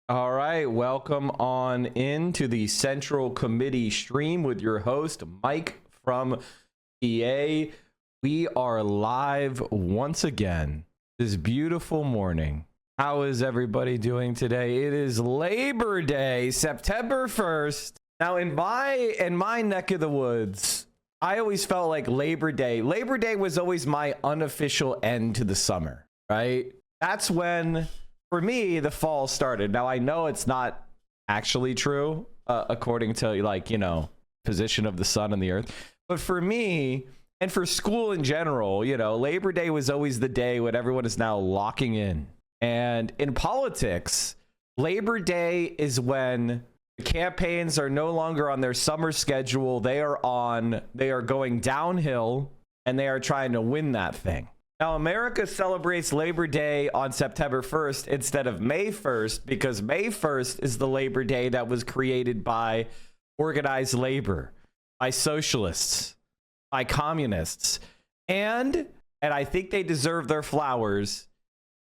All right, welcome on into the Central Committee stream with your host, Mike from PA. We are live once again this beautiful morning. How is everybody doing today? It is Labor Day, September 1st. Now, in my neck of the woods, I always felt like Labor Day was always my unofficial end to the summer, right? That's when, for me, the fall started. Now, I know it's not actually true, according to, position of the sun and the earth. But for me, and for school in general, Labor Day was always the day when everyone is now locking in. And in politics, Labor Day is when the campaigns are no longer on their summer schedule. They are going downhill, and they are trying to win that thing. Now, America celebrates Labor Day on September 1st instead of May 1st because May 1st is the Labor Day that was created by organized labor, by socialists, by communists, and I think they deserve their flowers,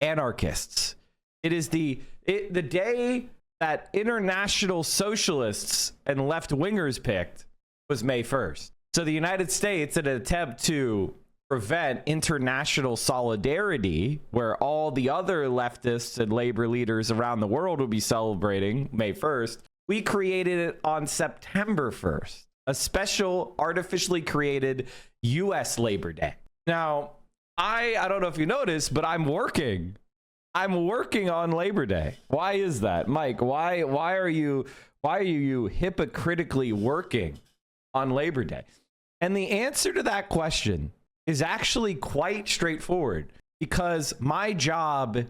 anarchists. It is the day that international socialists and left-wingers picked was May 1st. So the United States, in an attempt to prevent international solidarity, where all the other leftists and labor leaders around the world will be celebrating May 1st, we created it on September 1st, a special artificially created U.S. Labor Day. Now, I don't know if you noticed, but I'm working on Labor Day. Why is that? Mike, why are you hypocritically working on Labor Day? And the answer to that question is actually quite straightforward, because my job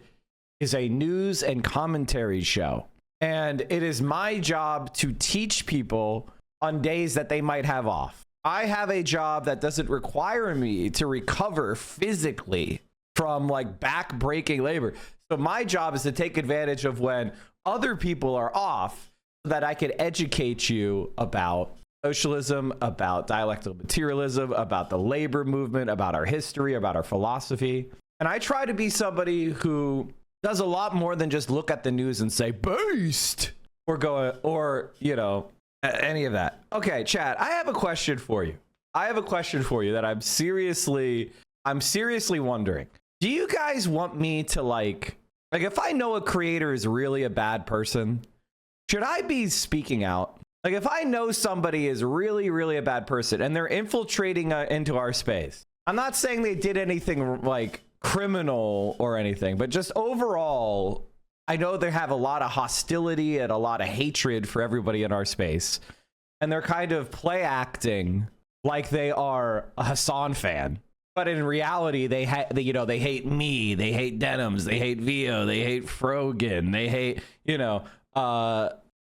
is a news and commentary show, and it is my job to teach people on days that they might have off. I have a job that doesn't require me to recover physically from back-breaking labor. So my job is to take advantage of when other people are off so that I can educate you about socialism, about dialectical materialism, about the labor movement, about our history, about our philosophy. And I try to be somebody who does a lot more than just look at the news and say, "Beast," or any of that. Okay, chat, I have a question for you. That I'm seriously wondering. Do you guys want me to if I know a creator is really a bad person, should I be speaking out? If I know somebody is really, really a bad person and they're infiltrating into our space, I'm not saying they did anything criminal or anything, but just overall, I know they have a lot of hostility and a lot of hatred for everybody in our space. And they're kind of play acting like they are a Hassan fan. But in reality, they hate me, they hate Denims, they hate Vio, they hate Frogan, they hate,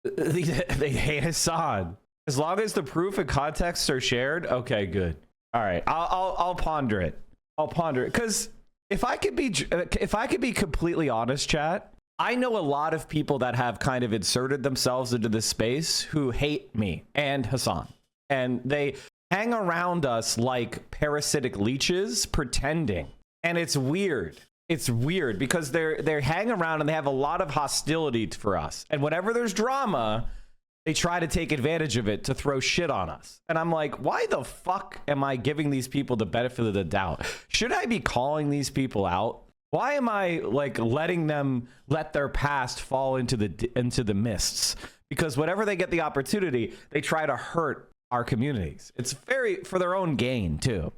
they hate Hassan. As long as the proof and context are shared, okay, good. All right, I'll ponder it. Because if I could be completely honest, chat, I know a lot of people that have kind of inserted themselves into this space who hate me and Hassan, and they hang around us like parasitic leeches, pretending. And it's weird. It's weird because they hang around and they have a lot of hostility for us. And whenever there's drama, they try to take advantage of it to throw shit on us. And I'm like, why the fuck am I giving these people the benefit of the doubt? Should I be calling these people out? Why am I letting them let their past fall into the mists? Because whenever they get the opportunity, they try to hurt our communities. It's very for their own gain too.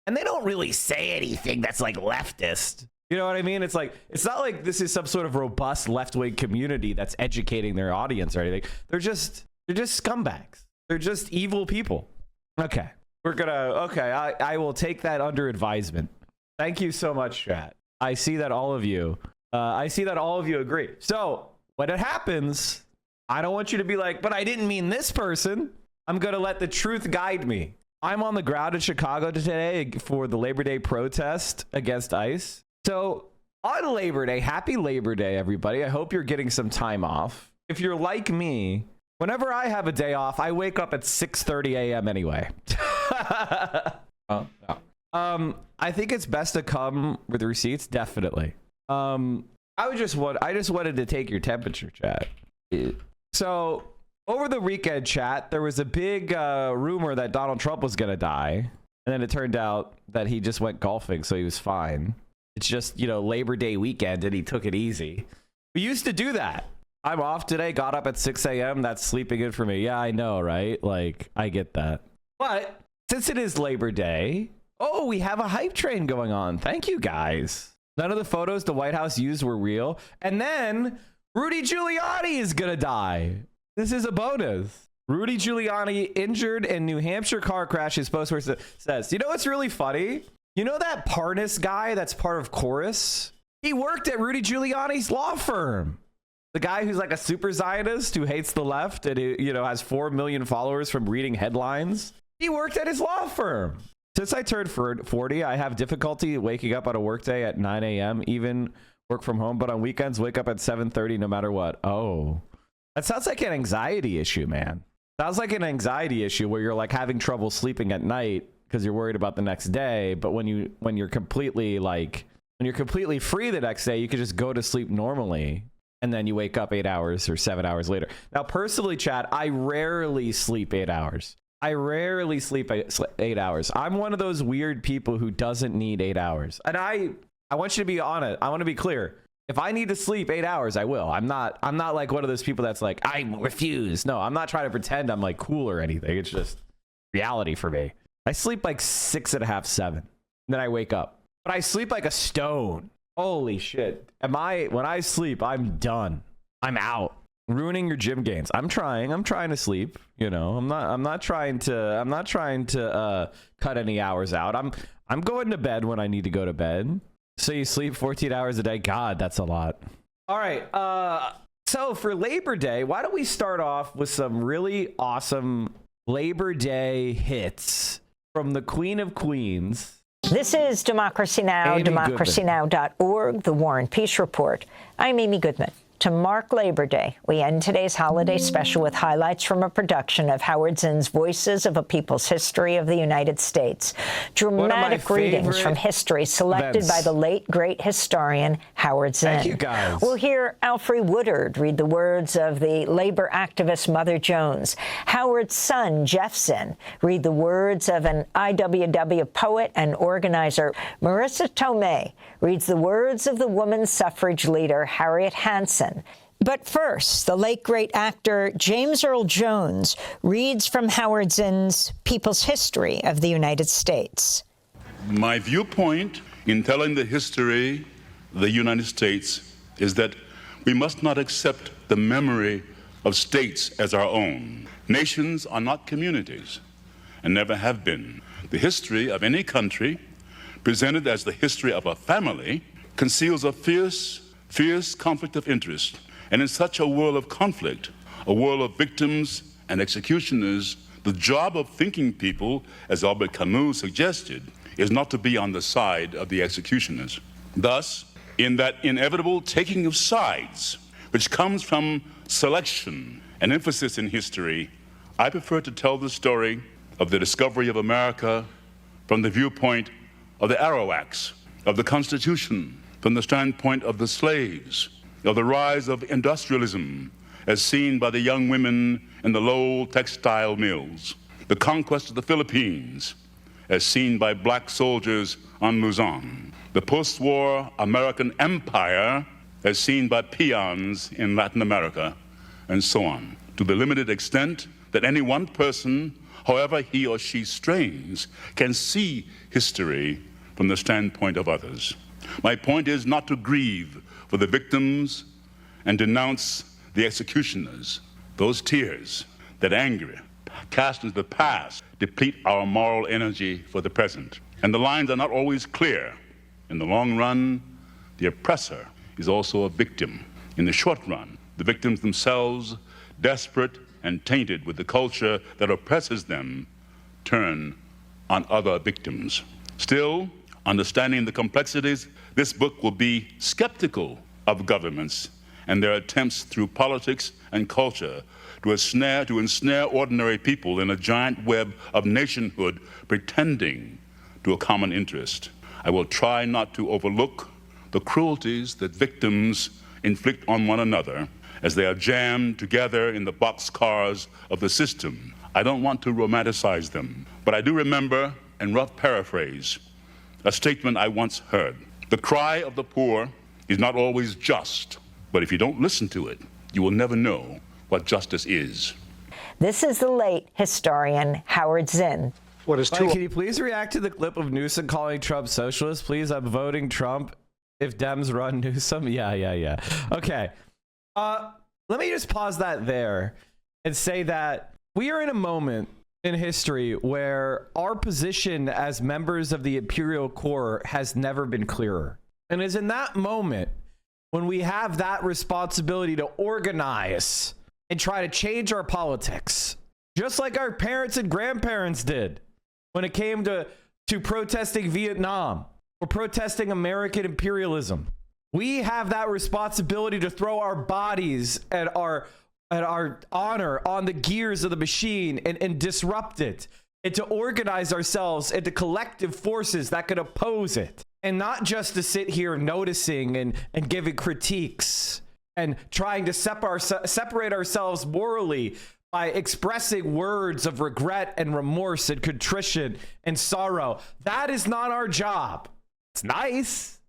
And they don't really say anything that's leftist. You know what I mean? It's not like this is some sort of robust left-wing community that's educating their audience or anything. They're just scumbags. They're just evil people. Okay. I will take that under advisement. Thank you so much, chat. I see that all of you agree. So when it happens, I don't want you to be like, but I didn't mean this person. I'm going to let the truth guide me. I'm on the ground in Chicago today for the Labor Day protest against ICE. So on Labor Day, happy Labor Day, everybody. I hope you're getting some time off. If you're like me, whenever I have a day off, I wake up at 6:30 a.m. anyway. I think it's best to come with receipts, definitely. I just wanted to take your temperature, chat. So over the weekend, chat, there was a big rumor that Donald Trump was gonna die, and then it turned out that he just went golfing, so he was fine. It's just, you know, Labor Day weekend, and he took it easy. We used to do that. I'm off today. Got up at 6 a.m. That's sleeping in for me. Yeah, I know, right? Like, I get that. But since it is Labor Day, oh, we have a hype train going on. Thank you, guys. None of the photos the White House used were real. And then Rudy Giuliani is going to die. This is a bonus. Rudy Giuliani injured in New Hampshire car crash, his post says. You know what's really funny? You know that Parnas guy that's part of Chorus? He worked at Rudy Giuliani's law firm. The guy who's like a super Zionist who hates the left and, you know, has 4 million followers from reading headlines. He worked at his law firm. Since I turned 40, I have difficulty waking up on a workday at 9 a.m., even work from home, but on weekends, wake up at 7:30 no matter what. Oh, that sounds like an anxiety issue, man. Sounds like an anxiety issue where you're like having trouble sleeping at night because you're worried about the next day. But when you're completely free the next day, you can just go to sleep normally. And then you wake up 8 hours or 7 hours later. Now, personally, Chad, I rarely sleep 8 hours. I rarely sleep 8 hours. I'm one of those weird people who doesn't need 8 hours. And I want you to be on it. I want to be clear. If I need to sleep 8 hours, I will. I'm not like one of those people that's like, I refuse. No, I'm not trying to pretend I'm like cool or anything. It's just reality for me. I sleep like 6.5, 7. And then I wake up. But I sleep like a stone. Holy shit. When I sleep, I'm done. I'm out. Ruining your gym gains. I'm trying to sleep, you know. I'm not trying to cut any hours out. I'm going to bed when I need to go to bed. So you sleep 14 hours a day. God, that's a lot. All right. So for Labor Day, why don't we start off with some really awesome Labor Day hits from the Queen of Queens. This is Democracy Now!, democracynow.org, The War and Peace Report. I'm Amy Goodman. To mark Labor Day, we end today's holiday special with highlights from a production of Howard Zinn's Voices of a People's History of the United States. Dramatic readings from history selected by the late, great historian Howard Zinn. Thank you, guys. We'll hear Alfre Woodard read the words of the labor activist Mother Jones. Howard's son, Jeff Zinn, read the words of an IWW poet and organizer. Marissa Tomei reads the words of the woman suffrage leader Harriet Hansen. But first, the late great actor James Earl Jones reads from Howard Zinn's People's History of the United States. My viewpoint in telling the history of the United States is that we must not accept the memory of states as our own. Nations are not communities and never have been. The history of any country, presented as the history of a family, conceals a fierce conflict of interest. And in such a world of conflict, a world of victims and executioners, the job of thinking people, as Albert Camus suggested, is not to be on the side of the executioners. Thus, in that inevitable taking of sides, which comes from selection and emphasis in history, I prefer to tell the story of the discovery of America from the viewpoint of the Arawaks, of the Constitution, from the standpoint of the slaves, of the rise of industrialism as seen by the young women in the Lowell textile mills, the conquest of the Philippines as seen by black soldiers on Luzon, the post-war American empire as seen by peons in Latin America, and so on, to the limited extent that any one person, however he or she strains, can see history from the standpoint of others. My point is not to grieve for the victims and denounce the executioners. Those tears, that anger, cast into the past, deplete our moral energy for the present. And the lines are not always clear. In the long run, the oppressor is also a victim. In the short run, the victims themselves, desperate and tainted with the culture that oppresses them, turn on other victims. Still, understanding the complexities, this book will be skeptical of governments and their attempts through politics and culture to ensnare ordinary people in a giant web of nationhood pretending to a common interest. I will try not to overlook the cruelties that victims inflict on one another as they are jammed together in the boxcars of the system. I don't want to romanticize them, but I do remember, and rough paraphrase, a statement I once heard. The cry of the poor is not always just, but if you don't listen to it, you will never know what justice is. This is the late historian Howard Zinn. What is true? Can you please react to the clip of Newsom calling Trump socialist? Please, I'm voting Trump if Dems run Newsom. Yeah. Okay. Let me just pause that there and say that we are in a moment in history where our position as members of the Imperial Core has never been clearer. And it's in that moment when we have that responsibility to organize and try to change our politics, just like our parents and grandparents did when it came to protesting Vietnam or protesting American imperialism. We have that responsibility to throw our bodies and our honor on the gears of the machine and disrupt it, and to organize ourselves into collective forces that could oppose it, and not just to sit here noticing and giving critiques and trying to separate ourselves morally by expressing words of regret and remorse and contrition and sorrow. That is not our job. It's nice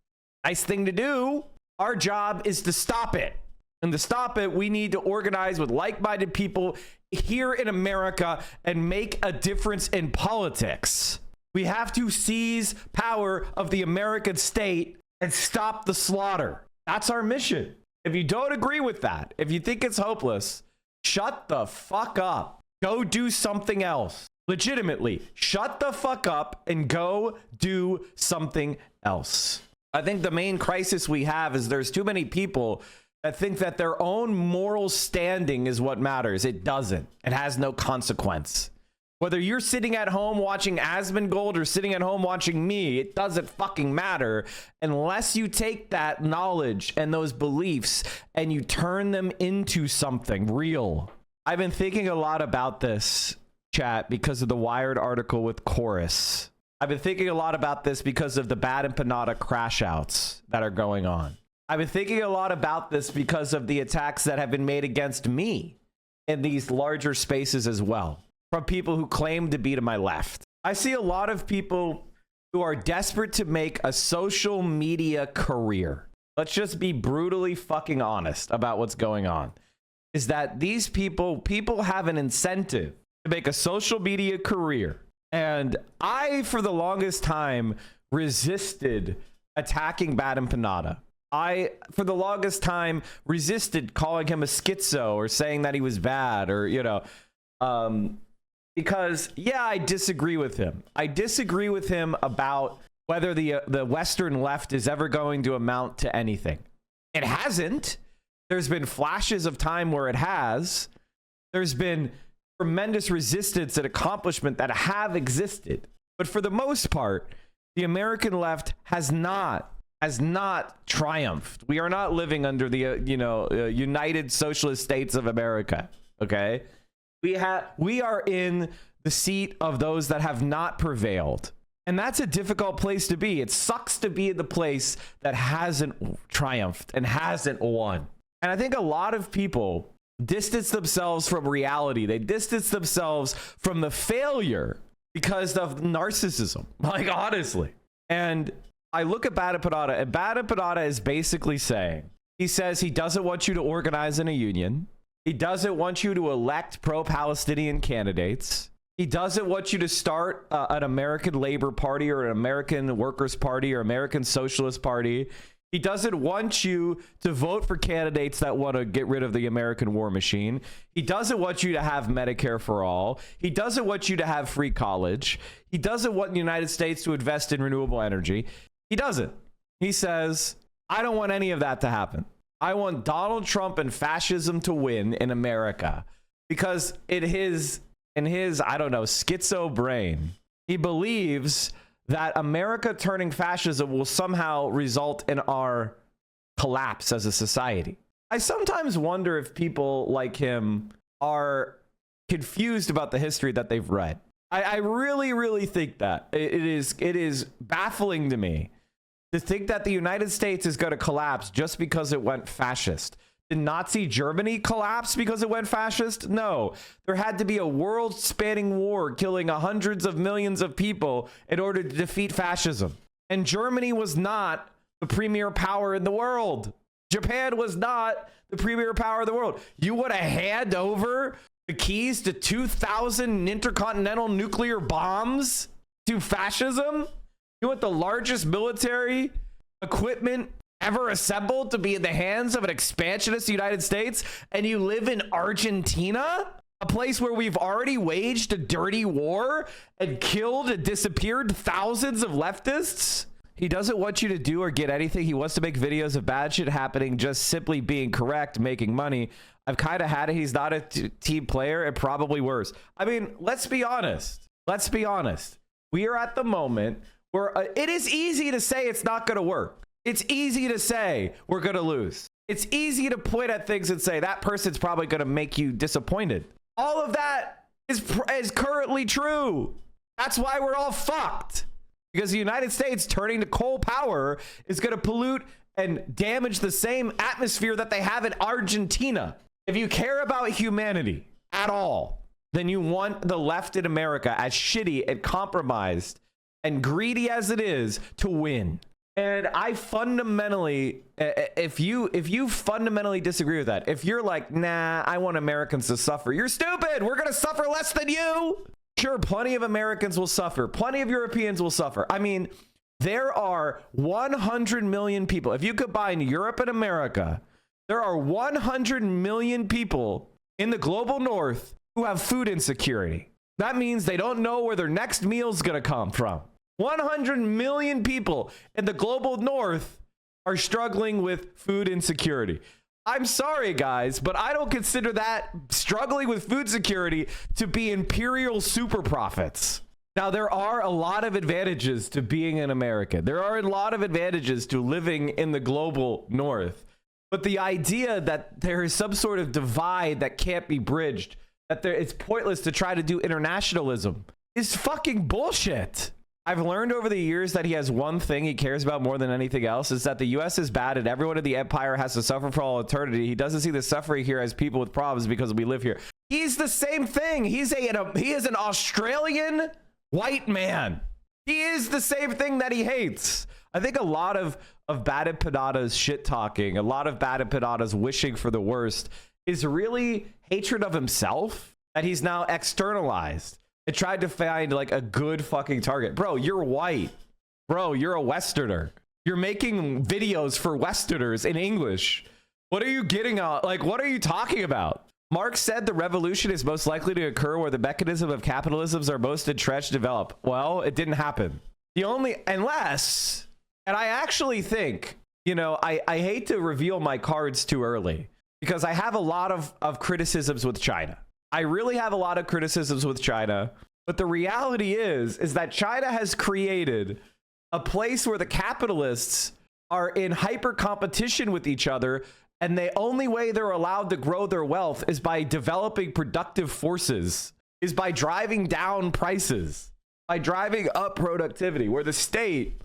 thing to do. Our job is to stop it. And to stop it, we need to organize with like-minded people here in America and make a difference in politics. We have to seize power of the American state and stop the slaughter. That's our mission. If you don't agree with that, if you think it's hopeless, shut the fuck up. Go do something else. Legitimately, shut the fuck up and go do something else. I think the main crisis we have is there's too many people that think that their own moral standing is what matters. It doesn't. It has no consequence. Whether you're sitting at home watching Asmongold or sitting at home watching me, it doesn't fucking matter unless you take that knowledge and those beliefs and you turn them into something real. I've been thinking a lot about this, chat, because of the Wired article with Chorus. I've been thinking a lot about this because of the Bad Empanada crash outs that are going on. I've been thinking a lot about this because of the attacks that have been made against me in these larger spaces as well, from people who claim to be to my left. I see a lot of people who are desperate to make a social media career. Let's just be brutally fucking honest about what's going on. Is that these people have an incentive to make a social media career. And I, for the longest time, resisted attacking Bad Empanada. I, for the longest time, resisted calling him a schizo or saying that he was bad or, because, yeah, I disagree with him. I disagree with him about whether the Western left is ever going to amount to anything. It hasn't. There's been flashes of time where it has. There's been tremendous resistance and accomplishment that have existed. But for the most part, the American left has not triumphed. We are not living under the United Socialist States of America. Okay, we are in the seat of those that have not prevailed, and that's a difficult place to be. It sucks to be in the place that hasn't triumphed and hasn't won. And I think a lot of people distance themselves from reality. They distance themselves from the failure because of narcissism, like, honestly. And I look at Bad Empanada, and Bad Empanada is basically saying, he says he doesn't want you to organize in a union. He doesn't want you to elect pro-Palestinian candidates. He doesn't want you to start an American Labor Party or an American Workers Party or American Socialist Party. He doesn't want you to vote for candidates that want to get rid of the American war machine. He doesn't want you to have Medicare for all. He doesn't want you to have free college. He doesn't want the United States to invest in renewable energy. He doesn't. He says, I don't want any of that to happen. I want Donald Trump and fascism to win in America, because in his, I don't know, schizo brain, he believes that America turning fascism will somehow result in our collapse as a society. I sometimes wonder if people like him are confused about the history that they've read. I really, really think that it is baffling to me to think that the United States is going to collapse just because it went fascist. Did Nazi Germany collapse because it went fascist? No. There had to be a world-spanning war killing hundreds of millions of people in order to defeat fascism. And Germany was not the premier power in the world. Japan was not the premier power in the world. You would have handed over the keys to 2,000 intercontinental nuclear bombs to fascism? You want the largest military equipment ever assembled to be in the hands of an expansionist United States, and you live in Argentina, a place where we've already waged a dirty war and killed and disappeared thousands of leftists? He doesn't want you to do or get anything. He wants to make videos of bad shit happening, just simply being correct, making money. I've kind of had it. He's not a team player, and probably worse. I mean, let's be honest. Let's be honest. We are at the moment where it is easy to say it's not going to work. It's easy to say we're going to lose. It's easy to point at things and say that person's probably going to make you disappointed. All of that is currently true. That's why we're all fucked. Because the United States turning to coal power is going to pollute and damage the same atmosphere that they have in Argentina. If you care about humanity at all, then you want the left in America, as shitty and compromised and greedy as it is, to win. And I fundamentally, if you fundamentally disagree with that, if you're like, nah, I want Americans to suffer, you're stupid. We're going to suffer less than you. Sure, plenty of Americans will suffer. Plenty of Europeans will suffer. I mean, there are 100 million people. If you combine Europe and America, there are 100 million people in the global north who have food insecurity. That means they don't know where their next meal is going to come from. 100 million people in the global north are struggling with food insecurity. I'm sorry, guys, but I don't consider that struggling with food security to be imperial super profits. Now, there are a lot of advantages to being an American. There are a lot of advantages to living in the global north. But the idea that there is some sort of divide that can't be bridged, that it's pointless to try to do internationalism, is fucking bullshit. I've learned over the years that he has one thing he cares about more than anything else, is that the U.S. is bad and everyone in the empire has to suffer for all eternity. He doesn't see the suffering here as people with problems because we live here. He's the same thing. He is an Australian white man. He is the same thing that he hates. I think a lot of Bad Empanada's shit talking, a lot of Bad Empanada's wishing for the worst is really hatred of himself that he's now externalized. I tried to find like a good fucking target. Bro, you're white. Bro, you're a Westerner. You're making videos for Westerners in English. What are you getting at? Like, what are you talking about? Marx said the revolution is most likely to occur where the mechanism of capitalisms are most entrenched develop. Well, it didn't happen. Unless, and I actually think, I hate to reveal my cards too early because I have a lot of criticisms with China. I really have a lot of criticisms with China, but the reality is that China has created a place where the capitalists are in hyper competition with each other, and the only way they're allowed to grow their wealth is by developing productive forces, is by driving down prices, by driving up productivity, where the state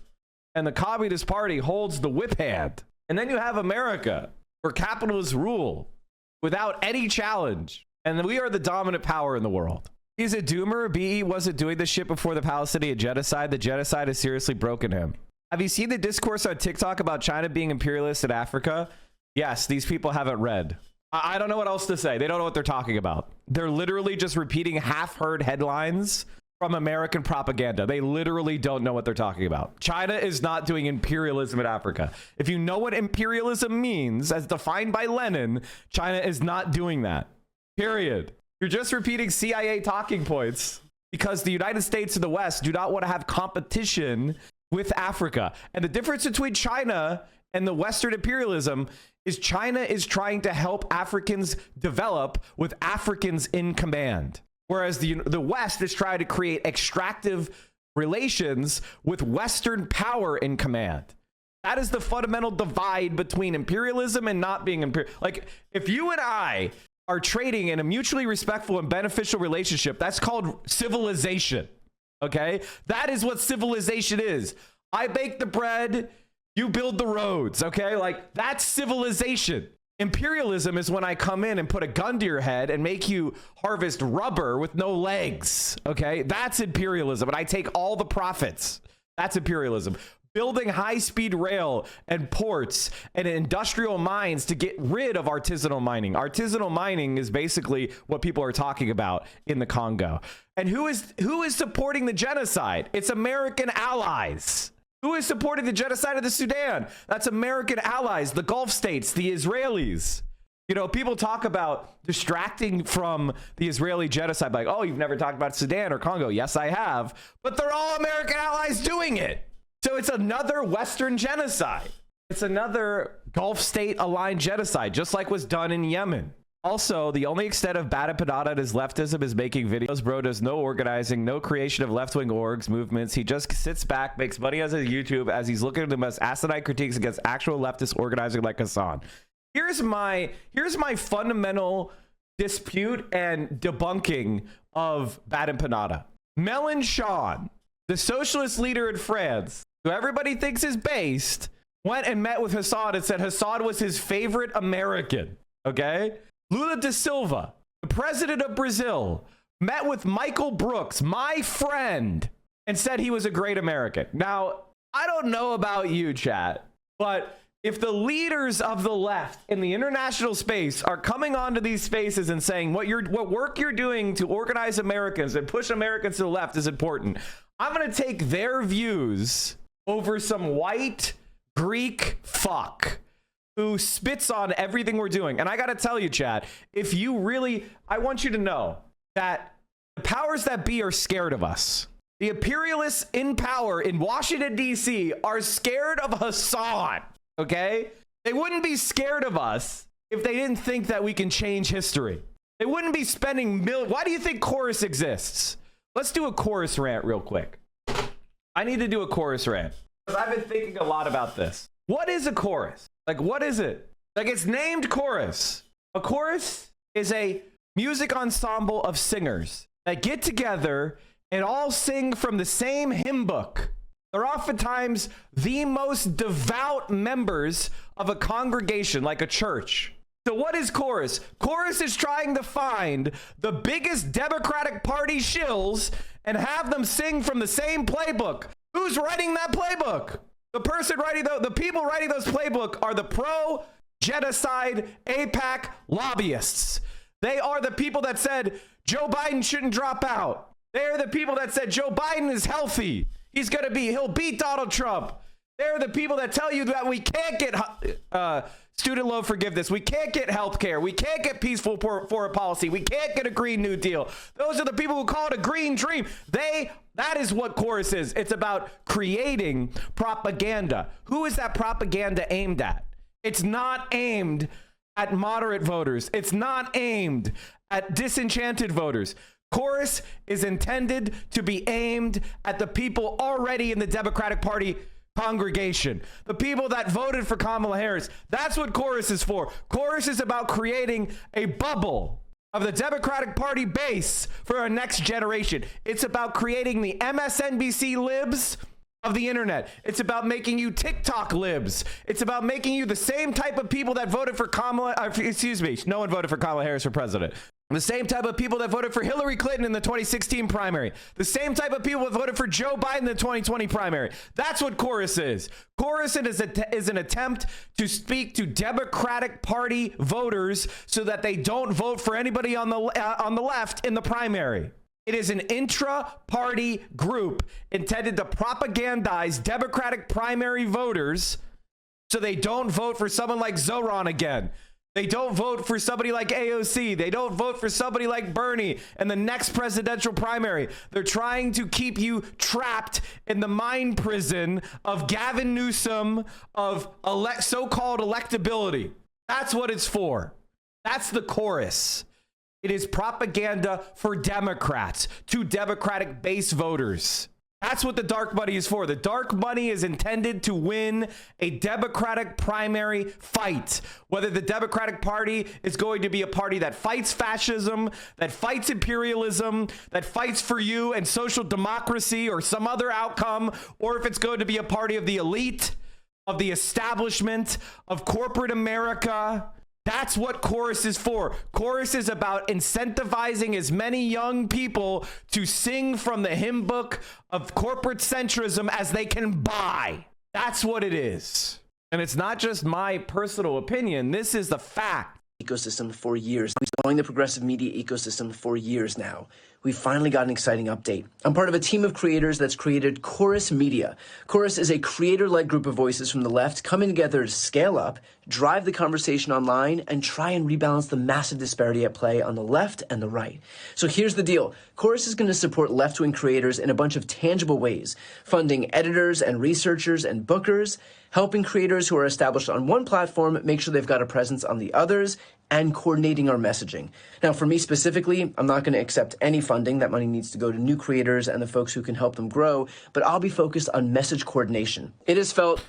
and the Communist Party holds the whip hand. And then you have America, where capitalists rule without any challenge. And we are the dominant power in the world. He's a doomer. BE wasn't doing this shit before the Palestinian genocide. The genocide has seriously broken him. Have you seen the discourse on TikTok about China being imperialist in Africa? Yes, these people haven't read. I don't know what else to say. They don't know what they're talking about. They're literally just repeating half-heard headlines from American propaganda. They literally don't know what they're talking about. China is not doing imperialism in Africa. If you know what imperialism means, as defined by Lenin, China is not doing that. Period. You're just repeating CIA talking points because the United States and the West do not want to have competition with Africa. And the difference between China and the Western imperialism is China is trying to help Africans develop with Africans in command. Whereas the West is trying to create extractive relations with Western power in command. That is the fundamental divide between imperialism and not being imperial. Like, if you and I are trading in a mutually respectful and beneficial relationship, that's called civilization. Okay? That is what civilization is. I bake the bread, You build the roads, okay? Like, that's civilization. Imperialism is when I come in and put a gun to your head and make you harvest rubber with no legs, okay? That's imperialism, and I take all the profits. That's imperialism. Building high-speed rail and ports and industrial mines to get rid of artisanal mining. Artisanal mining is basically what people are talking about in the Congo. And who is supporting the genocide? It's American allies. Who is supporting the genocide of the Sudan? That's American allies, the Gulf states, the Israelis. You know, people talk about distracting from the Israeli genocide, like, oh, you've never talked about Sudan or Congo. Yes, I have. But they're all American allies doing it. So it's another Western genocide. It's another Gulf state aligned genocide, just like was done in Yemen. Also, the only extent of bad empanada is leftism is making videos. Bro does no organizing, no creation of left-wing orgs, movements. He just sits back, makes money as a YouTube as he's looking at the most asinine critiques against actual leftist organizing like Hassan. Here's my fundamental dispute and debunking of bad empanada. Mélenchon, the socialist leader in France, who everybody thinks is based, went and met with Hassan and said Hassan was his favorite American, okay? Lula da Silva, the president of Brazil, met with Michael Brooks, my friend, and said he was a great American. Now, I don't know about you, chat, but if the leaders of the left in the international space are coming onto these spaces and saying what work you're doing to organize Americans and push Americans to the left is important, I'm going to take their views over some white Greek fuck who spits on everything we're doing. And I got to tell you, Chad, if you really, I want you to know that the powers that be are scared of us. The imperialists in power in Washington, D.C. are scared of Hassan, okay? They wouldn't be scared of us if they didn't think that we can change history. They wouldn't be spending Why do you think Chorus exists? Let's do a Chorus rant real quick. I need to do a Chorus rant because I've been thinking a lot about this. What is a chorus? Like, what is it? Like, it's named chorus. A chorus is a music ensemble of singers that get together and all sing from the same hymn book. They're oftentimes the most devout members of a congregation, like a church. So what is chorus? Chorus is trying to find the biggest Democratic Party shills and have them sing from the same playbook. Who's writing that playbook? The person writing the people writing those playbook are the pro-genocide AIPAC lobbyists. They are the people that said Joe Biden shouldn't drop out. They are the people that said Joe Biden is healthy. He'll beat Donald Trump. They're the people that tell you that we can't get student loan forgiveness. We can't get health care. We can't get peaceful foreign policy. We can't get a Green New Deal. Those are the people who call it a green dream. That is what chorus is. It's about creating propaganda. Who is that propaganda aimed at? It's not aimed at moderate voters. It's not aimed at disenchanted voters. Chorus is intended to be aimed at the people already in the Democratic Party congregation, the people that voted for Kamala Harris. That's what chorus is for. Chorus is about creating a bubble of the Democratic Party base for our next generation. It's about creating the MSNBC libs of the internet. It's about making you TikTok libs. It's about making you the same type of people that voted for no one voted for Kamala Harris for president. The same type of people that voted for Hillary Clinton in the 2016 primary. The same type of people that voted for Joe Biden in the 2020 primary. That's what chorus is. Chorus is an attempt to speak to Democratic Party voters so that they don't vote for anybody on the left in the primary. It is an intra-party group intended to propagandize Democratic primary voters so they don't vote for someone like Zoran again. They don't vote for somebody like AOC. They don't vote for somebody like Bernie in the next presidential primary. They're trying to keep you trapped in the mind prison of Gavin Newsom, of so-called electability. That's what it's for. That's the chorus. It is propaganda for Democrats, to Democratic base voters. That's what the dark money is for. The dark money is intended to win a Democratic primary fight. Whether the Democratic Party is going to be a party that fights fascism, that fights imperialism, that fights for you and social democracy or some other outcome, or if it's going to be a party of the elite, of the establishment of corporate America. That's what Chorus is for. Chorus is about incentivizing as many young people to sing from the hymn book of corporate centrism as they can buy. That's what it is. And it's not just my personal opinion. This is the fact. Ecosystem for years. We've been growing the progressive media ecosystem for years now. We finally got an exciting update. I'm part of a team of creators that's created Chorus Media. Chorus is a creator-led group of voices from the left coming together to scale up, drive the conversation online, and try and rebalance the massive disparity at play on the left and the right. So here's the deal. Chorus is going to support left-wing creators in a bunch of tangible ways, funding editors and researchers and bookers, helping creators who are established on one platform make sure they've got a presence on the others, and coordinating our messaging. Now, for me specifically, I'm not going to accept any funding. That money needs to go to new creators and the folks who can help them grow, but I'll be focused on message coordination. It is felt...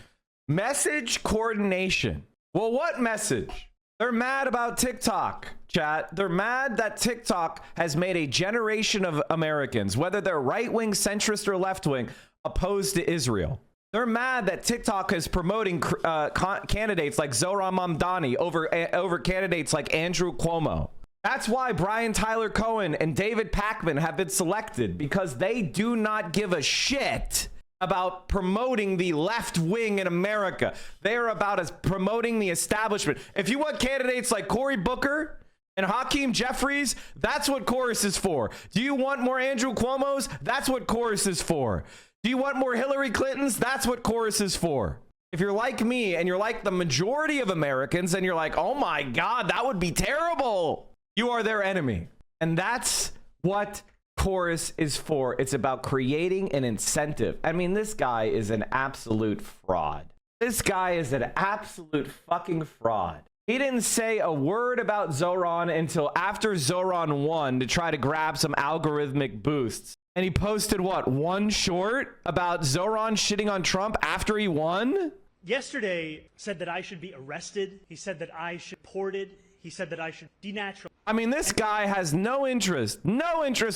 Message coordination. Well, what message? They're mad about TikTok, chat. They're mad that TikTok has made a generation of Americans, whether they're right-wing, centrist, or left-wing, opposed to Israel. They're mad that TikTok is promoting candidates like Zohran Mamdani over candidates like Andrew Cuomo. That's why Brian Tyler Cohen and David Pakman have been selected, because they do not give a shit about promoting the left wing in America. They are about promoting the establishment. If you want candidates like Cory Booker and Hakeem Jeffries, that's what Chorus is for. Do you want more Andrew Cuomo's? That's what Chorus is for. Do you want more Hillary Clintons? That's what Chorus is for. If you're like me and you're like the majority of Americans and you're like, oh my God, that would be terrible, you are their enemy. And that's what Chorus is for. It's about creating an incentive. I mean, this guy is an absolute fraud. This guy is an absolute fucking fraud. He didn't say a word about Zohran until after Zohran won to try to grab some algorithmic boosts. And he posted, what, one short about Zohran shitting on Trump after he won? Yesterday said that I should be arrested. He said that I should be deported. He said that I should denaturalize. I mean, this guy has no interest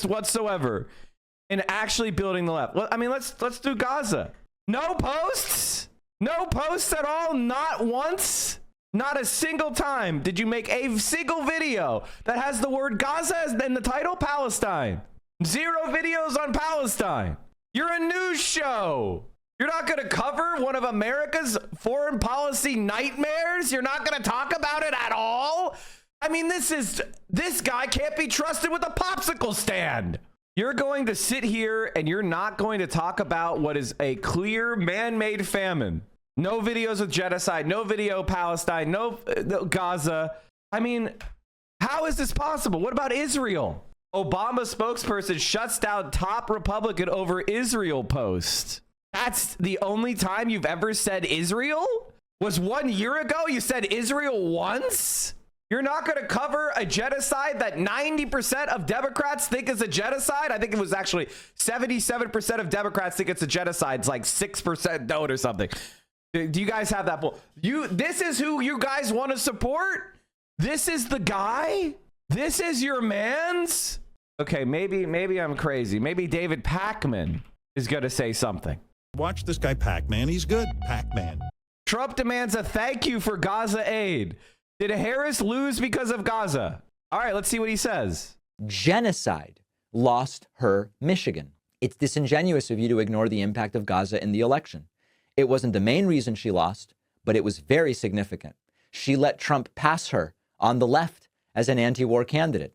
whatsoever in actually building the left. Well, I mean, let's do Gaza. No posts? No posts at all? Not once? Not a single time did you make a single video that has the word Gaza in the title? Palestine. 0 videos on Palestine. You're a news show. You're not going to cover one of America's foreign policy nightmares? You're not going to talk about it at all? I mean, this guy can't be trusted with a popsicle stand. You're going to sit here and you're not going to talk about what is a clear man-made famine. No videos of genocide, no video of Palestine, no Gaza. I mean, how is this possible? What about Israel? Obama spokesperson shuts down top Republican over Israel post. That's the only time you've ever said Israel? Was 1 year ago you said Israel once? You're not going to cover a genocide that 90% of Democrats think is a genocide? I think it was actually 77% of Democrats think it's a genocide. It's like 6% don't or something. Do you guys have that poll? This is who you guys want to support? This is the guy? This is your man's? Okay, maybe I'm crazy. Maybe David Pakman is going to say something. Watch this guy, Pac-Man. He's good, Pac-Man. Trump demands a thank you for Gaza aid. Did Harris lose because of Gaza? All right, let's see what he says. Genocide lost her Michigan. It's disingenuous of you to ignore the impact of Gaza in the election. It wasn't the main reason she lost, but it was very significant. She let Trump pass her on the left as an anti-war candidate.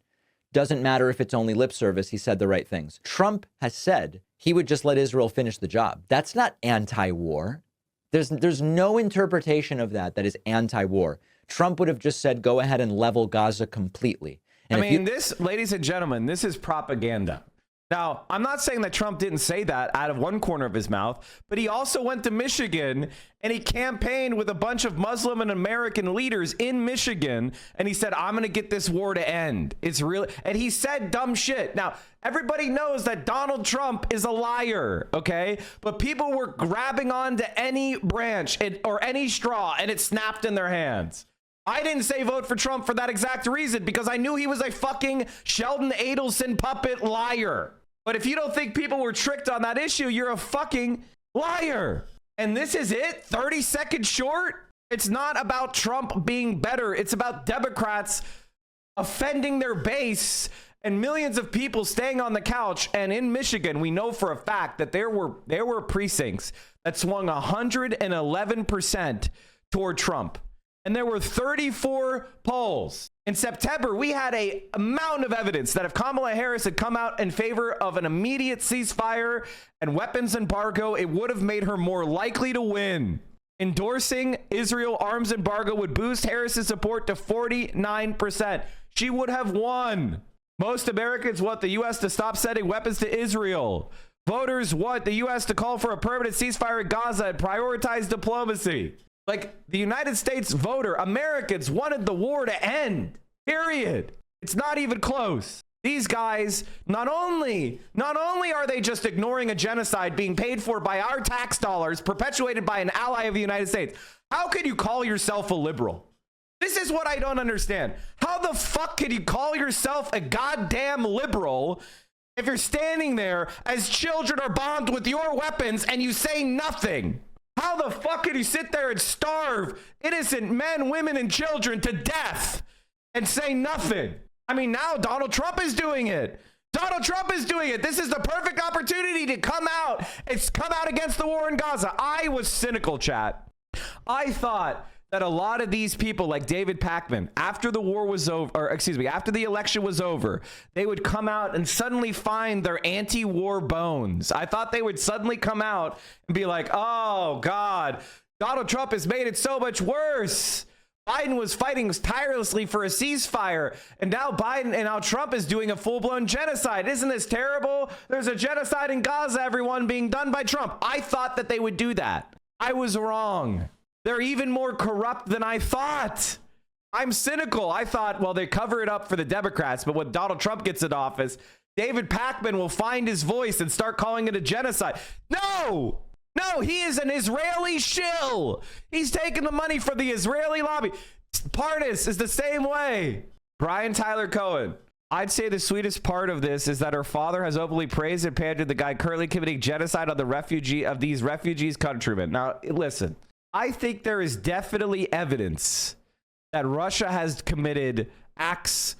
Doesn't matter if it's only lip service, he said the right things. Trump has said he would just let Israel finish the job. That's not anti-war. There's no interpretation of that is anti-war. Trump would have just said, go ahead and level Gaza completely. And this, ladies and gentlemen, this is propaganda. Now, I'm not saying that Trump didn't say that out of one corner of his mouth, but he also went to Michigan and he campaigned with a bunch of Muslim and American leaders in Michigan. And he said, I'm going to get this war to end. It's really, and he said dumb shit. Now, everybody knows that Donald Trump is a liar, okay? But people were grabbing onto any branch or any straw and it snapped in their hands. I didn't say vote for Trump for that exact reason, because I knew he was a fucking Sheldon Adelson puppet liar. But if you don't think people were tricked on that issue, you're a fucking liar. And this is it? 30 seconds short? It's not about Trump being better. It's about Democrats offending their base and millions of people staying on the couch. And in Michigan, we know for a fact that there were precincts that swung 111% toward Trump. And there were 34 polls. In September, we had a mountain of evidence that if Kamala Harris had come out in favor of an immediate ceasefire and weapons embargo, it would have made her more likely to win. Endorsing Israel arms embargo would boost Harris's support to 49%. She would have won. Most Americans want the U.S. to stop sending weapons to Israel. Voters want the U.S. to call for a permanent ceasefire in Gaza and prioritize diplomacy. Like, the United States voter, Americans wanted the war to end. Period. It's not even close. These guys, not only are they just ignoring a genocide being paid for by our tax dollars, perpetuated by an ally of the United States, how could you call yourself a liberal? This is what I don't understand. How the fuck can you call yourself a goddamn liberal if you're standing there as children are bombed with your weapons and you say nothing? How the fuck can you sit there and starve innocent men, women, and children to death and say nothing? I mean, now Donald Trump is doing it. Donald Trump is doing it. This is the perfect opportunity to come out. It's come out against the war in Gaza. I was cynical, chat. I thought that a lot of these people like David Pakman, after the war was over, or excuse me, after the election was over, they would come out and suddenly find their anti-war bones. I thought they would suddenly come out and be like, oh God, Donald Trump has made it so much worse. Biden was fighting tirelessly for a ceasefire, and now Trump is doing a full-blown genocide. Isn't this terrible? There's a genocide in Gaza, everyone, being done by Trump. I thought that they would do that. I was wrong. They're even more corrupt than I thought. I'm cynical. I thought, well, they cover it up for the Democrats, but when Donald Trump gets in office, David Pakman will find his voice and start calling it a genocide. No, he is an Israeli shill. He's taking the money for the Israeli lobby. Parnas is the same way. Brian Tyler Cohen. I'd say the sweetest part of this is that her father has openly praised and pandered the guy currently committing genocide on these refugees' countrymen. Now, listen. I think there is definitely evidence that Russia has committed acts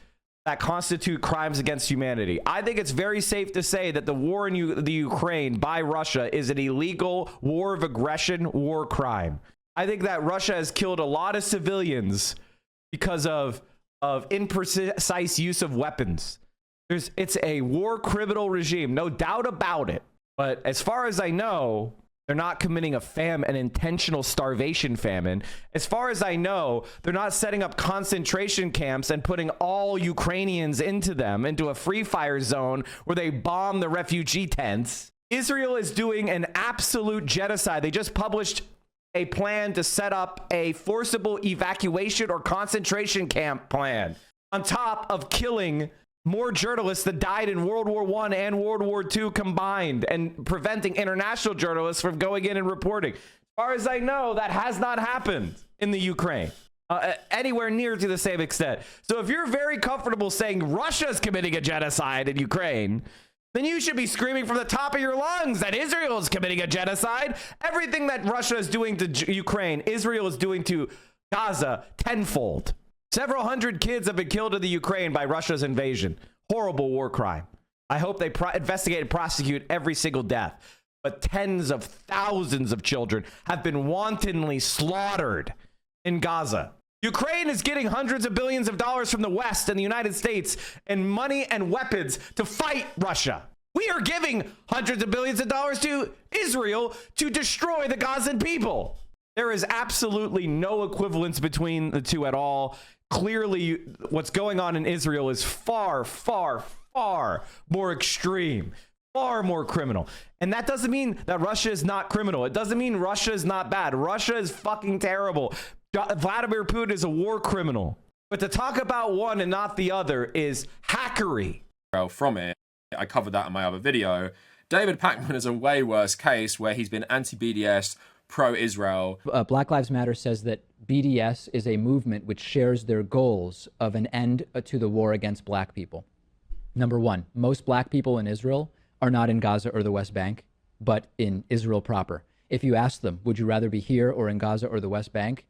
that constitute crimes against humanity. I think it's very safe to say that the war in the Ukraine by Russia is an illegal war of aggression, war crime. I think that Russia has killed a lot of civilians because of imprecise use of weapons. It's a war criminal regime, no doubt about it. But as far as I know, they're not committing an intentional starvation famine. As far as I know, they're not setting up concentration camps and putting all Ukrainians into a free fire zone where they bomb the refugee tents. Israel is doing an absolute genocide. They just published a plan to set up a forcible evacuation or concentration camp plan on top of killing more journalists that died in World War I and World War II combined and preventing international journalists from going in and reporting. As far as I know, that has not happened in the Ukraine anywhere near to the same extent. So if you're very comfortable saying Russia's committing a genocide in Ukraine, then you should be screaming from the top of your lungs that Israel is committing a genocide. Everything that Russia is doing to Ukraine, Israel is doing to Gaza tenfold. Several hundred kids have been killed in the Ukraine by Russia's invasion. Horrible war crime. I hope they investigate and prosecute every single death. But tens of thousands of children have been wantonly slaughtered in Gaza. Ukraine is getting hundreds of billions of dollars from the West and the United States and money and weapons to fight Russia. We are giving hundreds of billions of dollars to Israel to destroy the Gazan people. There is absolutely no equivalence between the two at all. Clearly, what's going on in Israel is far, far, far more extreme, far more criminal. And that doesn't mean that Russia is not criminal. It doesn't mean Russia is not bad. Russia is fucking terrible. Vladimir Putin is a war criminal. But to talk about one and not the other is hackery. From it, I covered that in my other video. David Pakman is a way worse case where he's been anti-BDS, pro-Israel. Black Lives Matter says that BDS is a movement which shares their goals of an end to the war against black people. Number one, most black people in Israel are not in Gaza or the West Bank, but in Israel proper. if you ask them, would you rather be here or in Gaza or the West Bank?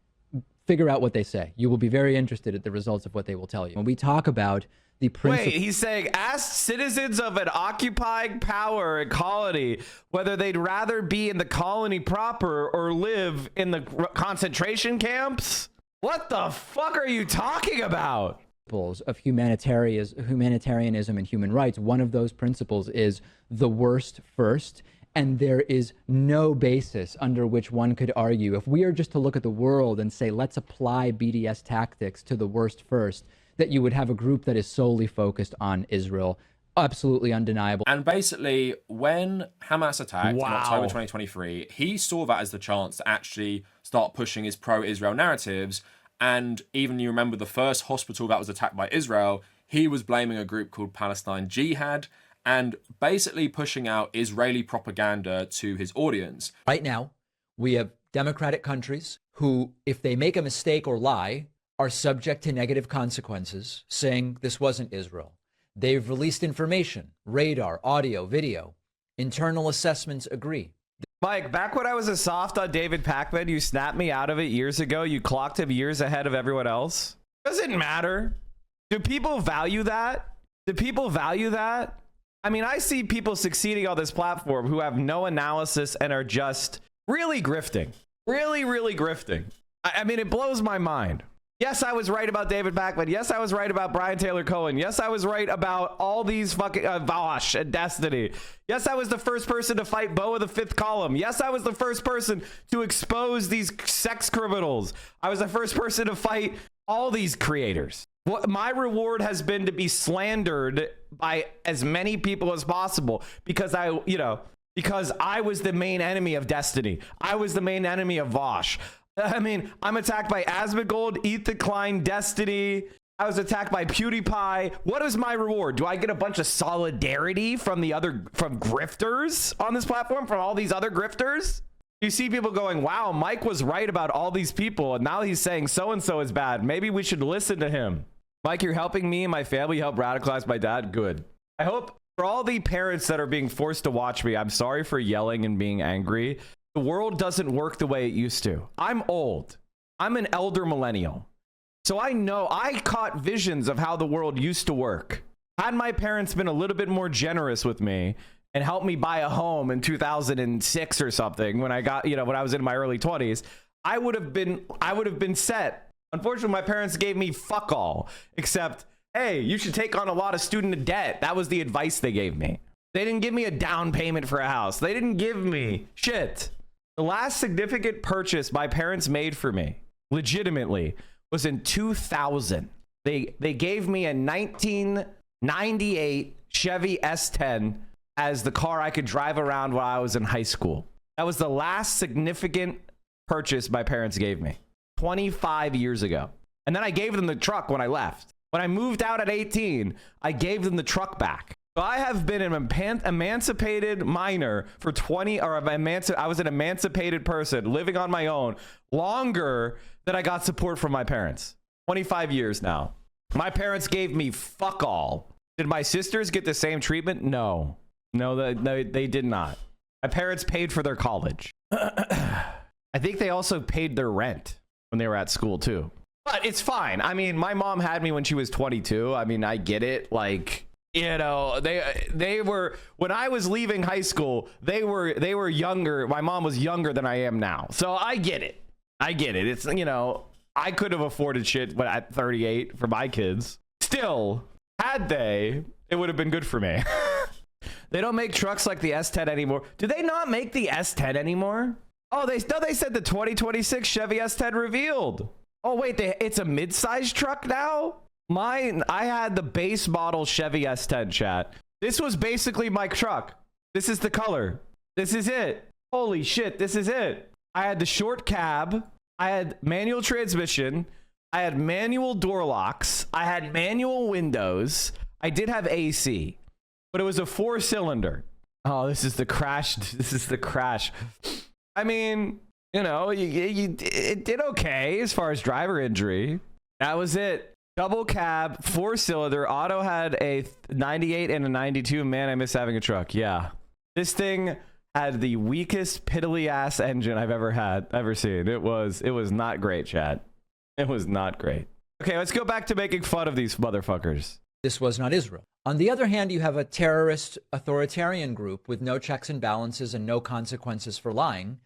Figure out what they say. You will be very interested at the results of what they will tell you. When we talk about the principle... Wait, he's saying, ask citizens of an occupying power and colony whether they'd rather be in the colony proper or live in the concentration camps? What the fuck are you talking about? Of humanitarianism and human rights. One of those principles is the worst first. And there is no basis under which one could argue, if we are just to look at the world and say, let's apply BDS tactics to the worst first, that you would have a group that is solely focused on Israel. Absolutely undeniable. And basically, when Hamas attacked in October 2023, he saw that as the chance to actually start pushing his pro-Israel narratives. And even you remember the first hospital that was attacked by Israel, he was blaming a group called Palestine Jihad, and basically pushing out Israeli propaganda to his audience. Right now, we have democratic countries who, if they make a mistake or lie, are subject to negative consequences, saying this wasn't Israel. They've released information, radar, audio, video. Internal assessments agree. Mike, back when I was a soft on David Pakman, you snapped me out of it years ago. You clocked him years ahead of everyone else. Doesn't matter. Do people value that? Do people value that? I mean, I see people succeeding on this platform who have no analysis and are just really grifting. Really, really grifting. I mean, it blows my mind. Yes, I was right about David Pakman. Yes, I was right about Brian Taylor Cohen. Yes, I was right about all these fucking Vosh and Destiny. Yes, I was the first person to fight Bo of the Fifth Column. Yes, I was the first person to expose these sex criminals. I was the first person to fight all these creators. What my reward has been to be slandered by as many people as possible because I was the main enemy of Destiny. I was the main enemy of Vosh. I mean, I'm attacked by Asmongold, Ethan Klein, Destiny. I was attacked by PewDiePie. What is my reward? Do I get a bunch of solidarity from grifters on this platform, from all these other grifters? You see people going, wow, Mike was right about all these people, and now he's saying so-and-so is bad. Maybe we should listen to him. Mike, you're helping me and my family help radicalize my dad. Good. I hope for all the parents that are being forced to watch me, I'm sorry for yelling and being angry. The world doesn't work the way it used to. I'm old. I'm an elder millennial. So I know I caught visions of how the world used to work. Had my parents been a little bit more generous with me and helped me buy a home in 2006 or something, when I got, when I was in my early 20s, I would have been set. Unfortunately, my parents gave me fuck all, except, hey, you should take on a lot of student debt. That was the advice they gave me. They didn't give me a down payment for a house. They didn't give me shit. The last significant purchase my parents made for me, legitimately, was in 2000. They gave me a 1998 Chevy S10 as the car I could drive around while I was in high school. That was the last significant purchase my parents gave me 25 years ago. And then I gave them the truck when I left. When I moved out at 18, I gave them the truck back. So I have been an emancipated minor for 20, or I was an emancipated person living on my own longer than I got support from my parents. 25 years now. My parents gave me fuck all. Did my sisters get the same treatment? No, they did not. My parents paid for their college. I think they also paid their rent when they were at school too. But it's fine. I mean, my mom had me when she was 22. I mean, I get it. Like, they were, when I was leaving high school, they were younger. My mom was younger than I am now. So I get it. It's, I could have afforded shit at 38 for my kids. Still, had they, it would have been good for me. They don't make trucks like the S10 anymore. Do they not make the S10 anymore? Oh, they said the 2026 Chevy S10 revealed. Oh, wait, it's a mid-sized truck now? I had the base model Chevy S10, chat. This was basically my truck. This is the color. This is it. Holy shit, this is it. I had the short cab. I had manual transmission. I had manual door locks. I had manual windows. I did have AC, but it was a 4-cylinder. Oh, this is the crash. This is the crash. I mean, it did okay as far as driver injury. That was it. Double cab, 4-cylinder. Auto had a 98 and a 92. Man, I miss having a truck. Yeah. This thing had the weakest piddly ass engine I've ever seen. It was not great, chat. It was not great. Okay, let's go back to making fun of these motherfuckers. This was not Israel. On the other hand, you have a terrorist authoritarian group with no checks and balances and no consequences for lying,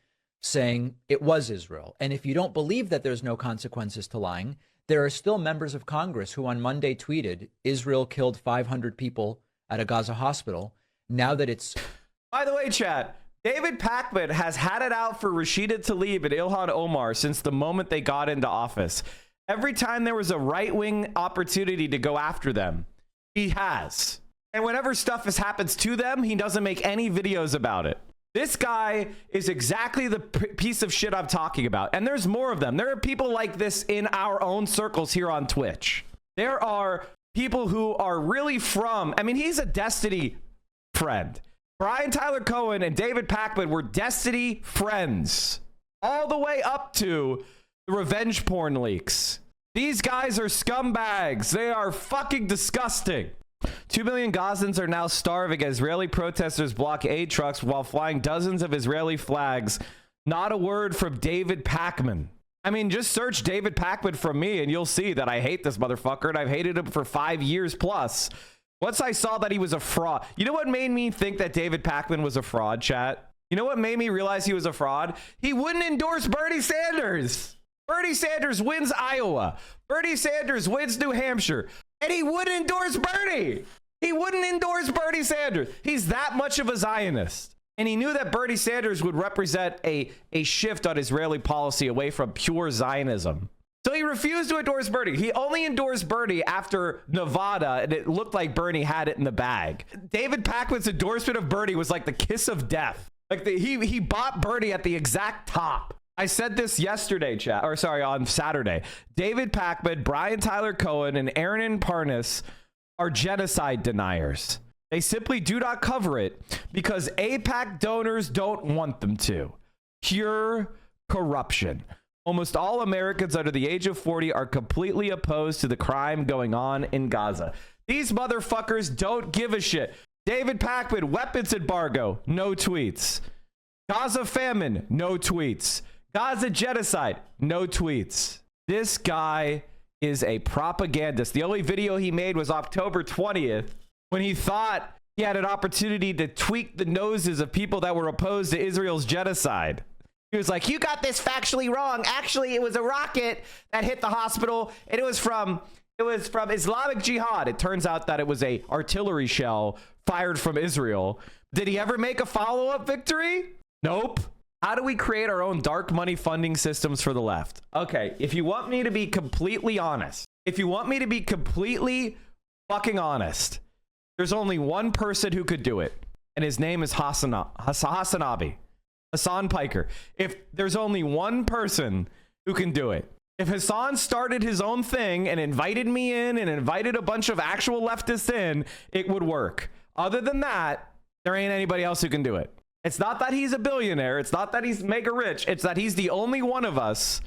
saying it was Israel. And if you don't believe that there's no consequences to lying, there are still members of Congress who on Monday tweeted Israel killed 500 people at a Gaza hospital. Now that it's... By the way, chat, David Pakman has had it out for Rashida Tlaib and Ilhan Omar since the moment they got into office. Every time there was a right-wing opportunity to go after them, he has. And whenever stuff happens to them, he doesn't make any videos about it. This guy is exactly the piece of shit I'm talking about. And there's more of them. There are people like this in our own circles here on Twitch. There are people who are really from... I mean, he's a Destiny friend. Brian Tyler Cohen and David Pakman were Destiny friends. All the way up to the revenge porn leaks. These guys are scumbags. They are fucking disgusting. 2 million Gazans are now starving as Israeli protesters block aid trucks while flying dozens of Israeli flags. Not a word from David Pakman. I mean, just search David Pakman from me and you'll see that I hate this motherfucker and I've hated him for 5 years plus. Once I saw that he was a fraud. You know what made me think that David Pakman was a fraud, chat? You know what made me realize he was a fraud? He wouldn't endorse Bernie Sanders. Bernie Sanders wins Iowa. Bernie Sanders wins New Hampshire. And he wouldn't endorse Bernie. He wouldn't endorse Bernie Sanders. He's that much of a Zionist. And he knew that Bernie Sanders would represent a shift on Israeli policy away from pure Zionism. So he refused to endorse Bernie. He only endorsed Bernie after Nevada, and it looked like Bernie had it in the bag. David Pakman's endorsement of Bernie was like the kiss of death. Like he bought Bernie at the exact top. I said this yesterday, chat, or sorry, on Saturday. David Pakman, Brian Tyler Cohen, and Aaron Parnas are genocide deniers. They simply do not cover it because AIPAC donors don't want them to. Pure corruption. Almost all Americans under the age of 40 are completely opposed to the crime going on in Gaza. These motherfuckers don't give a shit. David Pakman, weapons embargo, no tweets. Gaza famine, no tweets. Gaza genocide, no tweets. This guy is a propagandist. The only video he made was October 20th when he thought he had an opportunity to tweak the noses of people that were opposed to Israel's genocide. He was like, you got this factually wrong. Actually, it was a rocket that hit the hospital and it was from Islamic Jihad. It turns out that it was a artillery shell fired from Israel. Did he ever make a follow-up victory? Nope. How do we create our own dark money funding systems for the left? Okay, if you want me to be completely honest, if you want me to be completely fucking honest, there's only one person who could do it, and his name is Hassan Piker. If there's only one person who can do it, if Hassan started his own thing and invited me in and invited a bunch of actual leftists in, it would work. Other than that, there ain't anybody else who can do it. It's not that he's a billionaire. It's not that he's mega rich. It's that he's the only one of us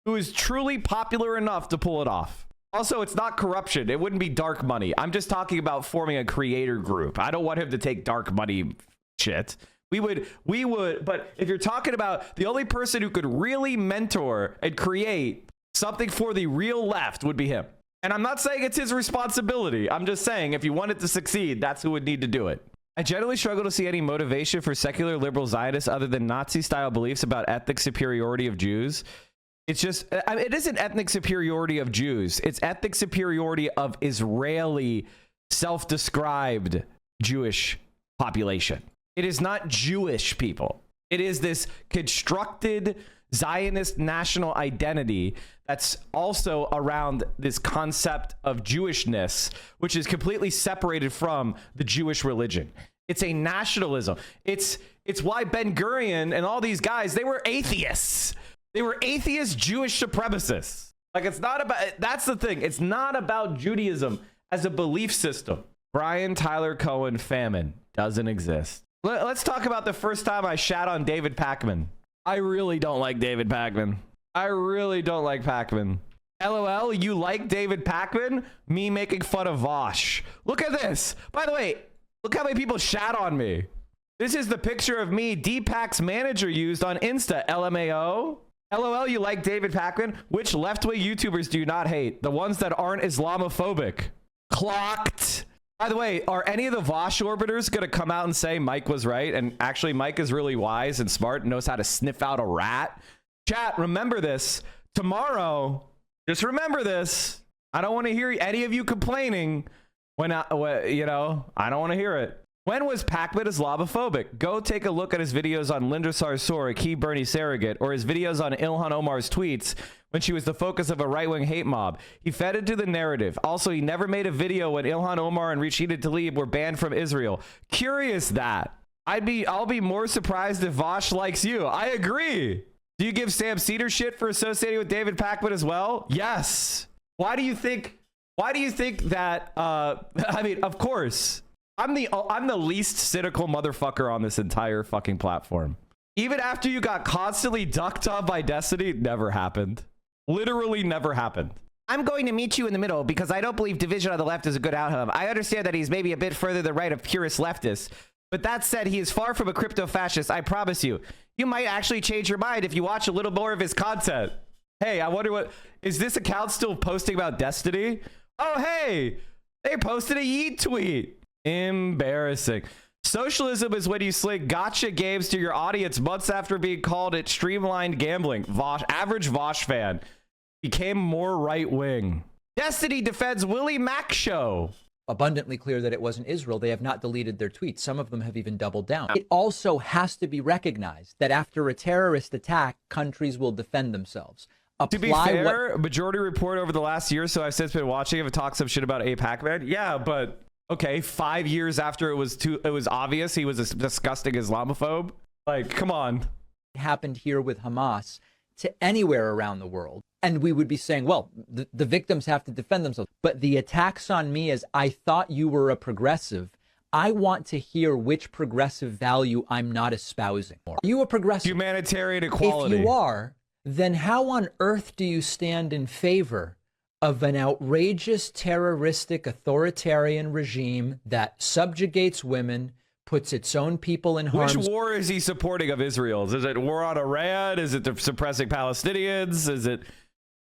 who is truly popular enough to pull it off. Also, it's not corruption. It wouldn't be dark money. I'm just talking about forming a creator group. I don't want him to take dark money shit. We would, but if you're talking about the only person who could really mentor and create something for the real left would be him. And I'm not saying it's his responsibility. I'm just saying if you want it to succeed, that's who would need to do it. I generally struggle to see any motivation for secular liberal Zionists other than Nazi-style beliefs about ethnic superiority of Jews. It's just, it isn't ethnic superiority of Jews. It's ethnic superiority of Israeli self-described Jewish population. It is not Jewish people. It is this constructed Zionist national identity that's also around this concept of Jewishness, which is completely separated from the Jewish religion. It's a nationalism. It's why Ben Gurion and all these guys, they were atheists. They were atheist Jewish supremacists. Like, it's not about, that's the thing. It's not about Judaism as a belief system. Brian Tyler Cohen famine doesn't exist. Let's talk about the first time I shat on David Pakman. I really don't like David Pakman. I really don't like Pakman. LOL, you like David Pakman? Me making fun of Vosh. Look at this. By the way, look how many people shat on me. This is the picture of me Deepak's manager used on Insta. LMAO. LOL, you like David Pakman? Which left-wing YouTubers do you not hate? The ones that aren't Islamophobic. Clocked. By the way, are any of the Vosh orbiters going to come out and say Mike was right? And actually, Mike is really wise and smart and knows how to sniff out a rat. Chat, remember this. Tomorrow, just remember this. I don't want to hear any of you complaining when, I don't want to hear it. When was Pakman Islamophobic? Go take a look at his videos on Linda Sarsour, Key Bernie Surrogate, or his videos on Ilhan Omar's tweets when she was the focus of a right-wing hate mob. He fed into the narrative. Also, he never made a video when Ilhan Omar and Rashida Tlaib were banned from Israel. Curious that. I'll be more surprised if Vosh likes you. I agree. Do you give Sam Cedar shit for associating with David Pakman as well? Yes. Why do you think that, I mean, of course. I'm the least cynical motherfucker on this entire fucking platform. Even after you got constantly ducked on by Destiny, never happened. Literally never happened. I'm going to meet you in the middle because I don't believe division on the left is a good outcome. I understand that he's maybe a bit further to the right of purist leftists. But that said, he is far from a crypto-fascist, I promise you. You might actually change your mind if you watch a little more of his content. Hey, I wonder what... Is this account still posting about Destiny? Oh, hey! They posted a Yeet tweet. Embarrassing. Socialism is when you sling gotcha games to your audience months after being called it streamlined gambling. Average Vosh fan became more right-wing. Destiny defends Willie Mack show. Abundantly clear that it wasn't Israel. They have not deleted their tweets. Some of them have even doubled down. It also has to be recognized that after a terrorist attack, countries will defend themselves. To be fair, Majority Report over the last year, so I've since been watching, if it talks some shit about Pakman. Yeah, but okay, 5 years after it was obvious he was a disgusting Islamophobe. Like, come on. It happened here with Hamas to anywhere around the world. And we would be saying, well, the victims have to defend themselves. But the attacks on me as I thought you were a progressive, I want to hear which progressive value I'm not espousing. Are you a progressive? Humanitarian equality. If you are, then how on earth do you stand in favor of an outrageous, terroristic, authoritarian regime that subjugates women, puts its own people in harm's way? Which war is he supporting of Israel's? Is it war on Iran? Is it suppressing Palestinians? Is it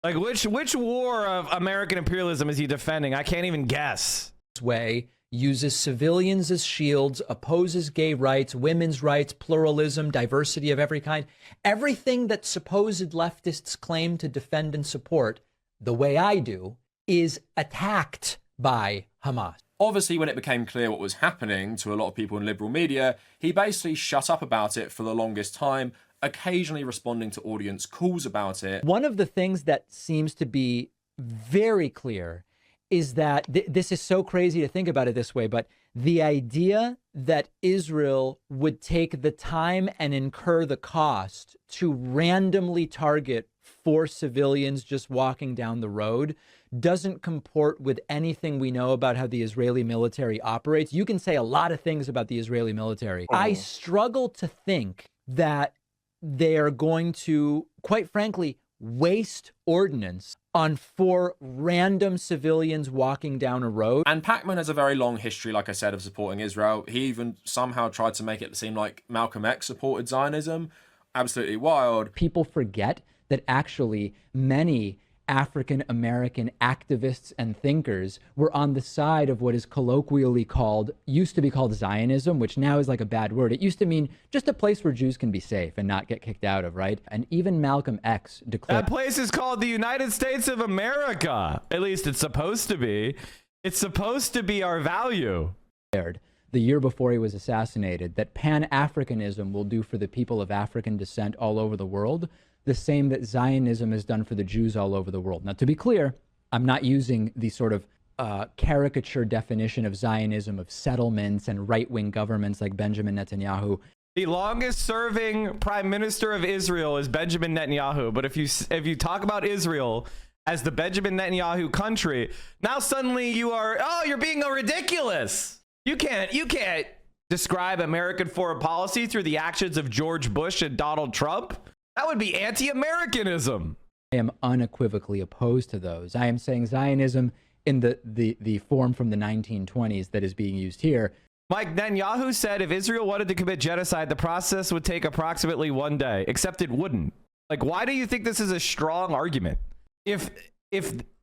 like which war of American imperialism is he defending? I can't even guess. Way uses civilians as shields, opposes gay rights, women's rights, pluralism, diversity of every kind. Everything that supposed leftists claim to defend and support, the way I do, is attacked by Hamas. Obviously, when it became clear what was happening to a lot of people in liberal media, he basically shut up about it for the longest time, occasionally responding to audience calls about it. One of the things that seems to be very clear is that this is so crazy to think about it this way, but the idea that Israel would take the time and incur the cost to randomly target 4 civilians just walking down the road doesn't comport with anything we know about how the Israeli military operates. You can say a lot of things about the Israeli military. I struggle to think that they are going to, quite frankly, waste ordnance on 4 random civilians walking down a road. And Pakman has a very long history, like I said, of supporting Israel. He even somehow tried to make it seem like Malcolm X supported Zionism. Absolutely wild. People forget that actually many African-American activists and thinkers were on the side of what is colloquially called, used to be called Zionism, which now is like a bad word. It used to mean just a place where Jews can be safe and not get kicked out of, right? And even Malcolm X declared... That place is called the United States of America. At least it's supposed to be. It's supposed to be our value. The year before he was assassinated, that Pan-Africanism will do for the people of African descent all over the world the same that Zionism has done for the Jews all over the world. Now, to be clear, I'm not using the sort of caricature definition of Zionism of settlements and right-wing governments like Benjamin Netanyahu. The longest serving prime minister of Israel is Benjamin Netanyahu. But if you talk about Israel as the Benjamin Netanyahu country, now suddenly you're being ridiculous. You can't describe American foreign policy through the actions of George Bush and Donald Trump. That would be anti-Americanism. I am unequivocally opposed to those. I am saying Zionism in the form from the 1920s that is being used here Mike, Netanyahu said if Israel wanted to commit genocide, the process would take approximately 1 day, except it wouldn't. Like, why do you think this is a strong argument? If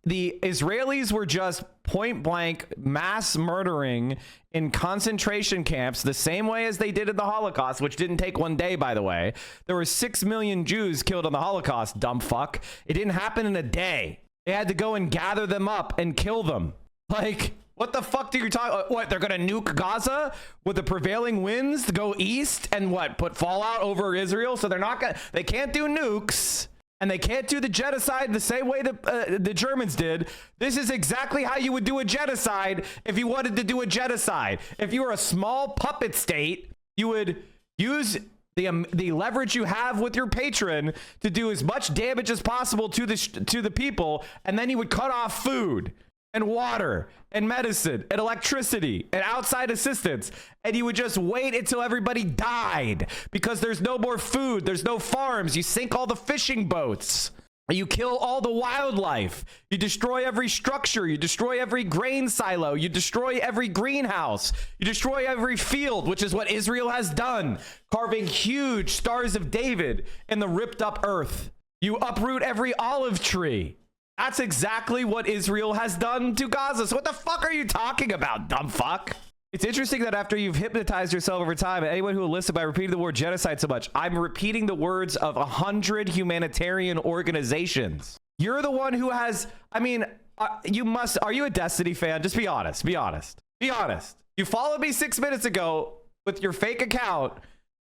the Israelis were just point blank mass murdering in concentration camps the same way as they did in the Holocaust, which didn't take 1 day, by the way. There were 6 million Jews killed in the Holocaust, dumb fuck. It didn't happen in a day. They had to go and gather them up and kill them. Like, what the fuck do you talk? What, they're gonna nuke Gaza with the prevailing winds to go east and what, put fallout over Israel? So they're not gonna, they can't do nukes. And they can't do the genocide the same way the Germans did. This is exactly how you would do a genocide if you wanted to do a genocide. If you were a small puppet state, you would use the leverage you have with your patron to do as much damage as possible to the people, and then you would cut off food and water and medicine and electricity and outside assistance, and you would just wait until everybody died because there's no more food, there's no farms, you sink all the fishing boats, you kill all the wildlife, you destroy every structure, you destroy every grain silo, you destroy every greenhouse, you destroy every field, which is what Israel has done, carving huge stars of David in the ripped up earth. You uproot every olive tree. That's exactly what Israel has done to Gaza. So what the fuck are you talking about, dumb fuck? It's interesting that after you've hypnotized yourself over time, and anyone who will listen by repeating the word genocide so much, I'm repeating the words of 100 humanitarian organizations. You're the one who has, I mean, are you a Destiny fan? Just be honest, be honest, be honest. You followed me 6 minutes ago with your fake account.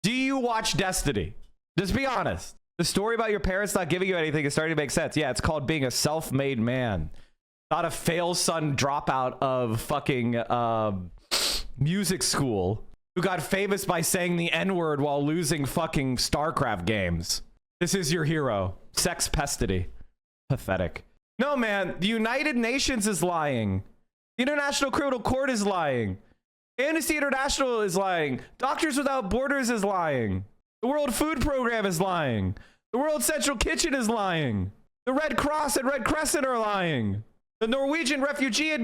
Do you watch Destiny? Just be honest. The story about your parents not giving you anything is starting to make sense. Yeah, it's called being a self-made man. Not a fail son dropout of fucking music school who got famous by saying the N-word while losing fucking StarCraft games. This is your hero. Sex pestity. Pathetic. No, man. The United Nations is lying. The International Criminal Court is lying. Amnesty International is lying. Doctors Without Borders is lying. The World Food Program is lying. The World Central Kitchen is lying. The Red Cross and Red Crescent are lying. The Norwegian Refugee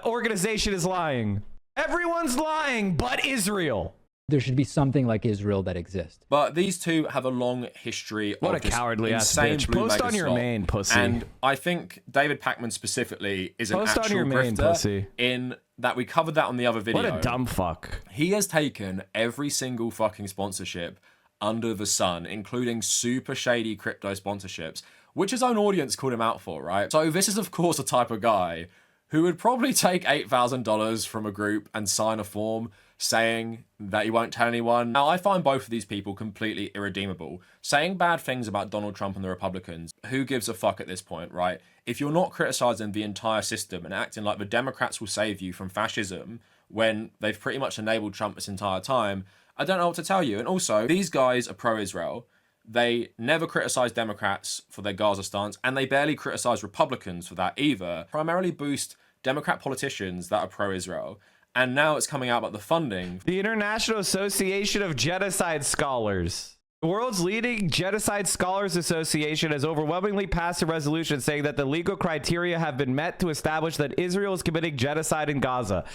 Organization is lying. Everyone's lying but Israel. There should be something like Israel that exists. But these two have a long history what of a cowardly ass insane bitch. Post on your main, pussy. And I think David Pakman specifically is an Post actual on your main, grifter pussy. In that we covered that on the other video. What a dumb fuck. He has taken every single fucking sponsorship under the sun, including super shady crypto sponsorships, which his own audience called him out for, right? So this is, of course, a type of guy who would probably take $8,000 from a group and sign a form saying that he won't tell anyone. Now, I find both of these people completely irredeemable. Saying bad things about Donald Trump and the Republicans, who gives a fuck at this point, right? If you're not criticizing the entire system and acting like the Democrats will save you from fascism when they've pretty much enabled Trump this entire time, I don't know what to tell you. And also, these guys are pro-Israel. They never criticize Democrats for their Gaza stance, and they barely criticize Republicans for that either. Primarily boost Democrat politicians that are pro-Israel. And now it's coming out about the funding. The International Association of Genocide Scholars. The world's leading Genocide Scholars Association has overwhelmingly passed a resolution saying that the legal criteria have been met to establish that Israel is committing genocide in Gaza.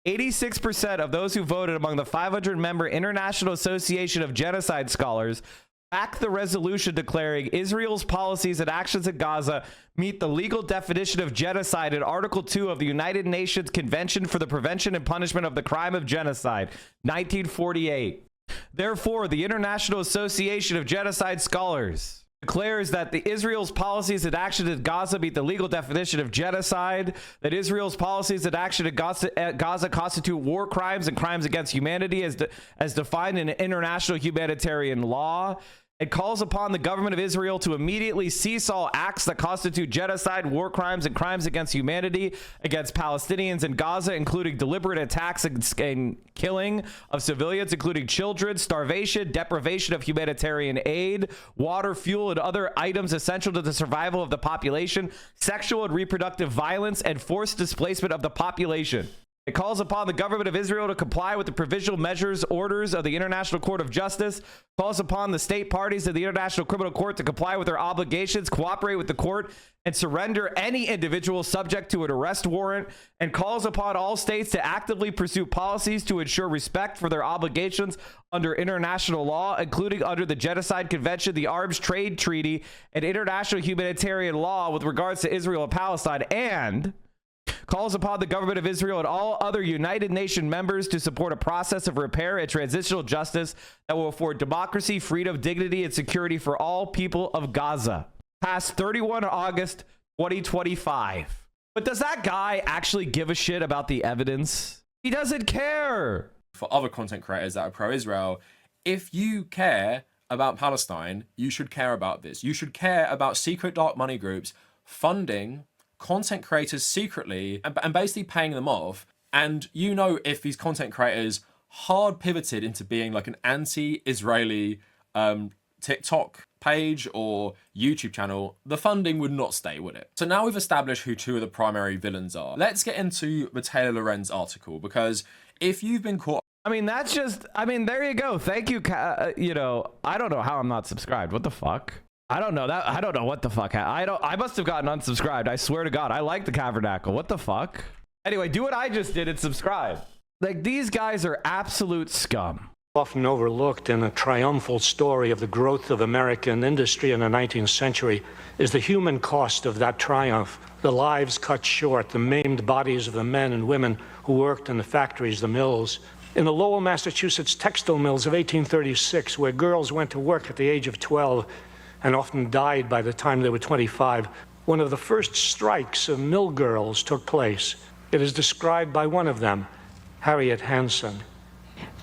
86% of those who voted among the 500-member International Association of Genocide Scholars backed the resolution declaring Israel's policies and actions in Gaza meet the legal definition of genocide in Article 2 of the United Nations Convention for the Prevention and Punishment of the Crime of Genocide, 1948. Therefore, the International Association of Genocide Scholars declares that Israel's policies and actions in Gaza meet the legal definition of genocide, that Israel's policies and actions in Gaza constitute war crimes and crimes against humanity as defined in international humanitarian law. It calls upon the government of Israel to immediately cease all acts that constitute genocide, war crimes, and crimes against humanity against Palestinians in Gaza, including deliberate attacks and killing of civilians, including children, starvation, deprivation of humanitarian aid, water, fuel, and other items essential to the survival of the population, sexual and reproductive violence, and forced displacement of the population. It calls upon the government of Israel to comply with the provisional measures orders of the International Court of Justice, calls upon the state parties of the International Criminal Court to comply with their obligations, cooperate with the court, and surrender any individual subject to an arrest warrant, and calls upon all states to actively pursue policies to ensure respect for their obligations under international law, including under the Genocide Convention, the Arms Trade Treaty, and international humanitarian law with regards to Israel and Palestine, and calls upon the government of Israel and all other United Nations members to support a process of repair and transitional justice that will afford democracy, freedom, dignity, and security for all people of Gaza. Passed 31 August 2025. But does that guy actually give a shit about the evidence? He doesn't care. For other content creators that are pro-Israel, if you care about Palestine, you should care about this. You should care about secret dark money groups funding content creators secretly and basically paying them off. And you know, if these content creators hard pivoted into being like an anti-Israeli TikTok page or YouTube channel, the funding would not stay, would it? So now we've established who two of the primary villains are. Let's get into the Taylor Lorenz article, because if you've been caught... I mean, that's just... I mean, there you go. Thank you. You know, I don't know how I'm not subscribed. What the fuck? I don't know that. I don't know what the fuck. I must have gotten unsubscribed. I swear to God. I like the Cavernacle. What the fuck? Anyway, do what I just did and subscribe. Like, these guys are absolute scum. Often overlooked in a triumphal story of the growth of American industry in the 19th century is the human cost of that triumph. The lives cut short, the maimed bodies of the men and women who worked in the factories, the mills. In the Lowell, Massachusetts textile mills of 1836, where girls went to work at the age of 12 and often died by the time they were 25, one of the first strikes of mill girls took place. It is described by one of them, Harriet Hansen.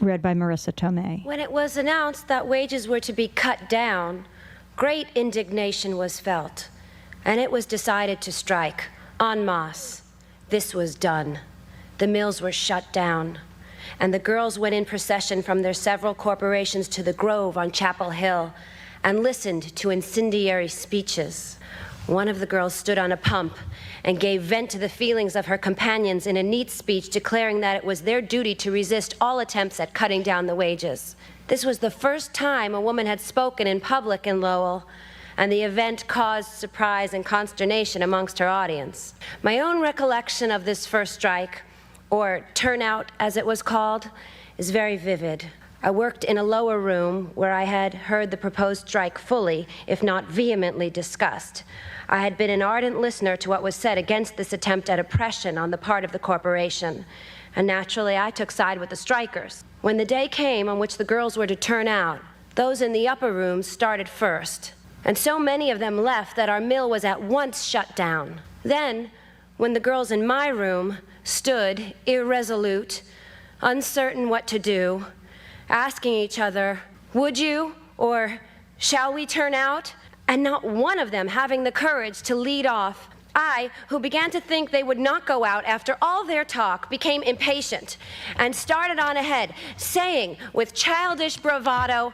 Read by Marissa Tomei. When it was announced that wages were to be cut down, great indignation was felt, and it was decided to strike en masse. This was done. The mills were shut down, and the girls went in procession from their several corporations to the Grove on Chapel Hill and listened to incendiary speeches. One of the girls stood on a pump and gave vent to the feelings of her companions in a neat speech declaring that it was their duty to resist all attempts at cutting down the wages. This was the first time a woman had spoken in public in Lowell, and the event caused surprise and consternation amongst her audience. My own recollection of this first strike, or turnout as it was called, is very vivid. I worked in a lower room where I had heard the proposed strike fully, if not vehemently, discussed. I had been an ardent listener to what was said against this attempt at oppression on the part of the corporation, and naturally I took side with the strikers. When the day came on which the girls were to turn out, those in the upper rooms started first, and so many of them left that our mill was at once shut down. Then, when the girls in my room stood irresolute, uncertain what to do, asking each other, would you, or shall we turn out? And not one of them having the courage to lead off. I, who began to think they would not go out after all their talk, became impatient and started on ahead, saying with childish bravado,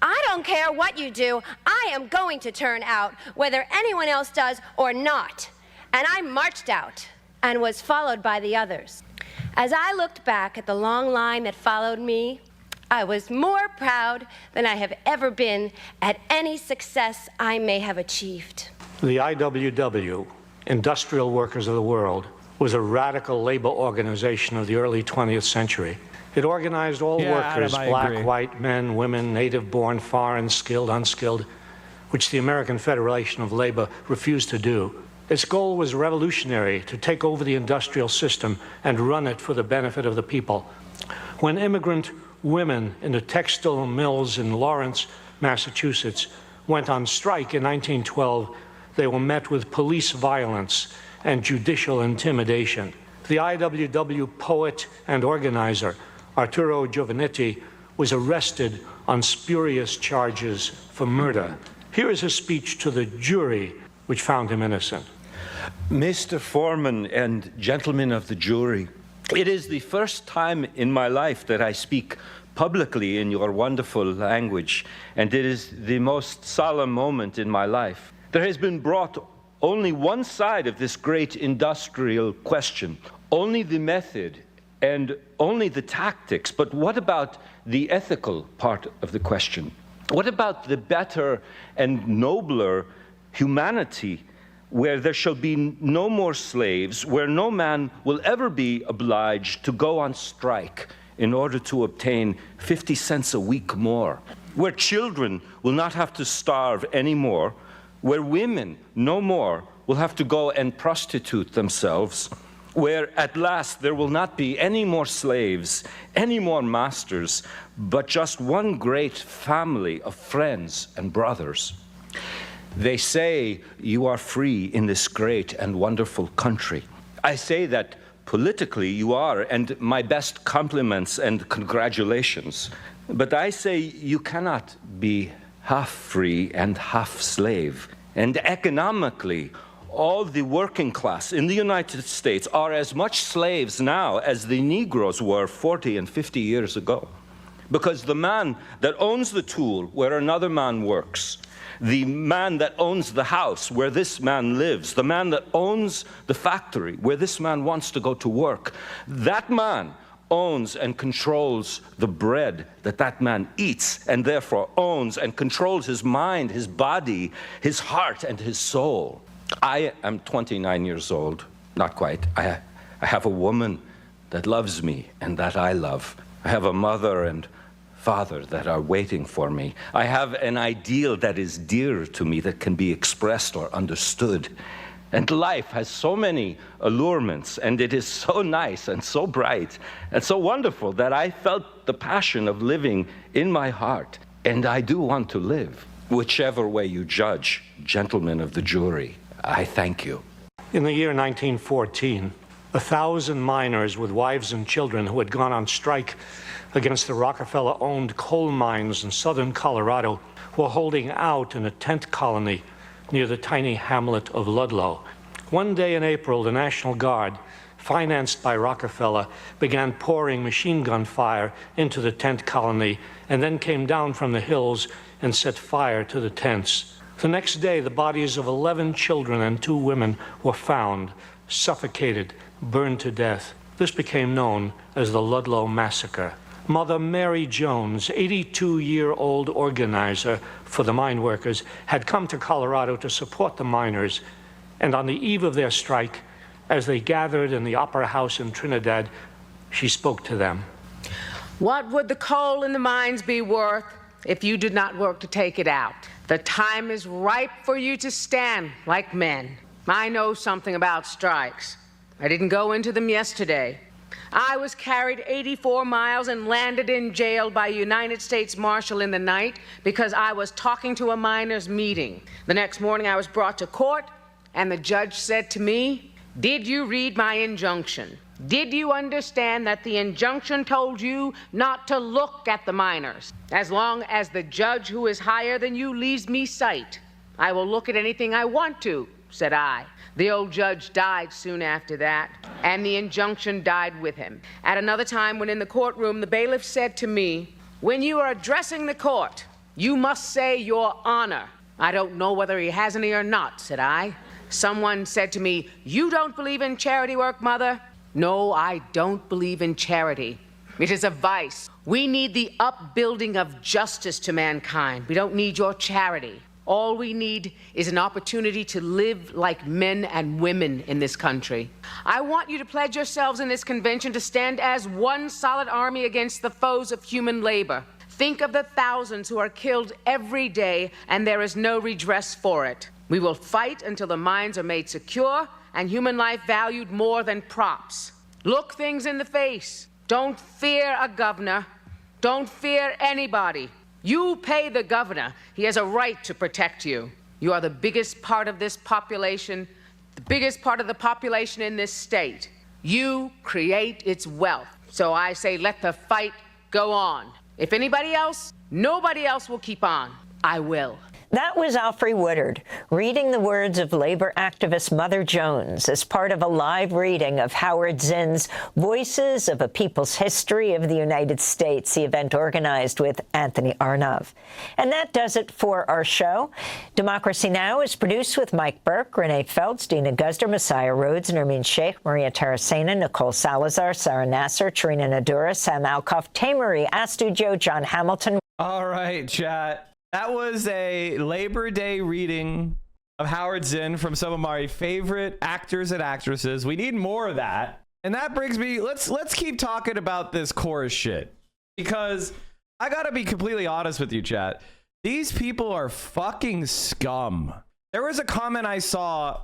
I don't care what you do, I am going to turn out, whether anyone else does or not. And I marched out and was followed by the others. As I looked back at the long line that followed me, I was more proud than I have ever been at any success I may have achieved. The IWW, Industrial Workers of the World, was a radical labor organization of the early 20th century. It organized all workers, black, white, men, women, native-born, foreign, skilled, unskilled, which the American Federation of Labor refused to do. Its goal was revolutionary, to take over the industrial system and run it for the benefit of the people. When immigrant women in the textile mills in Lawrence, Massachusetts, went on strike in 1912, they were met with police violence and judicial intimidation. The IWW poet and organizer, Arturo Giovannitti, was arrested on spurious charges for murder. Here is his speech to the jury, which found him innocent. Mr. Foreman and gentlemen of the jury, it is the first time in my life that I speak publicly in your wonderful language, and it is the most solemn moment in my life. There has been brought only one side of this great industrial question. Only the method and only the tactics. But what about the ethical part of the question? What about the better and nobler humanity, where there shall be no more slaves, where no man will ever be obliged to go on strike in order to obtain 50 cents a week more, where children will not have to starve anymore, where women no more will have to go and prostitute themselves, where at last there will not be any more slaves, any more masters, but just one great family of friends and brothers. They say you are free in this great and wonderful country. I say that politically you are, and my best compliments and congratulations. But I say you cannot be half free and half slave. And economically, all the working class in the United States are as much slaves now as the Negroes were 40 and 50 years ago. Because the man that owns the tool where another man works, the man that owns the house where this man lives, the man that owns the factory where this man wants to go to work, that man owns and controls the bread that that man eats, and therefore owns and controls his mind, his body, his heart, and his soul. I am 29 years old, not quite. I have a woman that loves me and that I love. I have a mother and father that are waiting for me. I have an ideal that is dear to me that can be expressed or understood. And life has so many allurements, and it is so nice and so bright and so wonderful that I felt the passion of living in my heart. And I do want to live, whichever way you judge, gentlemen of the jury. I thank you. In the year 1914, 1,000 miners with wives and children who had gone on strike against the Rockefeller-owned coal mines in southern Colorado were holding out in a tent colony near the tiny hamlet of Ludlow. One day in April, the National Guard, financed by Rockefeller, began pouring machine gun fire into the tent colony and then came down from the hills and set fire to the tents. The next day, the bodies of 11 children and 2 women were found, suffocated, burned to death. This became known as the Ludlow Massacre. Mother Mary Jones, 82-year-old organizer for the mine workers, had come to Colorado to support the miners, and on the eve of their strike, as they gathered in the Opera House in Trinidad, she spoke to them. What would the coal in the mines be worth if you did not work to take it out? The time is ripe for you to stand like men. I know something about strikes. I didn't go into them yesterday. I was carried 84 miles and landed in jail by a United States Marshal in the night because I was talking to a miners' meeting. The next morning I was brought to court, and the judge said to me, "Did you read my injunction? Did you understand that the injunction told you not to look at the miners? As long as the judge who is higher than you leaves me sight, I will look at anything I want to," said I. The old judge died soon after that, and the injunction died with him. At another time, when in the courtroom, the bailiff said to me, "When you are addressing the court, you must say your honor." "I don't know whether he has any or not," said I. Someone said to me, "You don't believe in charity work, Mother?" "No, I don't believe in charity. It is a vice. We need the upbuilding of justice to mankind. We don't need your charity. All we need is an opportunity to live like men and women in this country. I want you to pledge yourselves in this convention to stand as one solid army against the foes of human labor. Think of the thousands who are killed every day, and there is no redress for it. We will fight until the mines are made secure and human life valued more than props. Look things in the face. Don't fear a governor. Don't fear anybody. You pay the governor. He has a right to protect you. You are the biggest part of this population, the biggest part of the population in this state. You create its wealth. So I say let the fight go on. If anybody else, nobody else will keep on. I will. That was Alfre Woodard reading the words of labor activist Mother Jones as part of a live reading of Howard Zinn's Voices of a People's History of the United States, the event organized with Anthony Arnov. And that does it for our show. Democracy Now! Is produced with Mike Burke, Renee Feltz, Dina Guzder, Messiah Rhodes, Nermeen Sheikh, Maria Taracena, Nicole Salazar, Sarah Nasser, Tarina Nadura, Sam Alcoff, Tamery Astudio, John Hamilton. All right, chat. That was a Labor Day reading of Howard Zinn from some of my favorite actors and actresses. We need more of that. And that brings me, let's keep talking about this chorus shit. Because I gotta be completely honest with you, chat. These people are fucking scum. There was a comment I saw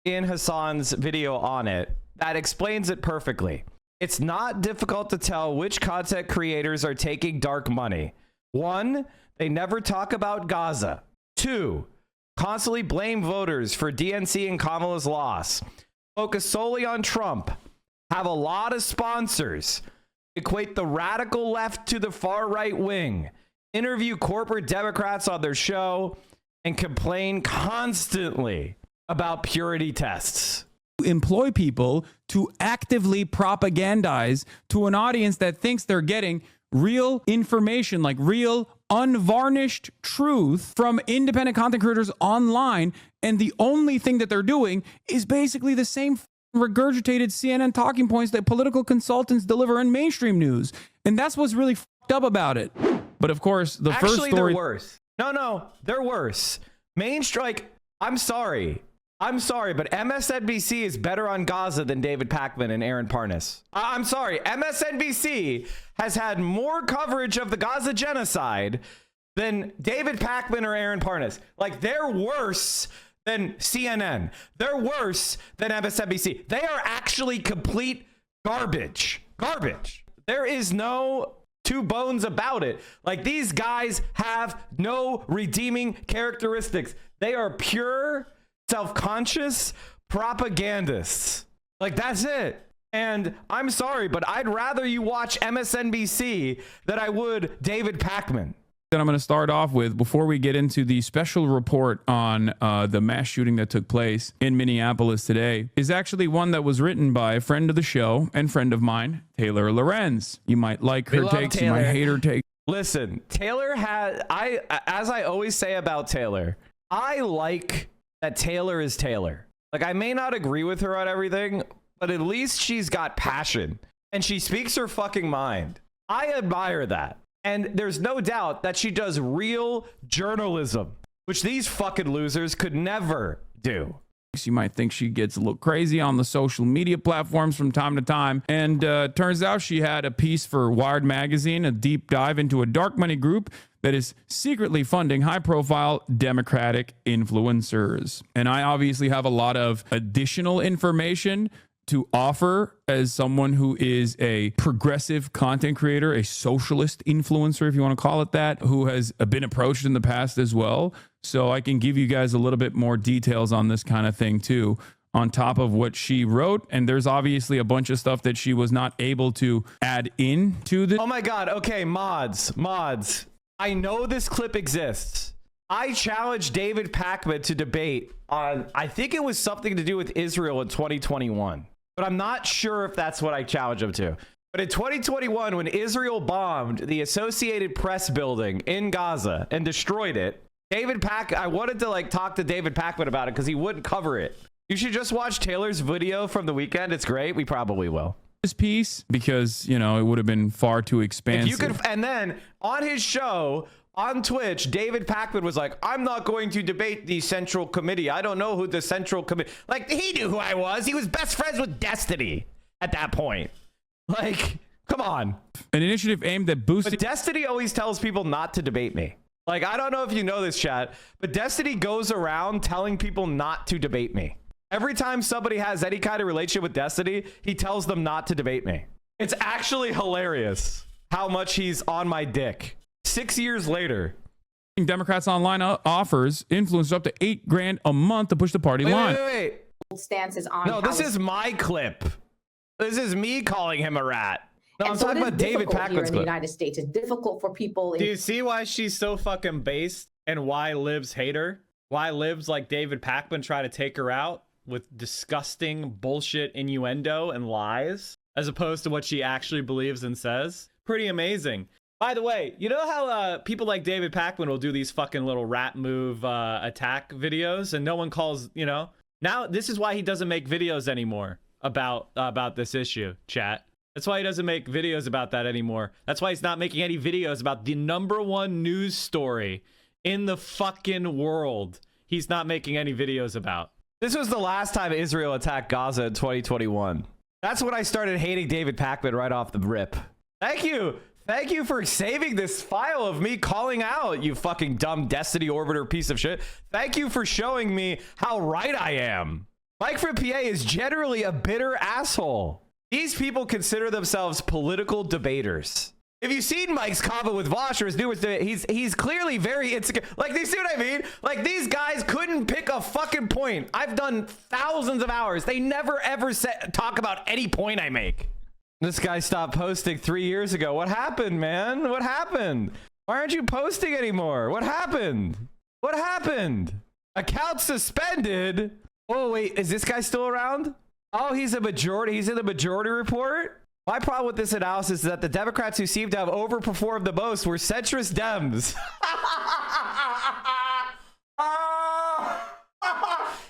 in Hassan's video on it that explains it perfectly. It's not difficult to tell which content creators are taking dark money. 1, they never talk about Gaza. 2, constantly blame voters for DNC and Kamala's loss. Focus solely on Trump. Have a lot of sponsors. Equate the radical left to the far right wing. Interview corporate Democrats on their show. And complain constantly about purity tests. Employ people to actively propagandize to an audience that thinks they're getting real information, like real unvarnished truth from independent content creators online. And the only thing that they're doing is basically the same regurgitated CNN talking points that political consultants deliver in mainstream news. And that's what's really fucked up about it. But of course, the first story... they're worse. No, they're worse. I'm sorry, but MSNBC is better on Gaza than David Pakman and Aaron Parnas. I'm sorry, MSNBC has had more coverage of the Gaza genocide than David Pakman or Aaron Parnas. Like, they're worse than CNN. They're worse than MSNBC. They are actually complete garbage. Garbage. There is no two bones about it. Like, these guys have no redeeming characteristics. They are pure, self-conscious propagandists. Like, that's it. And I'm sorry, but I'd rather you watch MSNBC than I would David Pakman. That I'm going to start off with before we get into the special report on the mass shooting that took place in Minneapolis today is actually one that was written by a friend of the show and friend of mine, Taylor Lorenz. You might like her takes, you might hate her take. Listen, Taylor as I always say about Taylor, I like that Taylor is Taylor. Like, I may not agree with her on everything, but at least she's got passion and she speaks her fucking mind. I admire that. And there's no doubt that she does real journalism, which these fucking losers could never do. You might think she gets a little crazy on the social media platforms from time to time. And turns out she had a piece for Wired Magazine, a deep dive into a dark money group that is secretly funding high-profile Democratic influencers. And I obviously have a lot of additional information to offer as someone who is a progressive content creator, a socialist influencer, if you want to call it that, who has been approached in the past as well. So I can give you guys a little bit more details on this kind of thing too, on top of what she wrote. And there's obviously a bunch of stuff that she was not able to add in to this. Oh my God. Okay, mods. I know this clip exists. I challenged David Pakman to debate on, I think it was something to do with Israel in 2021. But I'm not sure if that's what I challenged him to. But in 2021, when Israel bombed the Associated Press building in Gaza and destroyed it, I wanted to talk to David Pakman about it because he wouldn't cover it. You should just watch Taylor's video from the weekend. It's great. We probably will. This piece, because, it would have been far too expansive. And then on his show on Twitch, David Pakman was like, I'm not going to debate the Central Committee. I don't know who the Central Committee... Like, he knew who I was. He was best friends with Destiny at that point. Like, come on. An initiative aimed at boosting... But Destiny always tells people not to debate me. Like, I don't know if you know this, chat, but Destiny goes around telling people not to debate me. Every time somebody has any kind of relationship with Destiny, he tells them not to debate me. It's actually hilarious how much he's on my dick. 6 years later. Democrats Online offers influencers up to $8,000 a month to push the party line. Wait. Stances on. No, this is my clip. This is me calling him a rat. No, I'm talking about David Pakman's clip. In the United States, it's difficult for people. Do you see why she's so fucking based and why Libs hate her. Why Libs like David Pakman try to take her out with disgusting bullshit innuendo and lies, as opposed to what she actually believes and says. Pretty amazing. By the way, you know how people like David Pakman will do these fucking little rat move attack videos, and no one calls, you know? Now, this is why he doesn't make videos anymore about this issue, chat. That's why he doesn't make videos about that anymore. That's why he's not making any videos about the #1 news story in the fucking world. He's not making any videos about. This was the last time Israel attacked Gaza in 2021. That's when I started hating David Pakman right off the rip. Thank you. Thank you for saving this file of me calling out, you fucking dumb Destiny Orbiter piece of shit. Thank you for showing me how right I am. Mike from PA is generally a bitter asshole. These people consider themselves political debaters. If you've seen Mike's comment with Vosh or his newest debate, he's clearly very insecure. Like, you see what I mean? Like, these guys couldn't pick a fucking point. I've done thousands of hours. They never ever talk about any point I make. This guy stopped posting 3 years ago. What happened, man? What happened? Why aren't you posting anymore? What happened? What happened? Account suspended? Oh, wait, is this guy still around? Oh, he's a majority. He's in the majority report? My problem with this analysis is that the Democrats who seem to have overperformed the most were centrist Dems.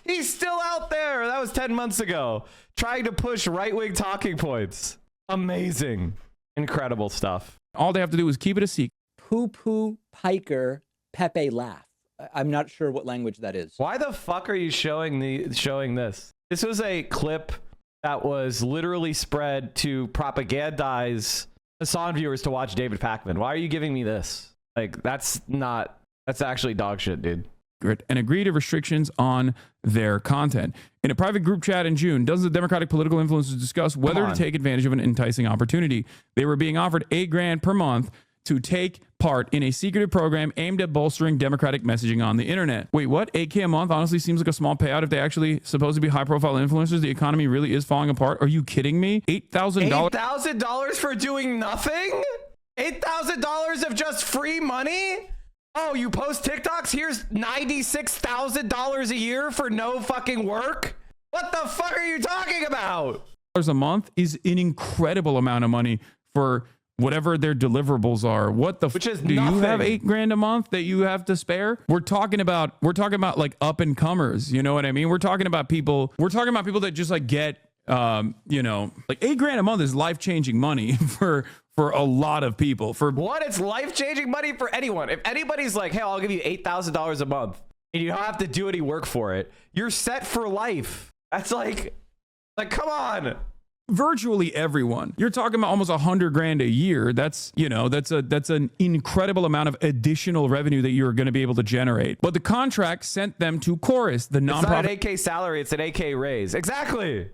He's still out there. That was 10 months ago. Trying to push right-wing talking points. Amazing. Incredible stuff. All they have to do is keep it a secret. Poo-poo, piker, Pepe laugh. I'm not sure what language that is. Why the fuck are you showing this? This was a clip that was literally spread to propagandize Hassan viewers to watch David Pakman. Why are you giving me this? Like, that's actually dog shit, dude. And agree to restrictions on their content. In a private group chat in June, dozens of Democratic political influencers discussed whether to take advantage of an enticing opportunity. They were being offered $8,000 per month to take part in a secretive program aimed at bolstering Democratic messaging on the internet. Wait, what? $8,000 a month honestly seems like a small payout if they actually supposed to be high-profile influencers. The economy really is falling apart. Are you kidding me? $8,000? $8,000 for doing nothing? $8,000 of just free money? Oh, you post TikToks? Here's $96,000 a year for no fucking work? What the fuck are you talking about? A month is an incredible amount of money for whatever their deliverables are. What the Which is do nothing. You have $8,000 a month that you have to spare? We're talking about like up and comers. You know what I mean? We're talking about people that just like get you know, like $8,000 a month is life-changing money for a lot of people. For what? It's life-changing money for anyone. If anybody's like, hey, I'll give you $8,000 a month and you don't have to do any work for it, you're set for life. That's like come on. Virtually everyone. You're talking about almost $100,000 a year. That's, you know, that's an incredible amount of additional revenue that you're going to be able to generate. But the contract sent them to Chorus, the nonprofit. It's not an AK salary, it's an AK raise. Exactly.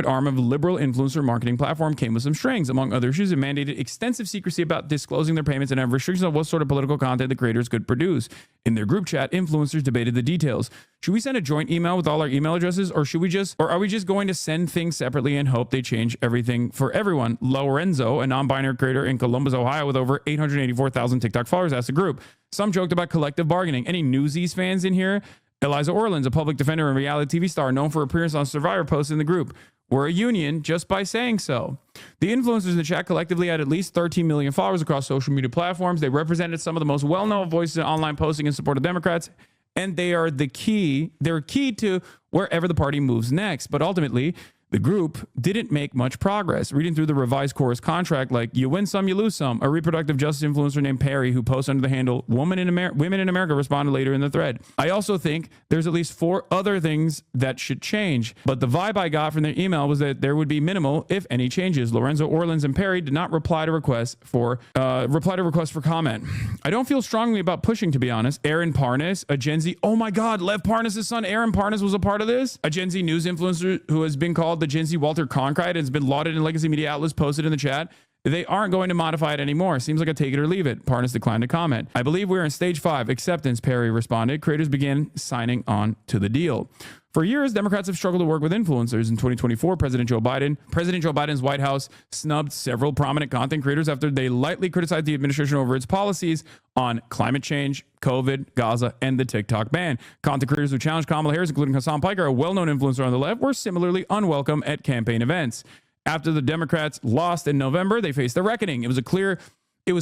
Arm of a liberal influencer marketing platform came with some strings. Among other issues, it mandated extensive secrecy about disclosing their payments and have restrictions on what sort of political content the creators could produce. In their group chat, influencers debated the details. Should we send a joint email with all our email addresses, or are we just going to send things separately and hope they change everything for everyone? Lorenzo, a non-binary creator in Columbus, Ohio, with over 884,000 TikTok followers, asked the group. Some joked about collective bargaining. Any Newsies fans in here? Eliza Orlins, a public defender and reality TV star known for appearance on Survivor, posted in the group. We're a union just by saying so. The influencers in the chat collectively had at least 13 million followers across social media platforms. They represented some of the most well-known voices in online posting in support of Democrats, and they are the key. They're key to wherever the party moves next. But ultimately, the group didn't make much progress. Reading through the revised Chorus contract, like you win some, you lose some. A reproductive justice influencer named Perry, who posts under the handle Women in America, responded later in the thread. I also think there's at least 4 other things that should change, but the vibe I got from their email was that there would be minimal, if any, changes. Lorenzo, Orlins, and Perry did not reply to requests for comment. I don't feel strongly about pushing, to be honest. Aaron Parnas, a Gen Z. Oh my God, Lev Parnas' son, Aaron Parnas, was a part of this. A Gen Z news influencer who has been called the Gen Z Walter Cronkite and has been lauded in legacy media outlets, posted in the chat. They aren't going to modify it anymore. Seems like a take it or leave it. Parnas declined to comment. I believe we're in stage 5 acceptance, Perry responded. Creators began signing on to the deal. For years, Democrats have struggled to work with influencers. In 2024, President Joe Biden's White House snubbed several prominent content creators after they lightly criticized the administration over its policies on climate change, COVID, Gaza, and the TikTok ban. Content creators who challenged Kamala Harris, including Hassan Piker, a well-known influencer on the left, were similarly unwelcome at campaign events. After the Democrats lost in November, they faced a reckoning. It was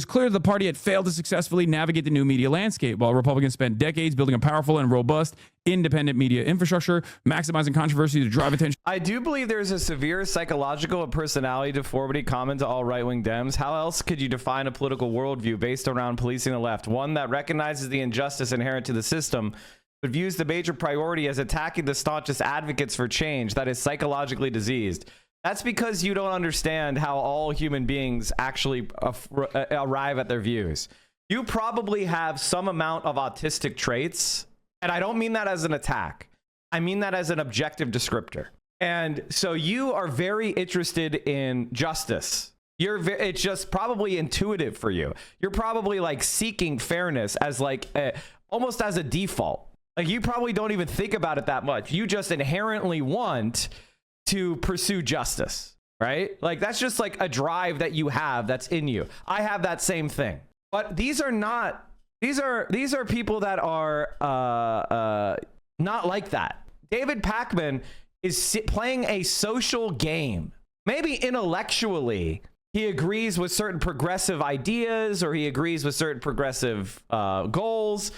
clear the party had failed to successfully navigate the new media landscape, while Republicans spent decades building a powerful and robust independent media infrastructure, maximizing controversy to drive attention. I do believe there's a severe psychological and personality deformity common to all right-wing Dems. How else could you define a political worldview based around policing the left? One that recognizes the injustice inherent to the system, but views the major priority as attacking the staunchest advocates for change that is psychologically diseased. That's because you don't understand how all human beings actually arrive at their views. You probably have some amount of autistic traits, and I don't mean that as an attack. I mean that as an objective descriptor. And so you are very interested in justice. It's just probably intuitive for you. You're probably like seeking fairness as like almost as a default. Like you probably don't even think about it that much. You just inherently want to pursue justice, right? Like that's just like a drive that you have that's in you. I have that same thing. But these are people that are not like that. David Pakman is playing a social game. Maybe intellectually he agrees with certain progressive ideas or he agrees with certain progressive goals,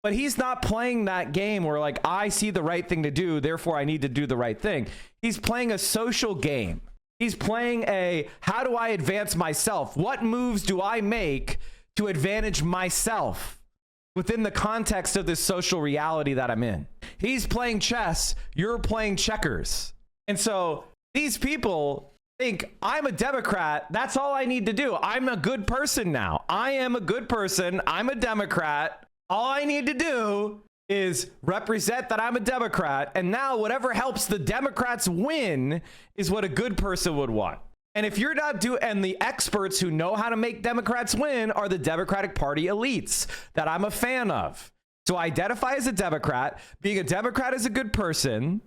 but he's not playing that game where like I see the right thing to do, therefore I need to do the right thing. He's playing a social game. He's playing a how do I advance myself? What moves do I make to advantage myself within the context of this social reality that I'm in? He's playing chess. You're playing checkers. And so these people think I'm a Democrat. That's all I need to do. I'm a good person now. I am a good person. I'm a Democrat. All I need to do is represent that I'm a Democrat. And now whatever helps the Democrats win is what a good person would want. And if you're not and the experts who know how to make Democrats win are the Democratic Party elites that I'm a fan of. So I identify as a Democrat. Being a Democrat is a good person.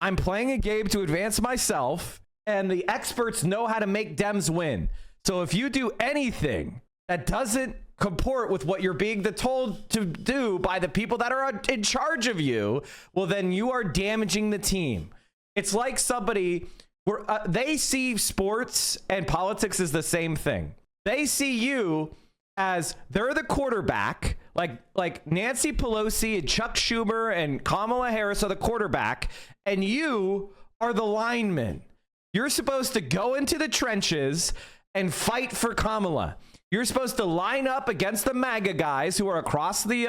I'm playing a game to advance myself. And the experts know how to make Dems win. So if you do anything that doesn't comport with what you're being told to do by the people that are in charge of you, well, then you are damaging the team. It's like somebody where they see sports and politics as the same thing. They see you as they're the quarterback, like Nancy Pelosi and Chuck Schumer and Kamala Harris are the quarterback, and you are the lineman. You're supposed to go into the trenches and fight for Kamala. You're supposed to line up against the MAGA guys who are across the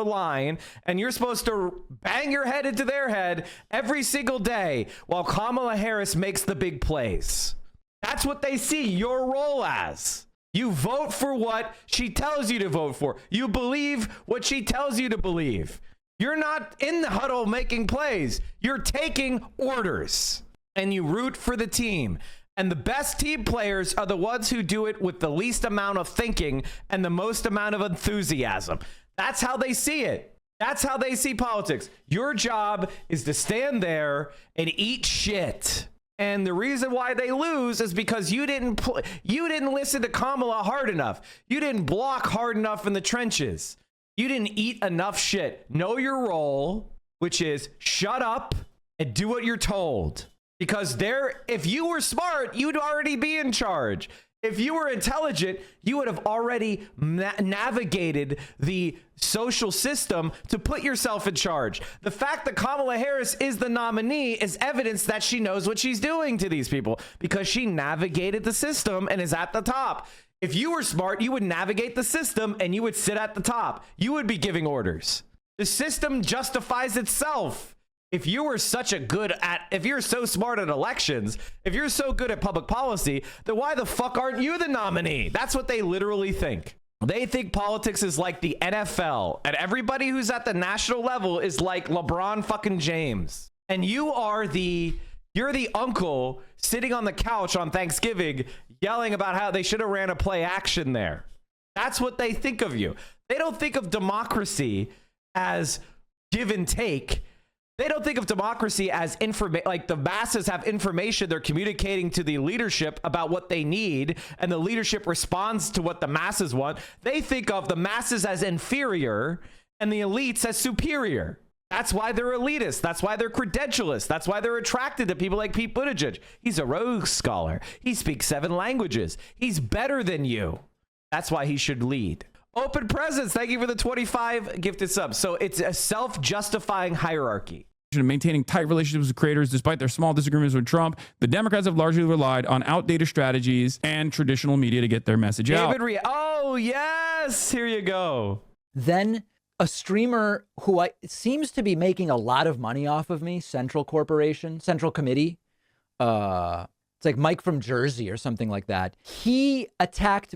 line, and you're supposed to bang your head into their head every single day while Kamala Harris makes the big plays. That's what they see your role as. You vote for what she tells you to vote for. You believe what she tells you to believe. You're not in the huddle making plays. You're taking orders, and you root for the team. And the best team players are the ones who do it with the least amount of thinking and the most amount of enthusiasm. That's how they see it. That's how they see politics. Your job is to stand there and eat shit. And the reason why they lose is because you didn't listen to Kamala hard enough. You didn't block hard enough in the trenches. You didn't eat enough shit. Know your role, which is shut up and do what you're told. Because if you were smart, you'd already be in charge. If you were intelligent, you would have already navigated the social system to put yourself in charge. The fact that Kamala Harris is the nominee is evidence that she knows what she's doing to these people because she navigated the system and is at the top. If you were smart, you would navigate the system and you would sit at the top. You would be giving orders. The system justifies itself. If you were if you're so smart at elections, if you're so good at public policy, then why the fuck aren't you the nominee? That's what they literally think. They think politics is like the NFL, and everybody who's at the national level is like LeBron fucking James. And you're the uncle sitting on the couch on Thanksgiving yelling about how they should have ran a play action there. That's what they think of you. They don't think of democracy as give and take. They don't think of democracy as information, like the masses have information they're communicating to the leadership about what they need, and the leadership responds to what the masses want. They think of the masses as inferior and the elites as superior. That's why they're elitist. That's why they're credentialists. That's why they're attracted to people like Pete Buttigieg. He's a Rhodes Scholar. He speaks 7 languages. He's better than you. That's why he should lead. Open Presence, thank you for the 25 gifted subs. So it's a self-justifying hierarchy. Maintaining tight relationships with creators despite their small disagreements with Trump, the Democrats have largely relied on outdated strategies and traditional media to get their message out. Oh, yes. Here you go. Then a streamer who seems to be making a lot of money off of me, Central Committee. It's like Mike from Jersey or something like that. He attacked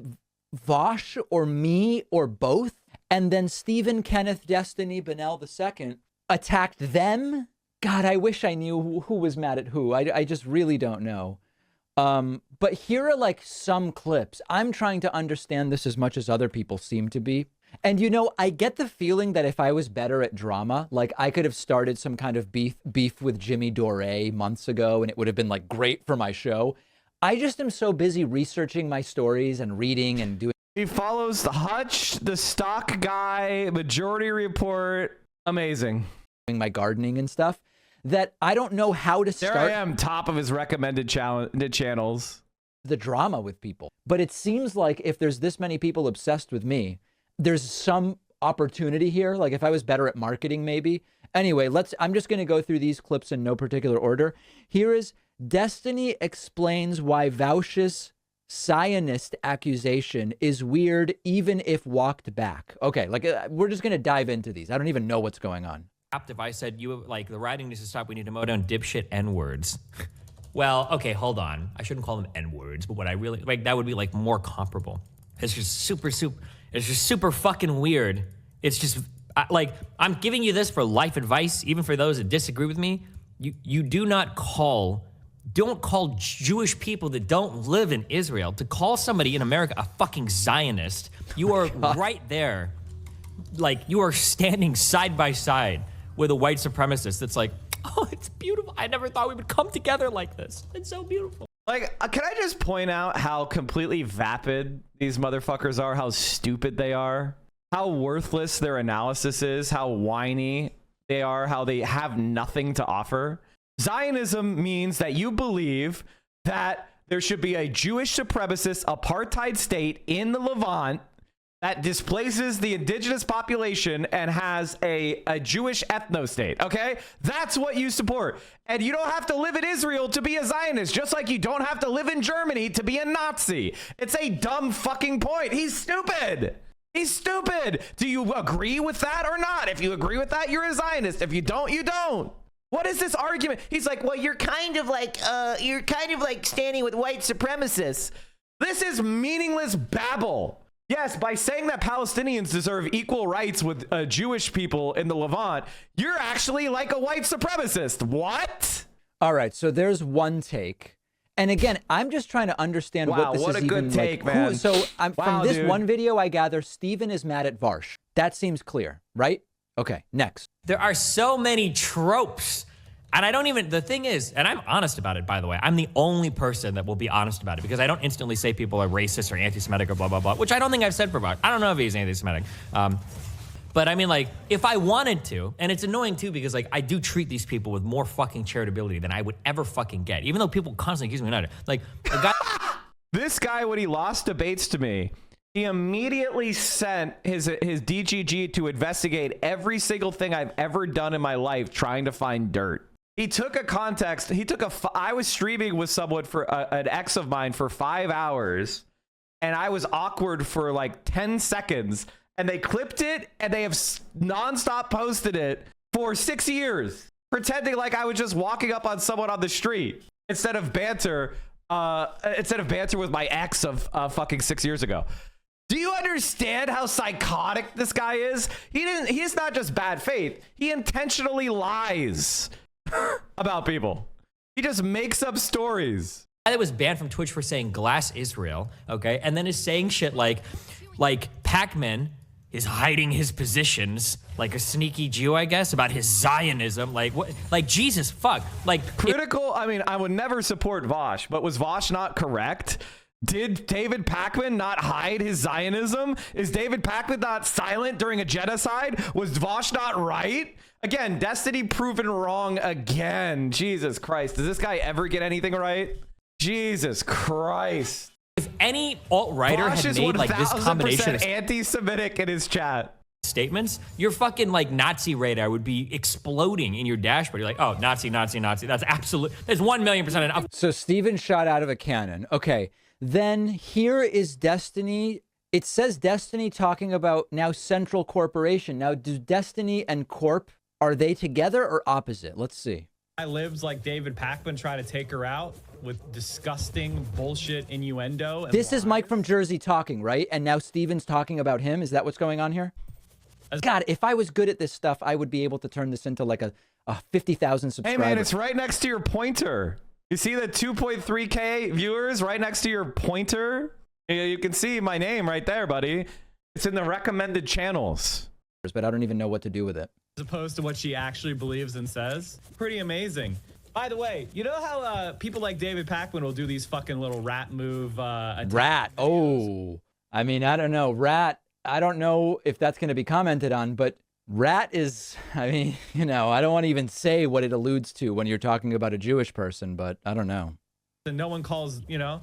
Vosh or me or both. And then Stephen Kenneth Destiny Bennell II attacked them. God, I wish I knew who was mad at who. I just really don't know. But here are like some clips. I'm trying to understand this as much as other people seem to be. And, you know, I get the feeling that if I was better at drama, like I could have started some kind of beef with Jimmy Dore months ago, and it would have been like great for my show. I just am so busy researching my stories and reading and doing. He follows the Hutch, the Stock Guy, Majority Report. Amazing. My gardening and stuff that I don't know how to start. There I am, top of his recommended channels. The drama with people. But it seems like if there's this many people obsessed with me, there's some opportunity here. Like if I was better at marketing, maybe. Anyway, I'm just going to go through these clips in no particular order. Here is Destiny explains why Vaush's Zionist accusation is weird, even if walked back. Okay, like we're just going to dive into these. I don't even know what's going on. If I said the writing needs to stop, we need to mow down dipshit N-words. Well, okay, hold on. I shouldn't call them N-words, but what I really like, that would be like more comparable. It's just super fucking weird. It's just like, I'm giving you this for life advice, even for those that disagree with me. You don't call Jewish people that don't live in Israel, to call somebody in America a fucking Zionist. You are right there. Like, you are standing side by side with a white supremacist that's like, oh, it's beautiful. I never thought we would come together like this. It's so beautiful. Like, can I just point out how completely vapid these motherfuckers are, how stupid they are, how worthless their analysis is, how whiny they are, how they have nothing to offer? Zionism means that you believe that there should be a Jewish supremacist apartheid state in the Levant that displaces the indigenous population and has a Jewish ethno-state, okay? That's what you support. And you don't have to live in Israel to be a Zionist, just like you don't have to live in Germany to be a Nazi. It's a dumb fucking point. He's stupid. He's stupid. Do you agree with that or not? If you agree with that, you're a Zionist. If you don't, you don't. What is this argument? He's like, well, you're kind of like standing with white supremacists. This is meaningless babble. Yes, by saying that Palestinians deserve equal rights with Jewish people in the Levant, you're actually like a white supremacist. What? All right, so there's one take. And again, I'm just trying to understand what this is even like. Wow, what a good take, man. From this one video, I gather Stephen is mad at Varsh. That seems clear, right? Okay, next. There are so many tropes. And I don't even, the thing is, and I'm honest about it, by the way, I'm the only person that will be honest about it, because I don't instantly say people are racist or anti-Semitic or blah, blah, blah, which I don't think I've said for Varsh. I don't know if he's anti-Semitic. But I mean, like, if I wanted to, and it's annoying too, because like, I do treat these people with more fucking charitability than I would ever fucking get, even though people constantly accuse me of not. Like, the guy. This guy, when he lost debates to me, he immediately sent his DGG to investigate every single thing I've ever done in my life trying to find dirt. He took a context. I was streaming with someone for an ex of mine for 5 hours, and I was awkward for like 10 seconds, and they clipped it, and they have nonstop posted it for 6 years, pretending like I was just walking up on someone on the street instead of banter with my ex of fucking 6 years ago. Do you understand how psychotic this guy is? He's not just bad faith. He intentionally lies about people. He just makes up stories. That was banned from Twitch for saying glass Israel, okay? And then is saying shit like Pac-Man is hiding his positions like a sneaky Jew, I guess, about his Zionism. Like, what? Like, Jesus, fuck. Like, critical. I mean, I would never support Vosh, but was Vosh not correct? Did David Pakman not hide his Zionism? Is David Pakman not silent during a genocide? Was Vosh not right? Again, Destiny proven wrong again. Jesus Christ. Does this guy ever get anything right? Jesus Christ. If any alt-writer had made like this combination of anti-Semitic in his chat statements, your fucking like Nazi radar would be exploding in your dashboard. You're like, oh, Nazi, Nazi, Nazi. That's absolute. There's 1,000,000% enough. So Steven shot out of a cannon. Okay. Then here is Destiny. It says Destiny talking about now Central Corporation. Now, do Destiny and Corp, are they together or opposite? Let's see. Libs like David Pakman try to take her out with disgusting bullshit innuendo. This is Mike from Jersey talking, right? And now Steven's talking about him. Is that what's going on here? God, if I was good at this stuff, I would be able to turn this into like a 50,000 subscribers. Hey man, it's right next to your pointer. You see the 2.3K viewers right next to your pointer? You can see my name right there, buddy. It's in the recommended channels. But I don't even know what to do with it. As opposed to what she actually believes and says. Pretty amazing. By the way, you know how people like David Pakman will do these fucking little rat move rat. Oh, I mean, I don't know. Rat. I don't know if that's going to be commented on, but rat is, I mean, you know, I don't want to even say what it alludes to when you're talking about a Jewish person, but I don't know. And no one calls, you know.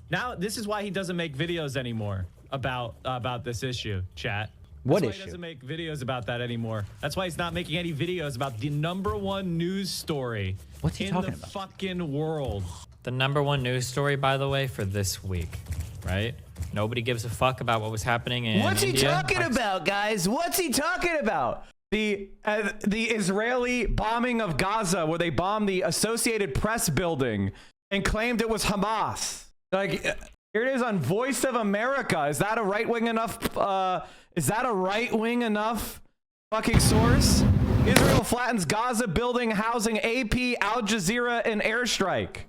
Now, this is why he doesn't make videos anymore about this issue, chat. What That's why issue? He doesn't make videos about that anymore. That's why he's not making any videos about the #1 news story What's he talking in the about? fucking world. The #1 news story, by the way, for this week, right? Nobody gives a fuck about what was happening in What's India. he talking about, guys? What's he talking about? The Israeli bombing of Gaza, where they bombed the Associated Press building and claimed it was Hamas. Like, here it is on Voice of America. Is that a right-wing enough? Is that a right-wing enough fucking source? Israel flattens Gaza building housing AP, Al Jazeera, and airstrike.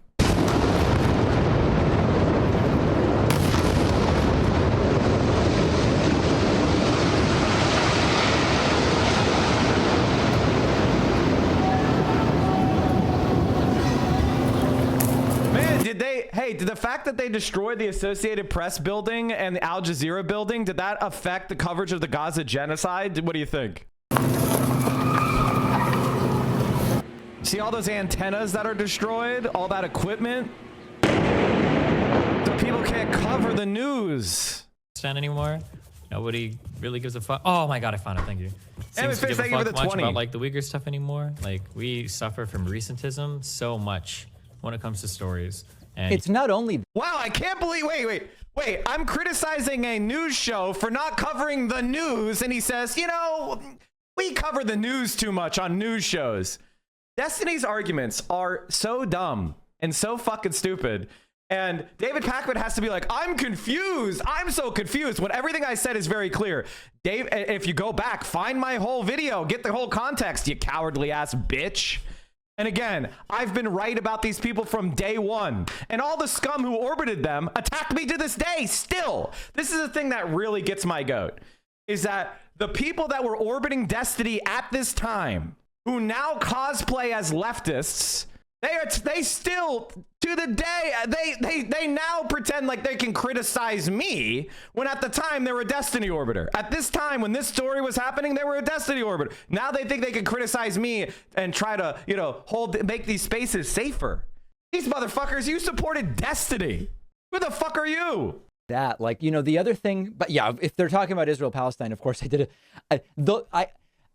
Did the fact that they destroyed the Associated Press building and the Al Jazeera building, did that affect the coverage of the Gaza genocide? What do you think? See all those antennas that are destroyed? All that equipment? So people can't cover the news. Anymore. Nobody really gives a fuck. Oh my god, I found it. Thank you. Hey, Seems to give a thank you for fuck the much 20. about like the Uyghur stuff anymore. Like we suffer from recentism so much when it comes to stories. And It's not only. Wow, I can't believe. Wait. I'm criticizing a news show for not covering the news, and he says, you know, we cover the news too much on news shows. Destiny's arguments are so dumb and so fucking stupid. And David Pakman has to be like, I'm confused. I'm so confused when everything I said is very clear. Dave, if you go back, find my whole video, get the whole context, you cowardly ass bitch. And again, I've been right about these people from day one. And all the scum who orbited them attack me to this day still. This is the thing that really gets my goat, is that the people that were orbiting Destiny at this time, who now cosplay as leftists, they still, to the day, they now pretend like they can criticize me when at the time they were a Destiny orbiter. At this time, when this story was happening, they were a Destiny orbiter. Now they think they can criticize me and try to, you know, make these spaces safer. These motherfuckers, you supported Destiny. Who the fuck are you? That, like, you know, the other thing, but yeah, if they're talking about Israel Palestine, of course I did it.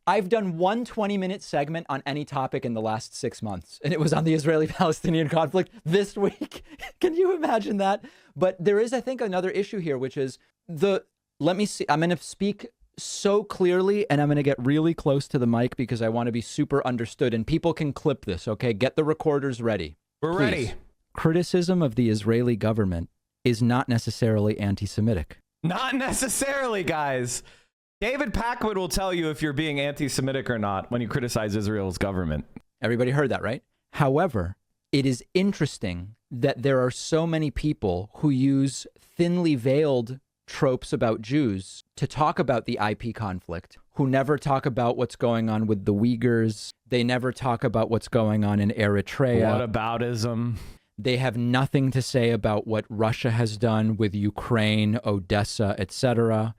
I've done one 20-minute segment on any topic in the last 6 months, and it was on the Israeli-Palestinian conflict this week. Can you imagine that? But there is, I think, another issue here, which is let me see. I'm going to speak so clearly, and I'm going to get really close to the mic because I want to be super understood, and people can clip this, okay? Get the recorders ready. We're ready. Criticism of the Israeli government is not necessarily anti-Semitic. Not necessarily, guys. David Pakman will tell you if you're being anti-Semitic or not when you criticize Israel's government. Everybody heard that, right? However, it is interesting that there are so many people who use thinly veiled tropes about Jews to talk about the IP conflict, who never talk about what's going on with the Uyghurs. They never talk about what's going on in Eritrea. Whataboutism. They have nothing to say about what Russia has done with Ukraine, Odessa, etc.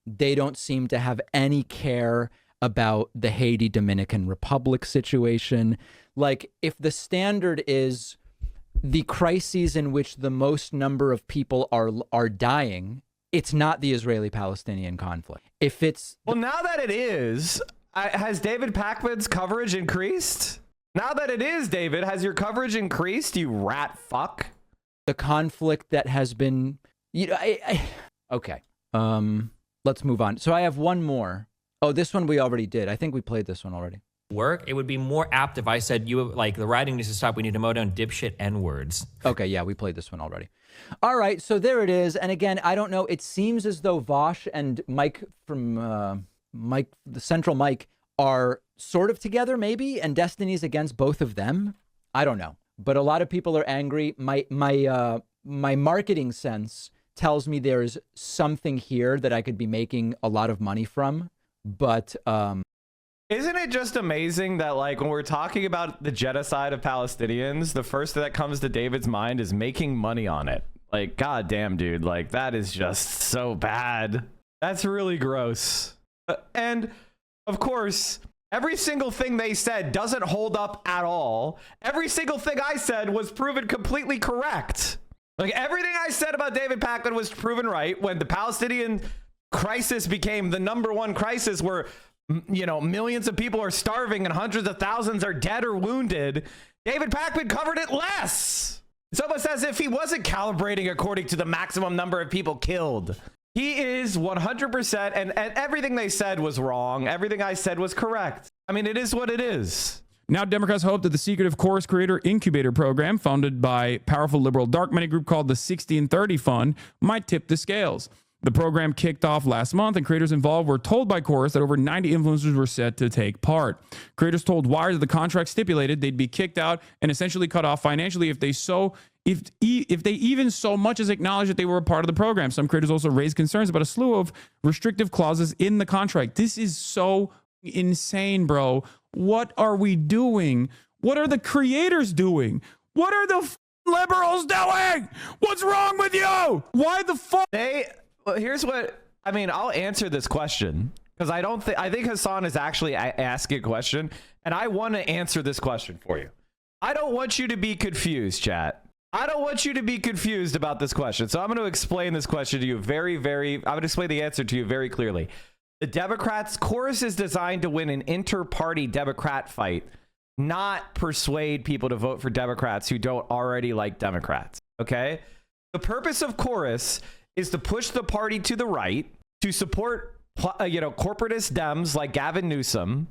They don't seem to have any care about the Haiti Dominican Republic situation. Like, if the standard is the crises in which the most number of people are dying, it's not the Israeli-Palestinian conflict. If it's... Well, now that it is, has David Pakman's coverage increased? Now that it is, David, has your coverage increased, you rat fuck? The conflict that has been... Okay. Let's move on. So I have one more. Oh, this one we already did. I think we played this one already. Work, it would be more apt if I said, the writing needs to stop. We need to mow down dipshit N-words. Okay, yeah, we played this one already. All right, so there it is. And again, I don't know. It seems as though Vosh and Mike from the Central Mike are sort of together, maybe, and Destiny's against both of them. I don't know. But a lot of people are angry. My marketing sense tells me there's something here that I could be making a lot of money from. But isn't it just amazing that, like, when we're talking about the genocide of Palestinians, the first thing that comes to David's mind is making money on it? Like, goddamn, dude, like, that is just so bad. That's really gross. And of course, every single thing they said doesn't hold up at all. Every single thing I said was proven completely correct. Like, everything I said about David Pakman was proven right when the Palestinian crisis became the #1 crisis where, you know, millions of people are starving and hundreds of thousands are dead or wounded. David Pakman covered it less. It's almost as if he wasn't calibrating according to the maximum number of people killed. He is 100%, and everything they said was wrong. Everything I said was correct. I mean, it is what it is. Now, Democrats hope that the secretive Chorus Creator Incubator Program, funded by powerful liberal dark money group called the 1630 Fund, might tip the scales. The program kicked off last month, and creators involved were told by Chorus that over 90 influencers were set to take part. Creators told Wired that the contract stipulated they'd be kicked out and essentially cut off financially if they even so much as acknowledged that they were a part of the program. Some creators also raised concerns about a slew of restrictive clauses in the contract. This is so insane, bro. What are we doing? What are the creators doing? What are the liberals doing? What's wrong with you? Why the fuck? Well, here's what I mean. I'll answer this question because I think Hassan is actually asking a question, and I want to answer this question for you. I don't want you to be confused, chat. I don't want you to be confused about this question. So I'm going to explain this question to you I'm going to explain the answer to you very clearly. The Democrats' Chorus is designed to win an inter-party Democrat fight, not persuade people to vote for Democrats who don't already like Democrats. Okay? The purpose of Chorus is to push the party to the right, to support, corporatist Dems like Gavin Newsom,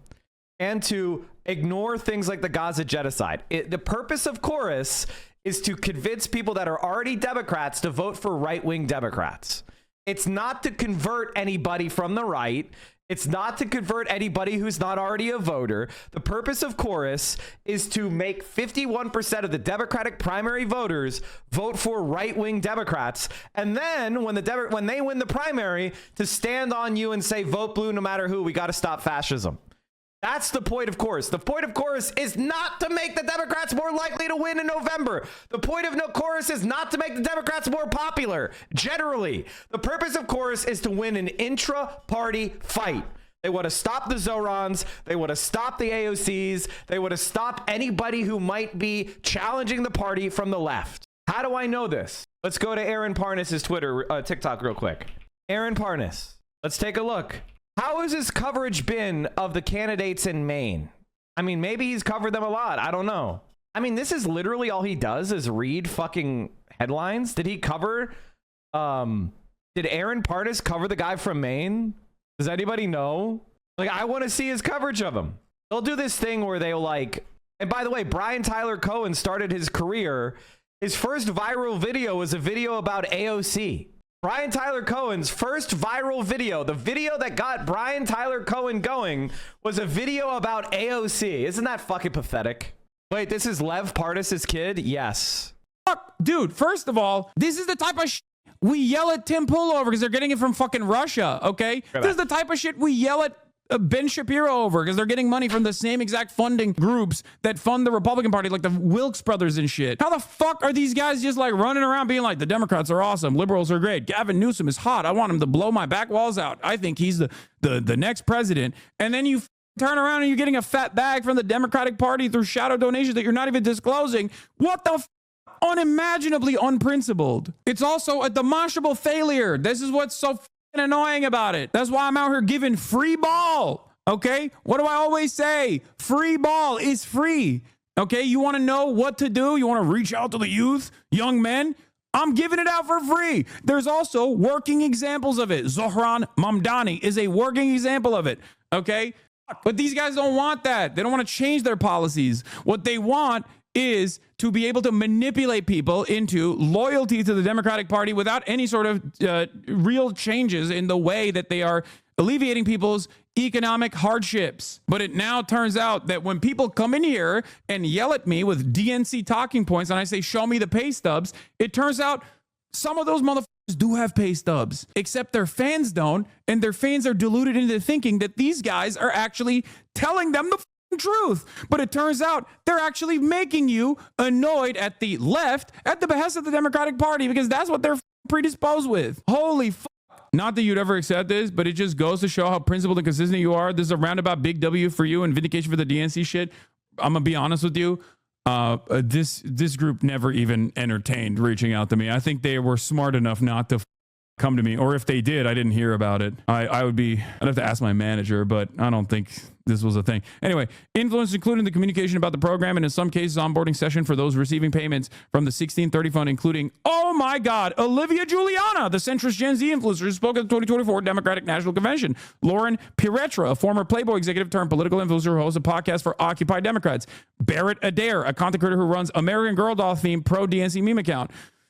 and to ignore things like the Gaza genocide. The purpose of Chorus is to convince people that are already Democrats to vote for right-wing Democrats. It's not to convert anybody from the right. It's not to convert anybody who's not already a voter. The purpose of Chorus is to make 51% of the Democratic primary voters vote for right-wing Democrats. And then when they win the primary, to stand on you and say, vote blue no matter who, we got to stop fascism. That's the point of Chorus. The point of Chorus is not to make the Democrats more likely to win in November. The point of Chorus is not to make the Democrats more popular, generally. The purpose of Chorus is to win an intra-party fight. They want to stop the Zorons. They want to stop the AOCs. They want to stop anybody who might be challenging the party from the left. How do I know this? Let's go to Aaron Parnas's TikTok real quick. Aaron Parnas, let's take a look. How has his coverage been of the candidates in Maine? I mean, maybe he's covered them a lot. I don't know. I mean, this is literally all he does is read fucking headlines. Did he cover, did Aaron Parnas cover the guy from Maine? Does anybody know? Like, I want to see his coverage of him. They'll do this thing where they'll like, and by the way, Brian Tyler Cohen started his career. His first viral video was a video about AOC. Brian Tyler Cohen's first viral video, the video that got Brian Tyler Cohen going, was a video about AOC. Isn't that fucking pathetic? Wait, this is Lev Parnas' kid? Yes. Fuck, dude, first of all, this is the type of We yell at Tim Pool over because they're getting it from fucking Russia, okay? This is the type of shit we yell at Ben Shapiro over because they're getting money from the same exact funding groups that fund the Republican Party, like the Wilkes brothers and shit. How the fuck are these guys just like running around being like, the Democrats are awesome, liberals are great, Gavin Newsom is hot, I want him to blow my back walls out, I think he's the next president, and then you turn around and you're getting a fat bag from the Democratic Party through shadow donations that you're not even disclosing. What the unimaginably unprincipled. It's also a demonstrable failure. This is what's so annoying about it. That's why I'm out here giving free ball. Okay? What do I always say? Free ball is free. Okay? You want to know what to do? You want to reach out to the youth, young men? I'm giving it out for free. There's also working examples of it. Zohran Mamdani is a working example of it. Okay? But these guys don't want that. They don't want to change their policies. What they want is to be able to manipulate people into loyalty to the Democratic Party without any sort of real changes in the way that they are alleviating people's economic hardships. But it now turns out that when people come in here and yell at me with DNC talking points and I say, show me the pay stubs, it turns out some of those motherfuckers do have pay stubs, except their fans don't, and their fans are deluded into thinking that these guys are actually telling them the truth. But it turns out they're actually making you annoyed at the left at the behest of the Democratic Party because that's what they're predisposed with. Holy fuck. Not that you'd ever accept this, but it just goes to show how principled and consistent you are. This is a roundabout big W for you and vindication for the DNC shit. I'm gonna be honest with you. This group never even entertained reaching out to me. I think they were smart enough not to come to me, or if they did, I didn't hear about it. I'd have to ask my manager, but I don't think this was a thing. Anyway, influence including the communication about the program and in some cases onboarding session for those receiving payments from the 1630 fund, including, oh my God, Olivia Giuliani, the centrist Gen Z influencer who spoke at the 2024 Democratic National Convention. Lauren Piretra, a former Playboy executive turned political influencer who hosts a podcast for Occupy Democrats. Barrett Adair, a content creator who runs American Girl doll themed pro DNC meme account.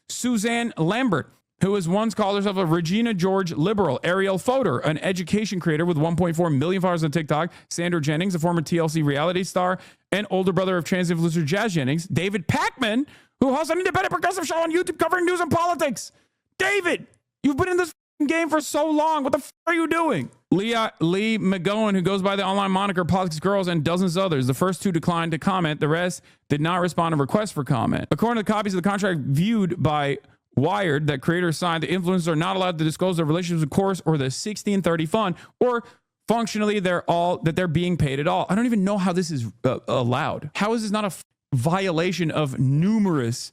Suzanne Lambert, who was once called herself a Regina George liberal. Ariel Fodor, an education creator with 1.4 million followers on TikTok. Sandra Jennings, a former TLC reality star and older brother of trans influencer Jazz Jennings. David Pakman, who hosts an independent progressive show on YouTube covering news and politics. David, you've been in this game for so long. What the f are you doing? Lee McGowan, who goes by the online moniker Politics Girls, and dozens of others. The first two declined to comment. The rest did not respond to requests for comment. According to the copies of the contract viewed by Wired that creators signed, the influencers are not allowed to disclose their relationships with Chorus or the 1630 fund, or functionally they're being paid at all. I don't even know how this is allowed. How is this not a violation of numerous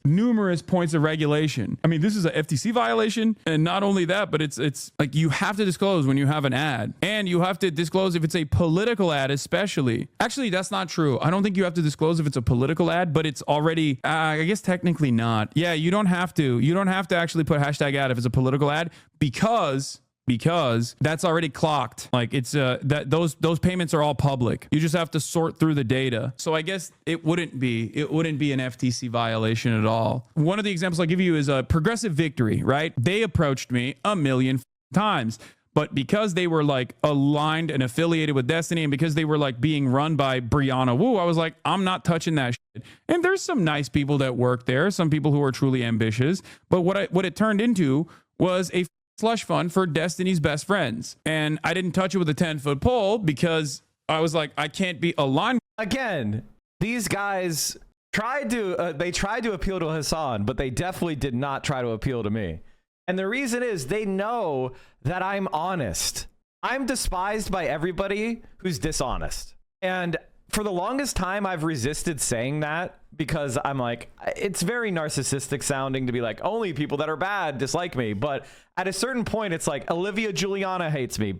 points of regulation? I mean, this is a FTC violation, and not only that, but it's like you have to disclose when you have an ad, and you have to disclose if it's a political ad, especially. Actually, that's not true. I don't think you have to disclose if it's a political ad, but it's already, I guess technically not. Yeah, you don't have to actually put hashtag ad if it's a political ad because that's already clocked. Like it's that those payments are all public. You just have to sort through the data. So I guess it wouldn't be an FTC violation at all. One of the examples I'll give you is a Progressive Victory, right? They approached me a million times, but because they were like aligned and affiliated with Destiny, and because they were like being run by Brianna Wu, I was like, I'm not touching that shit. And there's some nice people that work there, some people who are truly ambitious, but what it turned into was a slush fund for Destiny's best friends. And I didn't touch it with a 10-foot pole because I was like, I can't be aligned. Again, these guys tried to appeal to Hassan, but they definitely did not try to appeal to me. And the reason is they know that I'm honest. I'm despised by everybody who's dishonest. And for the longest time, I've resisted saying that because I'm like, it's very narcissistic sounding to be like, only people that are bad dislike me. But at a certain point, it's like Olivia Giuliani hates me.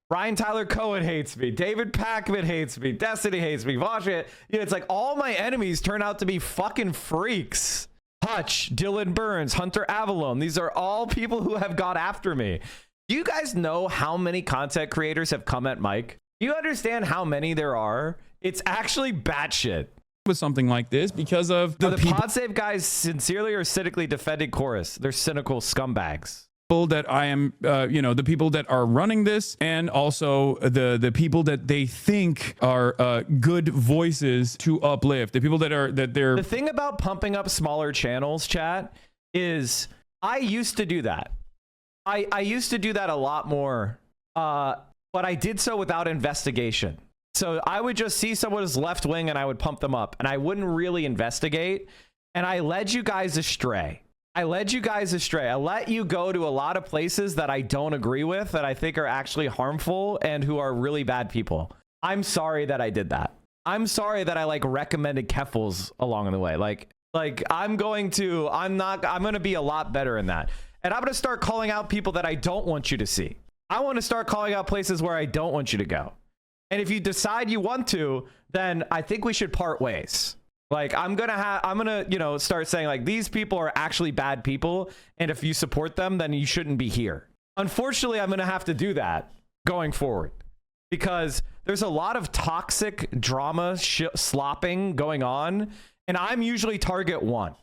Brian Tyler Cohen hates me. David Pakman hates me. Destiny hates me. Vasha, it's like all my enemies turn out to be fucking freaks. Hutch, Dylan Burns, Hunter Avalon. These are all people who have got after me. Do you guys know how many content creators have come at Mike? Do you understand how many there are? It's actually batshit. With something like this because of the PodSave guys sincerely or cynically defending Chorus. They're cynical scumbags. That I am, the people that are running this, and also the people that they think are good voices to uplift. The people that they're. The thing about pumping up smaller channels, chat, is I used to do that. I used to do that a lot more, but I did so without investigation. So I would just see someone as left wing and I would pump them up and I wouldn't really investigate. And I led you guys astray. I let you go to a lot of places that I don't agree with, that I think are actually harmful and who are really bad people. I'm sorry that I did that. I'm sorry that I like recommended Keffels along the way. I'm going to be a lot better in that. And I'm going to start calling out people that I don't want you to see. I want to start calling out places where I don't want you to go. And if you decide you want to, then I think we should part ways. Like I'm going to, you know, start saying like these people are actually bad people. And if you support them, then you shouldn't be here. Unfortunately, I'm going to have to do that going forward because there's a lot of toxic drama slopping going on. And I'm usually target one.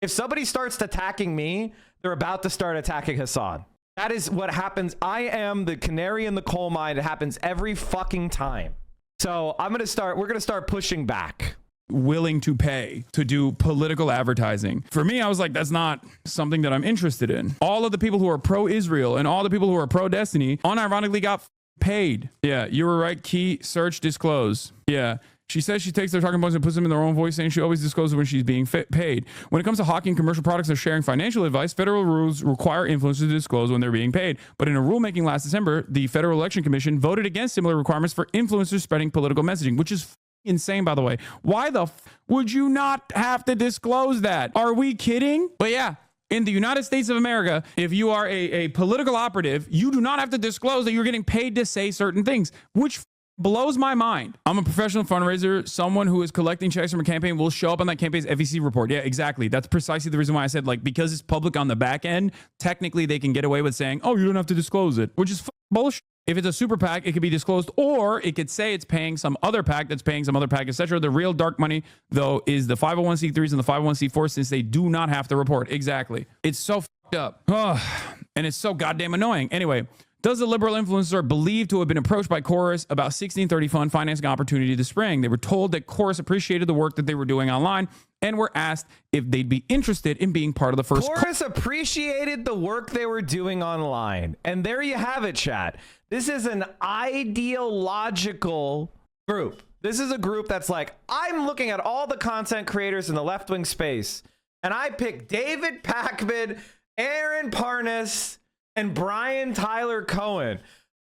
If somebody starts attacking me, they're about to start attacking Hassan. That is what happens. I am the canary in the coal mine. It happens every fucking time. So we're going to start pushing back. Willing to pay to do political advertising. For me, I was like, that's not something that I'm interested in. All of the people who are pro-Israel and all the people who are pro-Destiny unironically got paid. Yeah, you were right. Key, search, disclose. Yeah. She says she takes their talking points and puts them in their own voice, saying she always discloses when she's being paid. When it comes to hawking commercial products or sharing financial advice, federal rules require influencers to disclose when they're being paid. But in a rulemaking last December, the Federal Election Commission voted against similar requirements for influencers spreading political messaging, which is insane, by the way. Why the would you not have to disclose that? Are we kidding? But yeah, in the United States of America, if you are a political operative, you do not have to disclose that you're getting paid to say certain things, which blows my mind. I'm a professional fundraiser. Someone who is collecting checks from a campaign will show up on that campaign's FEC report. Yeah, exactly. That's precisely the reason why I said, like, because it's public on the back end, technically they can get away with saying, oh, you don't have to disclose it, which is bullshit. If it's a super PAC, it could be disclosed, or it could say it's paying some other PAC that's paying some other PAC, etc. The real dark money, though, is the 501c3s and the 501c4s, since they do not have to report. Exactly. It's so fucked up. And it's so goddamn annoying. Anyway, does the liberal influencer believe to have been approached by Chorus about 1630 fund financing opportunity this spring? They were told that Chorus appreciated the work that they were doing online and were asked if they'd be interested in being part of the first. Chorus appreciated the work they were doing online. And there you have it, chat. This is an ideological group. This is a group that's like, I'm looking at all the content creators in the left-wing space, and I pick David Pakman, Aaron Parnas, and Brian Tyler Cohen.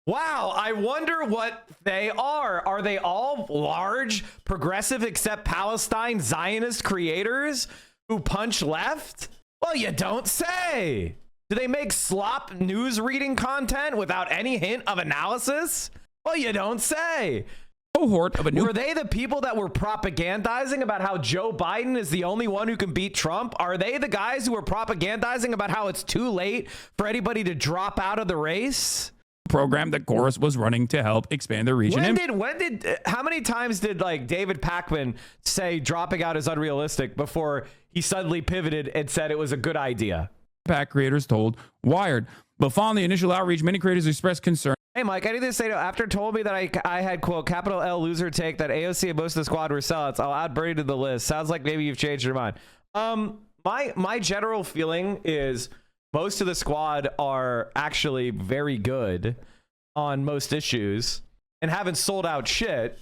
Wow, I wonder what they are. Are they all large, progressive, except Palestine Zionist creators who punch left? Well, you don't say. Do they make slop news reading content without any hint of analysis? Well, you don't say. Cohort of a new. Were they the people that were propagandizing about how Joe Biden is the only one who can beat Trump? Are they the guys who were propagandizing about how it's too late for anybody to drop out of the race? Program that Chorus was running to help expand their reach. How many times did like David Pakman say dropping out is unrealistic before he suddenly pivoted and said it was a good idea? PAC creators told Wired. But following the initial outreach, many creators expressed concern. Hey, Mike, I need to say, after told me that I had, quote, capital L loser take, that AOC and most of the squad were sellouts, I'll add Bernie to the list. Sounds like maybe you've changed your mind. My general feeling is most of the squad are actually very good on most issues and haven't sold out shit.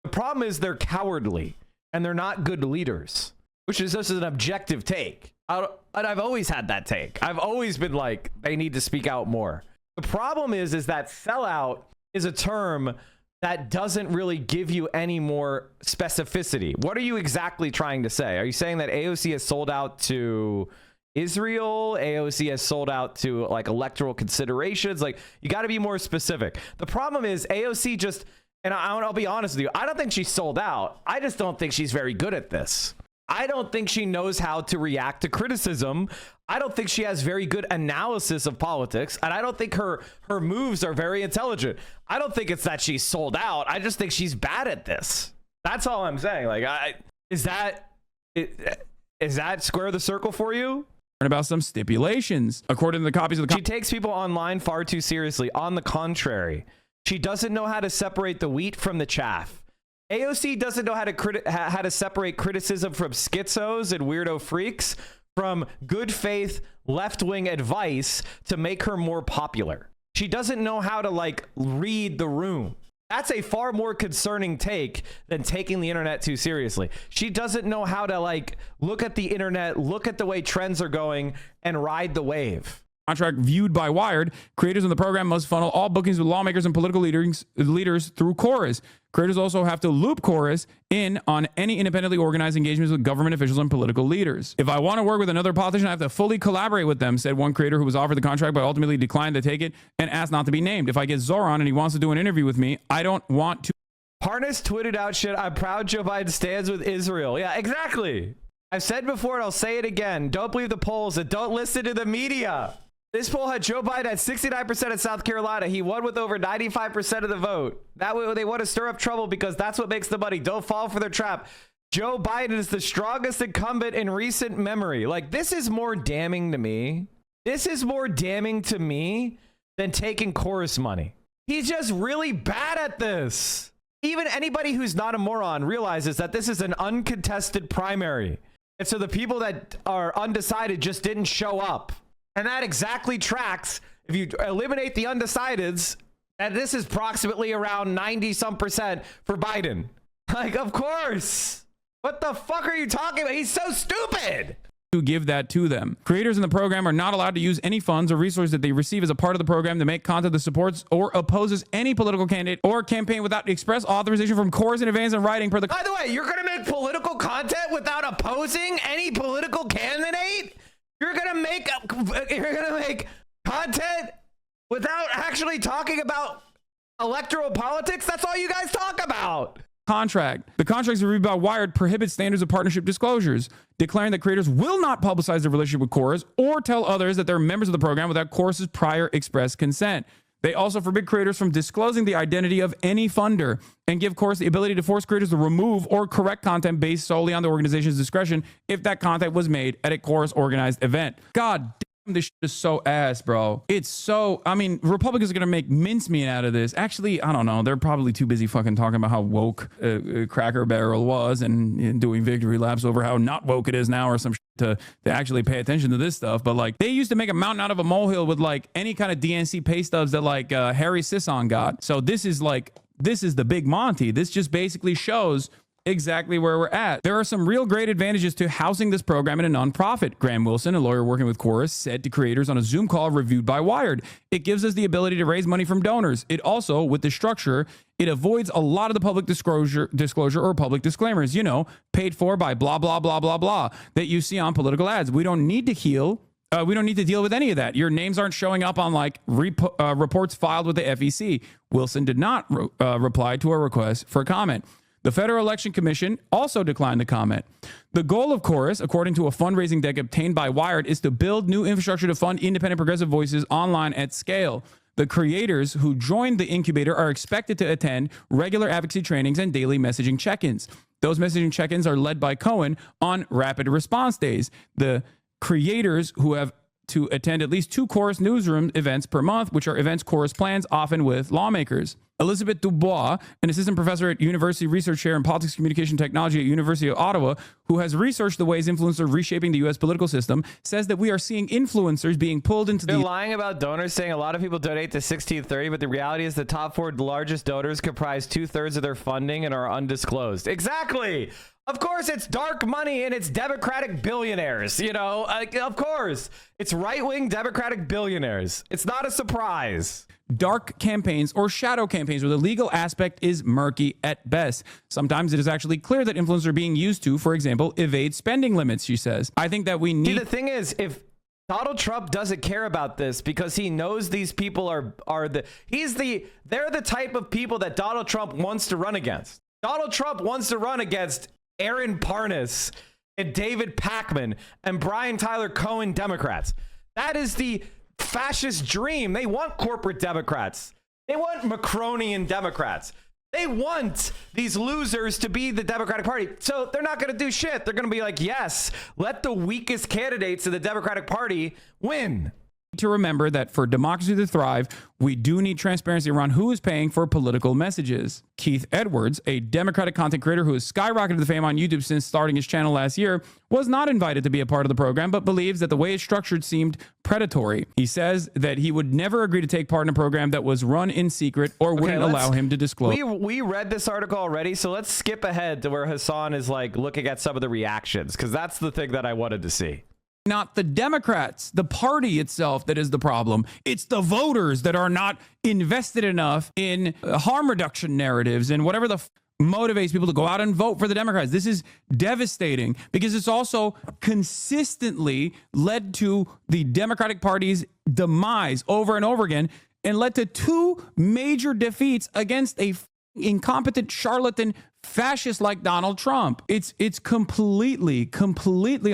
The problem is they're cowardly and they're not good leaders, which is just an objective take. And I've always had that take. I've always been like, they need to speak out more. The problem is that sellout is a term that doesn't really give you any more specificity. What are you exactly trying to say? Are you saying that AOC has sold out to Israel? AOC has sold out to like electoral considerations? Like, you got to be more specific. The problem is AOC just, and I'll be honest with you, I don't think she's sold out. I just don't think she's very good at this. I don't think she knows how to react to criticism. I don't think she has very good analysis of politics, and I don't think her moves are very intelligent. I don't think it's that she's sold out. I just think she's bad at this. That's all I'm saying. Like, is that square the circle for you? About some stipulations, according to the copies of the. She takes people online far too seriously. On the contrary, she doesn't know how to separate the wheat from the chaff. AOC doesn't know how to separate criticism from schizos and weirdo freaks from good faith left-wing advice to make her more popular. She doesn't know how to like read the room. That's a far more concerning take than taking the internet too seriously. She doesn't know how to like look at the internet, look at the way trends are going, and ride the wave. Contract viewed by Wired, creators of the program must funnel all bookings with lawmakers and political leaders through Chorus. Creators also have to loop Chorus in on any independently organized engagements with government officials and political leaders. If I want to work with another politician, I have to fully collaborate with them, said one creator who was offered the contract but ultimately declined to take it and asked not to be named. If I get Zoran and he wants to do an interview with me, I don't want to. Parnas tweeted out shit, I'm proud Joe Biden stands with Israel. Yeah, exactly. I've said before and I'll say it again. Don't believe the polls and don't listen to the media. This poll had Joe Biden at 69% in South Carolina. He won with over 95% of the vote. That way they want to stir up trouble because that's what makes the money. Don't fall for their trap. Joe Biden is the strongest incumbent in recent memory. Like, this is more damning to me. This is more damning to me than taking chorus money. He's just really bad at this. Even anybody who's not a moron realizes that this is an uncontested primary. And so the people that are undecided just didn't show up. And that exactly tracks, if you eliminate the undecideds, and this is approximately around 90-some% for Biden. Like, of course. What the fuck are you talking about? He's so stupid. To give that to them. Creators in the program are not allowed to use any funds or resources that they receive as a part of the program to make content that supports or opposes any political candidate or campaign without express authorization from Chorus in advance and writing per the. By the way, you're going to make political content without opposing any political candidate? You're gonna make content without actually talking about electoral politics? That's all you guys talk about. Contract. The contracts reviewed by Wired prohibit standards of partnership disclosures, declaring that creators will not publicize their relationship with Chorus or tell others that they're members of the program without Chorus's prior express consent. They also forbid creators from disclosing the identity of any funder and give Chorus the ability to force creators to remove or correct content based solely on the organization's discretion if that content was made at a Chorus organized event. God damn, this shit is so ass, bro. It's so, I mean, Republicans are going to make mincemeat out of this. Actually, I don't know. They're probably too busy fucking talking about how woke Cracker Barrel was and doing victory laps over how not woke it is now or some shit. To actually pay attention to this stuff. But like, they used to make a mountain out of a molehill with like any kind of DNC pay stubs that like Harry Sisson got. So this is the big Monty. This just basically shows exactly where we're at. There are some real great advantages to housing this program in a nonprofit. Graham Wilson, a lawyer working with Chorus, said to creators on a Zoom call reviewed by Wired. It gives us the ability to raise money from donors. It also, with the structure, it avoids a lot of the public disclosure or public disclaimers, you know, paid for by blah, blah, blah, blah, blah, that you see on political ads. We don't need to we don't need to deal with any of that. Your names aren't showing up on like reports filed with the FEC. Wilson did not reply to a request for comment. The Federal Election Commission also declined to comment. The goal of Chorus, according to a fundraising deck obtained by Wired, is to build new infrastructure to fund independent progressive voices online at scale. The creators who joined the incubator are expected to attend regular advocacy trainings and daily messaging check-ins. Those messaging check-ins are led by Cohen on rapid response days. The creators who have to attend at least 2 Chorus newsroom events per month, which are events Chorus plans, often with lawmakers. Elizabeth Dubois, an assistant professor at University Research Chair in Politics Communication Technology at University of Ottawa, who has researched the ways influencers are reshaping the U.S. political system, says that we are seeing influencers being pulled into They're lying about donors, saying a lot of people donate to 1630, but the reality is the top 4 largest donors comprise 2/3 of their funding and are undisclosed. Exactly. Of course, it's dark money and it's Democratic billionaires, you know, of course. It's right-wing Democratic billionaires. It's not a surprise. Dark campaigns or shadow campaigns where the legal aspect is murky at best. Sometimes it is actually clear that influencers are being used to, for example, evade spending limits, she says. I think that we need... See, the thing is, if Donald Trump doesn't care about this because he knows these people they're the type of people that Donald Trump wants to run against. Donald Trump wants to run against Aaron Parnas and David Pakman and Brian Tyler Cohen Democrats. That is the fascist dream. They want corporate Democrats. They want Macronian Democrats. They want these losers to be the Democratic Party. So they're not going to do shit. They're going to be like, yes, let the weakest candidates in the Democratic Party win. to remember that for democracy to thrive, we do need transparency around who is paying for political messages. Keith Edwards, a Democratic content creator who has skyrocketed to fame on YouTube since starting his channel last year, was not invited to be a part of the program, but believes that the way it's structured seemed predatory. He says that he would never agree to take part in a program that was run in secret or wouldn't allow him to disclose. We read this article already, so let's skip ahead to where Hassan is like looking at some of the reactions, because that's the thing that I wanted to see. Not the Democrats, the party itself that is the problem. It's the voters that are not invested enough in harm reduction narratives and whatever the motivates people to go out and vote for the Democrats. This is devastating because it's also consistently led to the Democratic Party's demise over and over again and led to two major defeats against a incompetent charlatan fascist like Donald Trump. It's completely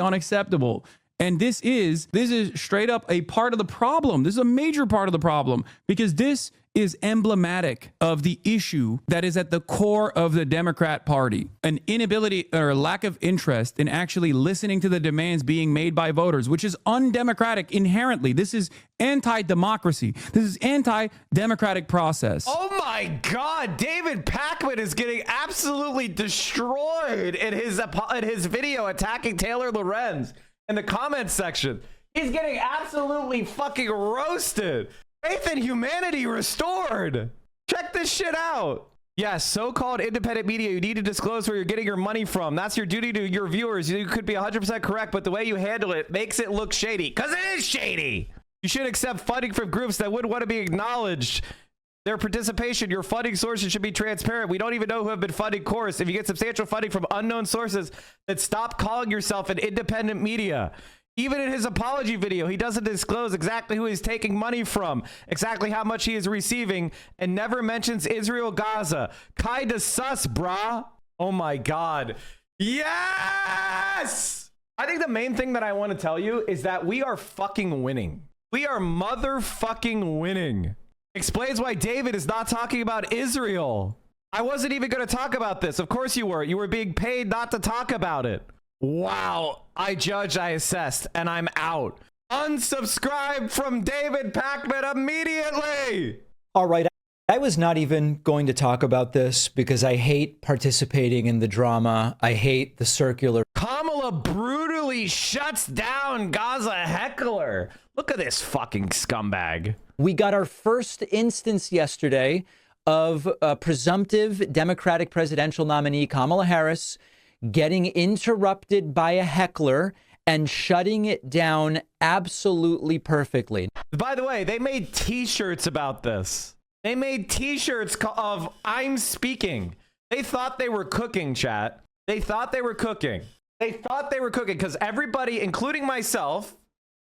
unacceptable. And this is straight up a part of the problem. This is a major part of the problem because this is emblematic of the issue that is at the core of the Democrat Party. An inability or lack of interest in actually listening to the demands being made by voters, which is undemocratic inherently. This is anti-democracy. This is anti-democratic process. Oh my God, David Pakman is getting absolutely destroyed in his video attacking Taylor Lorenz. In the comments section, he's getting absolutely fucking roasted. Faith in humanity restored. Check this shit out. Yes, so-called independent media, you need to disclose where you're getting your money from. That's your duty to your viewers. You could be 100% correct, but the way you handle it makes it look shady, because it is shady. You should accept funding from groups that wouldn't want to be acknowledged. Their participation, your funding sources should be transparent. We don't even know who have been funding Chorus. If you get substantial funding from unknown sources, then stop calling yourself an independent media. Even in his apology video, he doesn't disclose exactly who he's taking money from, exactly how much he is receiving, and never mentions Israel, Gaza. Kinda sus, brah. Oh my God. Yes! I think the main thing that I want to tell you is that we are fucking winning. We are motherfucking winning. Explains why David is not talking about Israel. I wasn't even going to talk about this. Of course you were. You were being paid not to talk about it. Wow. I judged, I assessed, and I'm out. Unsubscribe from David Pakman immediately. All right. I was not even going to talk about this because I hate participating in the drama. I hate the circular. Kamala brutally shuts down Gaza heckler. Look at this fucking scumbag. We got our first instance yesterday of a presumptive Democratic presidential nominee, Kamala Harris, getting interrupted by a heckler and shutting it down absolutely perfectly. By the way, they made t-shirts about this. They made t-shirts of I'm speaking. They thought they were cooking, chat. They thought they were cooking. They thought they were cooking because everybody, including myself,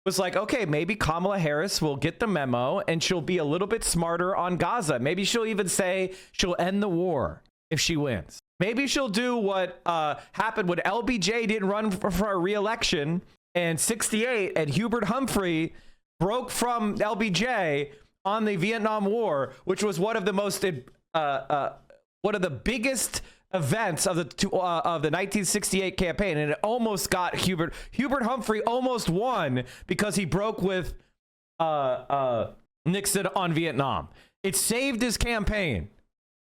was like, okay, maybe Kamala Harris will get the memo and she'll be a little bit smarter on Gaza. Maybe she'll even say she'll end the war if she wins. Maybe she'll do what happened when LBJ didn't run for a re-election in '68 and Hubert Humphrey broke from LBJ on the Vietnam War, which was one of the most one of the biggest events of the 1968 campaign, and it almost got Hubert Humphrey almost won because he broke with Nixon on Vietnam. It saved his campaign.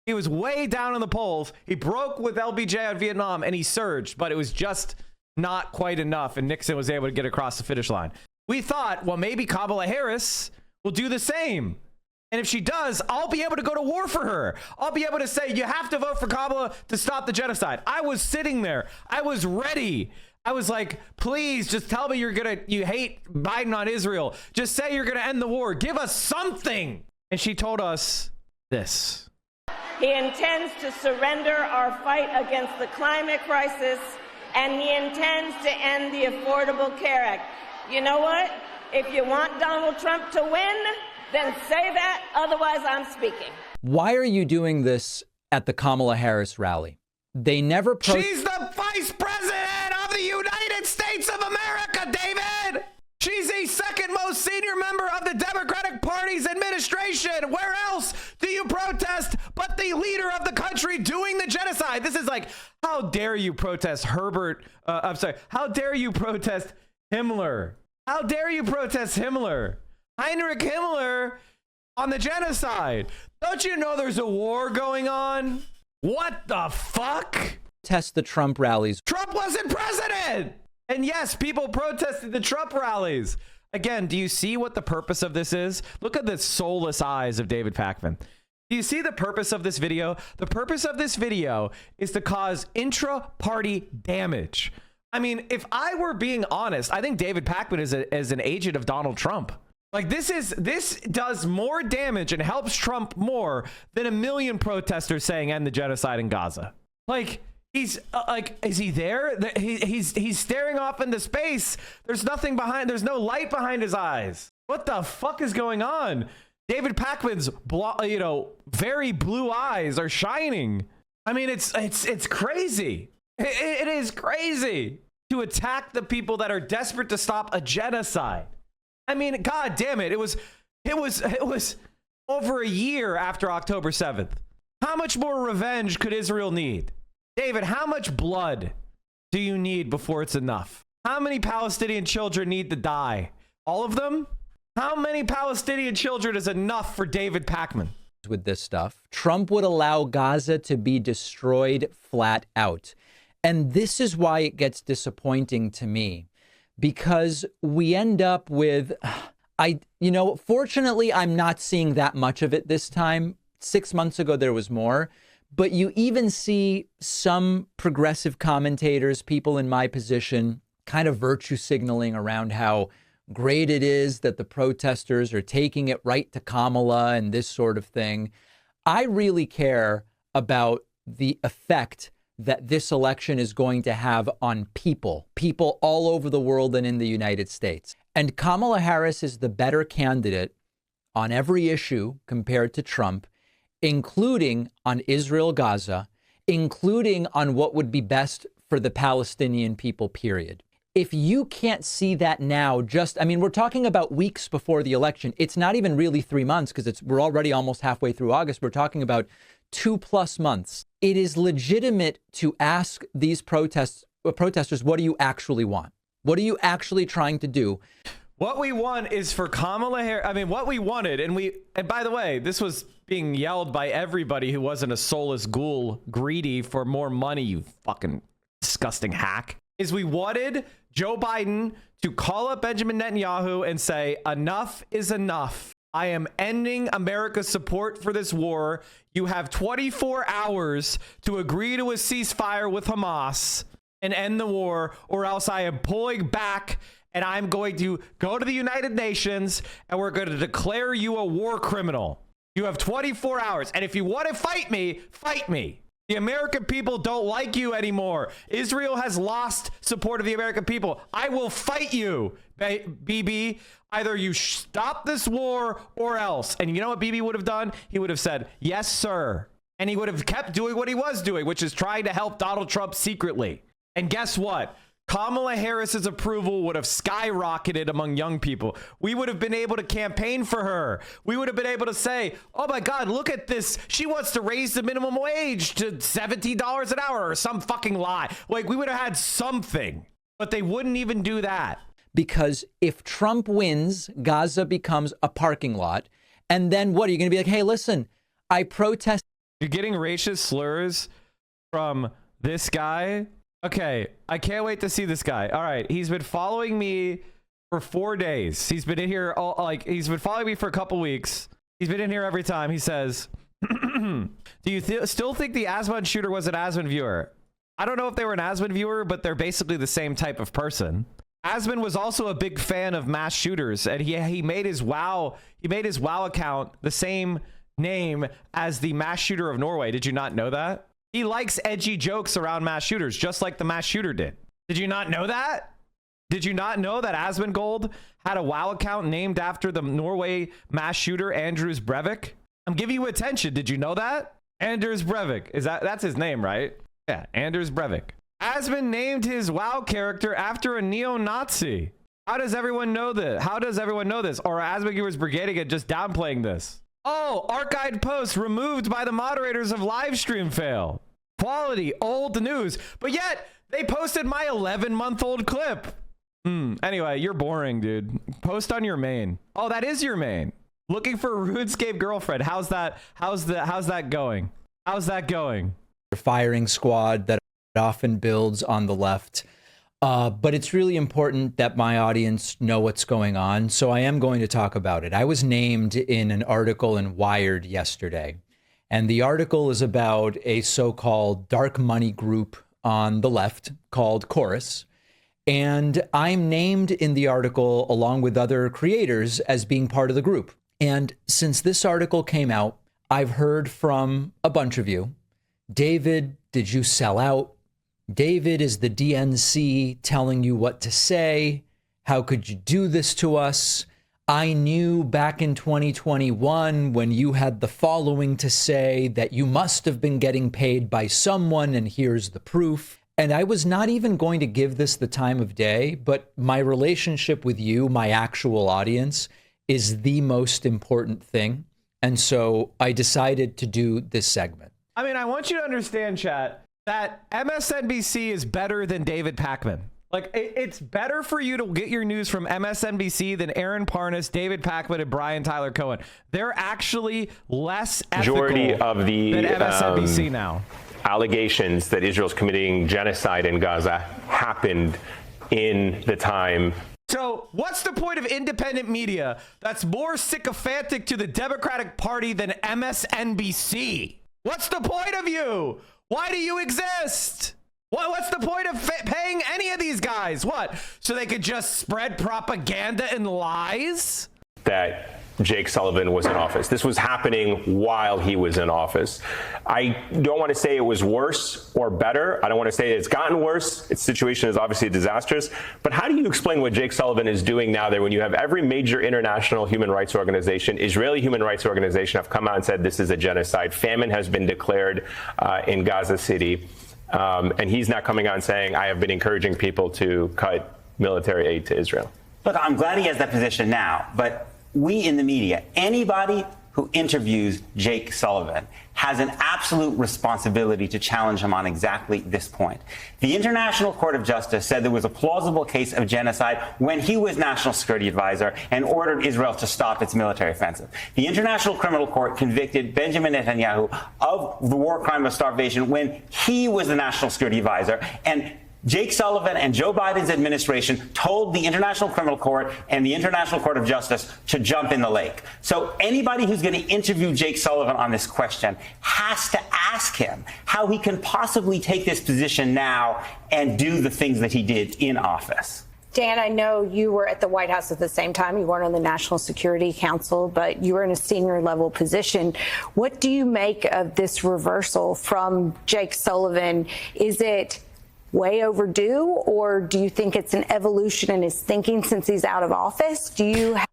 He was way down in the polls. He broke with LBJ on Vietnam and he surged, but it was just not quite enough, and Nixon was able to get across the finish line. We thought, well, maybe Kamala Harris will do the same. And if she does, I'll be able to go to war for her. I'll be able to say, you have to vote for Kamala to stop the genocide. I was sitting there. I was ready. I was like, please just tell me you hate Biden on Israel. Just say you're going to end the war. Give us something. And she told us this. He intends to surrender our fight against the climate crisis, and he intends to end the Affordable Care Act. You know what? If you want Donald Trump to win, then say that, otherwise I'm speaking. Why are you doing this at the Kamala Harris rally? They never... She's the vice president of the United States of America, David! She's the second most senior member of the Democratic Party's administration. Where else do you protest but the leader of the country doing the genocide? This is like, how dare you protest how dare you protest Himmler? How dare you protest Himmler? Heinrich Himmler on the genocide. Don't you know there's a war going on? What the fuck? Test the Trump rallies. Trump wasn't president! And yes, people protested the Trump rallies. Again, do you see what the purpose of this is? Look at the soulless eyes of David Pakman. Do you see the purpose of this video? The purpose of this video is to cause intra-party damage. I mean, if I were being honest, I think David Pakman is an agent of Donald Trump. Like this does more damage and helps Trump more than a million protesters saying end the genocide in Gaza. Like he's is he there? He's staring off into space. There's nothing behind. There's no light behind his eyes. What the fuck is going on? David Pakman's very blue eyes are shining. I mean, it's crazy. It is crazy to attack the people that are desperate to stop a genocide. I mean, God damn it. It was over a year after October 7th. How much more revenge could Israel need? David, how much blood do you need before it's enough? How many Palestinian children need to die? All of them? How many Palestinian children is enough for David Pakman? With this stuff, Trump would allow Gaza to be destroyed flat out. And this is why it gets disappointing to me, because we end up with, fortunately, I'm not seeing that much of it this time. 6 months ago, there was more. But you even see some progressive commentators, people in my position, kind of virtue signaling around how great it is that the protesters are taking it right to Kamala and this sort of thing. I really care about the effect that this election is going to have on people all over the world and in the United States. And Kamala Harris is the better candidate on every issue compared to Trump, including on Israel-Gaza, including on what would be best for the Palestinian people, period. If you can't see that now, we're talking about weeks before the election. It's not even really 3 months because we're already almost halfway through August. We're talking about 2+ months. It is legitimate to ask these protesters, what do you actually want? What are you actually trying to do? What we want is for Kamala Harris. I mean, what we wanted, and by the way, this was being yelled by everybody who wasn't a soulless ghoul greedy for more money, you fucking disgusting hack, is we wanted Joe Biden to call up Benjamin Netanyahu and say, enough is enough. I am ending America's support for this war. You have 24 hours to agree to a ceasefire with Hamas and end the war, or else I am pulling back and I'm going to go to the United Nations and we're going to declare you a war criminal. You have 24 hours. And if you want to fight me, fight me. The American people don't like you anymore. Israel has lost support of the American people. I will fight you, BB. Either you stop this war or else. And you know what BB would have done? He would have said, yes, sir. And he would have kept doing what he was doing, which is trying to help Donald Trump secretly. And guess what? Kamala Harris's approval would have skyrocketed among young people. We would have been able to campaign for her. We would have been able to say, oh my God, look at this. She wants to raise the minimum wage to $17 an hour or some fucking lie. Like, we would have had something, but they wouldn't even do that. Because if Trump wins, Gaza becomes a parking lot. And then what? Are you going to be like, hey, listen, I protest. You're getting racist slurs from this guy. Okay, I can't wait to see this guy. All right, he's been following me for 4 days. He's been in here he's been following me for a couple weeks. He's been in here every time. He says, do you still think the Aswan shooter was an Aswan viewer? I don't know if they were an Aswan viewer, but they're basically the same type of person. Aswan was also a big fan of mass shooters, and he made his WoW account the same name as the mass shooter of Norway. Did you not know that? He likes edgy jokes around mass shooters, just like the mass shooter did. Did you not know that? Did you not know that Asmongold had a WoW account named after the Norway mass shooter, Anders Breivik? I'm giving you attention. Did you know that? Anders Breivik. That's his name, right? Yeah, Anders Breivik. Asmon named his WoW character after a neo-Nazi. How does everyone know this? Or are Asmongold's Brigade just downplaying this? Oh, archived post removed by the moderators of livestream fail. Quality, old news. But yet, they posted my 11-month-old clip. Anyway, you're boring, dude. Post on your main. Oh, that is your main. Looking for a RuneScape girlfriend. How's that going? How's that going? Firing squad that often builds on the left. But it's really important that my audience know what's going on. So I am going to talk about it. I was named in an article in Wired yesterday. And the article is about a so-called dark money group on the left called Chorus. And I'm named in the article along with other creators as being part of the group. And since this article came out, I've heard from a bunch of you. David, did you sell out? David, is the DNC telling you what to say? How could you do this to us? I knew back in 2021 when you had the following to say that you must have been getting paid by someone, and here's the proof. And I was not even going to give this the time of day, but my relationship with you, my actual audience, is the most important thing. And so I decided to do this segment. I mean, I want you to understand, chat, that MSNBC is better than David Pakman. Like, it's better for you to get your news from MSNBC than Aaron Parnas, David Pakman, and Brian Tyler Cohen. They're actually less ethical majority of the than MSNBC now. Allegations that Israel's committing genocide in Gaza happened in the time. So what's the point of independent media that's more sycophantic to the Democratic Party than MSNBC? What's the point of you? Why do you exist? What's the point of paying any of these guys? What? So they could just spread propaganda and lies? That Jake Sullivan was in office. This was happening while he was in office. I don't want to say it was worse or better. I don't want to say it's gotten worse. Its situation is obviously disastrous. But how do you explain what Jake Sullivan is doing now there when you have every major international human rights organization, Israeli human rights organization, have come out and said this is a genocide? Famine has been declared in Gaza City. And he's not coming out and saying, I have been encouraging people to cut military aid to Israel. Look, I'm glad he has that position now, but we in the media, anybody who interviews Jake Sullivan has an absolute responsibility to challenge him on exactly this point. The International Court of Justice said there was a plausible case of genocide when he was National Security Advisor and ordered Israel to stop its military offensive. The International Criminal Court convicted Benjamin Netanyahu of the war crime of starvation when he was the National Security Advisor, and Jake Sullivan and Joe Biden's administration told the International Criminal Court and the International Court of Justice to jump in the lake. So anybody who's going to interview Jake Sullivan on this question has to ask him how he can possibly take this position now and do the things that he did in office. Dan, I know you were at the White House at the same time. You weren't on the National Security Council, but you were in a senior level position. What do you make of this reversal from Jake Sullivan? Is it way overdue, or do you think it's an evolution in his thinking since he's out of office?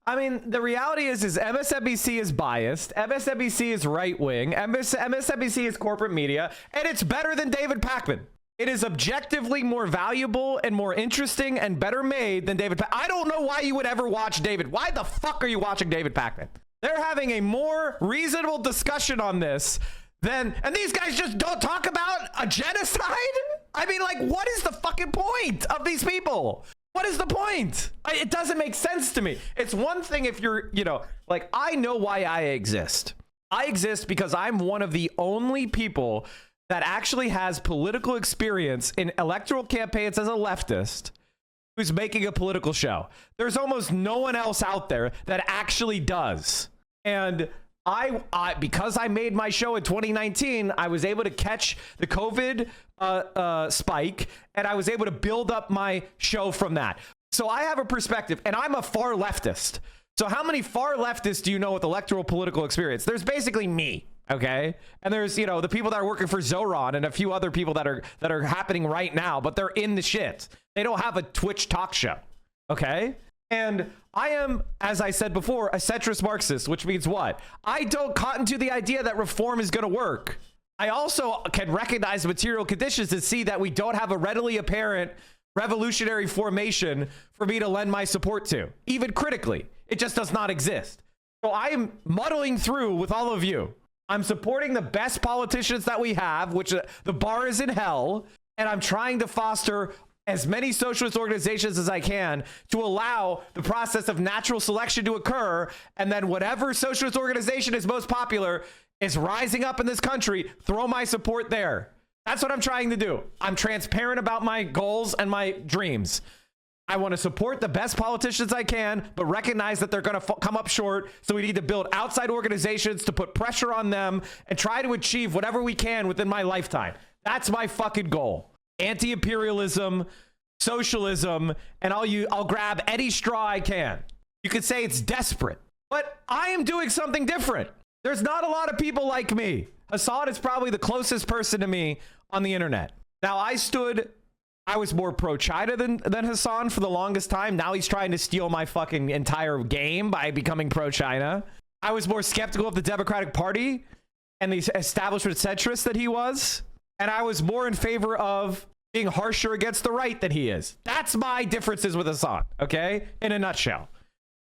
I mean, the reality is MSNBC is biased, MSNBC is right-wing, MSNBC is corporate media, and it's better than David Pakman. It is objectively more valuable and more interesting and better made than David Pakman. I don't know why you would ever watch David. Why the fuck are you watching David Pakman? They're having a more reasonable discussion on this and these guys just don't talk about a genocide? I mean, like, what is the fucking point of these people? What is the point? It doesn't make sense to me. It's one thing if you're, like, I know why I exist. I exist because I'm one of the only people that actually has political experience in electoral campaigns as a leftist who's making a political show. There's almost no one else out there that actually does. And I because I made my show in 2019, I was able to catch the COVID spike, and I was able to build up my show from that. So I have a perspective, and I'm a far leftist. So how many far leftists do you know with electoral political experience? There's basically me, okay? And there's, the people that are working for Zoran and a few other people that are happening right now, but they're in the shit. They don't have a Twitch talk show, okay? And I am, as I said before, a centrist Marxist, which means what? I don't cotton to the idea that reform is going to work. I also can recognize material conditions and see that we don't have a readily apparent revolutionary formation for me to lend my support to, even critically. It just does not exist. So I am muddling through with all of you. I'm supporting the best politicians that we have, which the bar is in hell, and I'm trying to foster as many socialist organizations as I can to allow the process of natural selection to occur. And then whatever socialist organization is most popular is rising up in this country, throw my support there. That's what I'm trying to do. I'm transparent about my goals and my dreams. I want to support the best politicians I can, but recognize that they're going to come up short. So we need to build outside organizations to put pressure on them and try to achieve whatever we can within my lifetime. That's my fucking goal. Anti-imperialism, socialism, and I'll grab any straw I can. You could say it's desperate, but I am doing something different. There's not a lot of people like me. Hassan is probably the closest person to me on the internet. Now, I was more pro-China than Hassan for the longest time. Now he's trying to steal my fucking entire game by becoming pro-China. I was more skeptical of the Democratic Party and the establishment centrist that he was. And I was more in favor of being harsher against the right than he is. That's my differences with Hassan, okay? In a nutshell.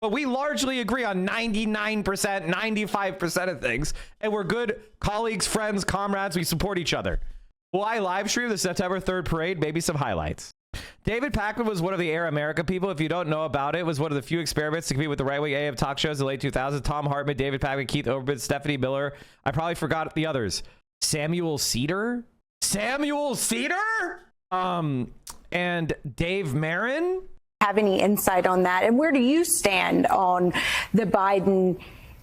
But we largely agree on 99%, 95% of things. And we're good colleagues, friends, comrades. We support each other. Will I live stream the September 3rd parade? Maybe some highlights. David Pakman was one of the Air America people. If you don't know about it, was one of the few experiments to compete with the right-wing AM talk shows in the late 2000s. Tom Hartman, David Pakman, Keith Olbermann, Stephanie Miller. I probably forgot the others. Samuel Cedar? And Dave Marin? Have any insight on that? And where do you stand on the Biden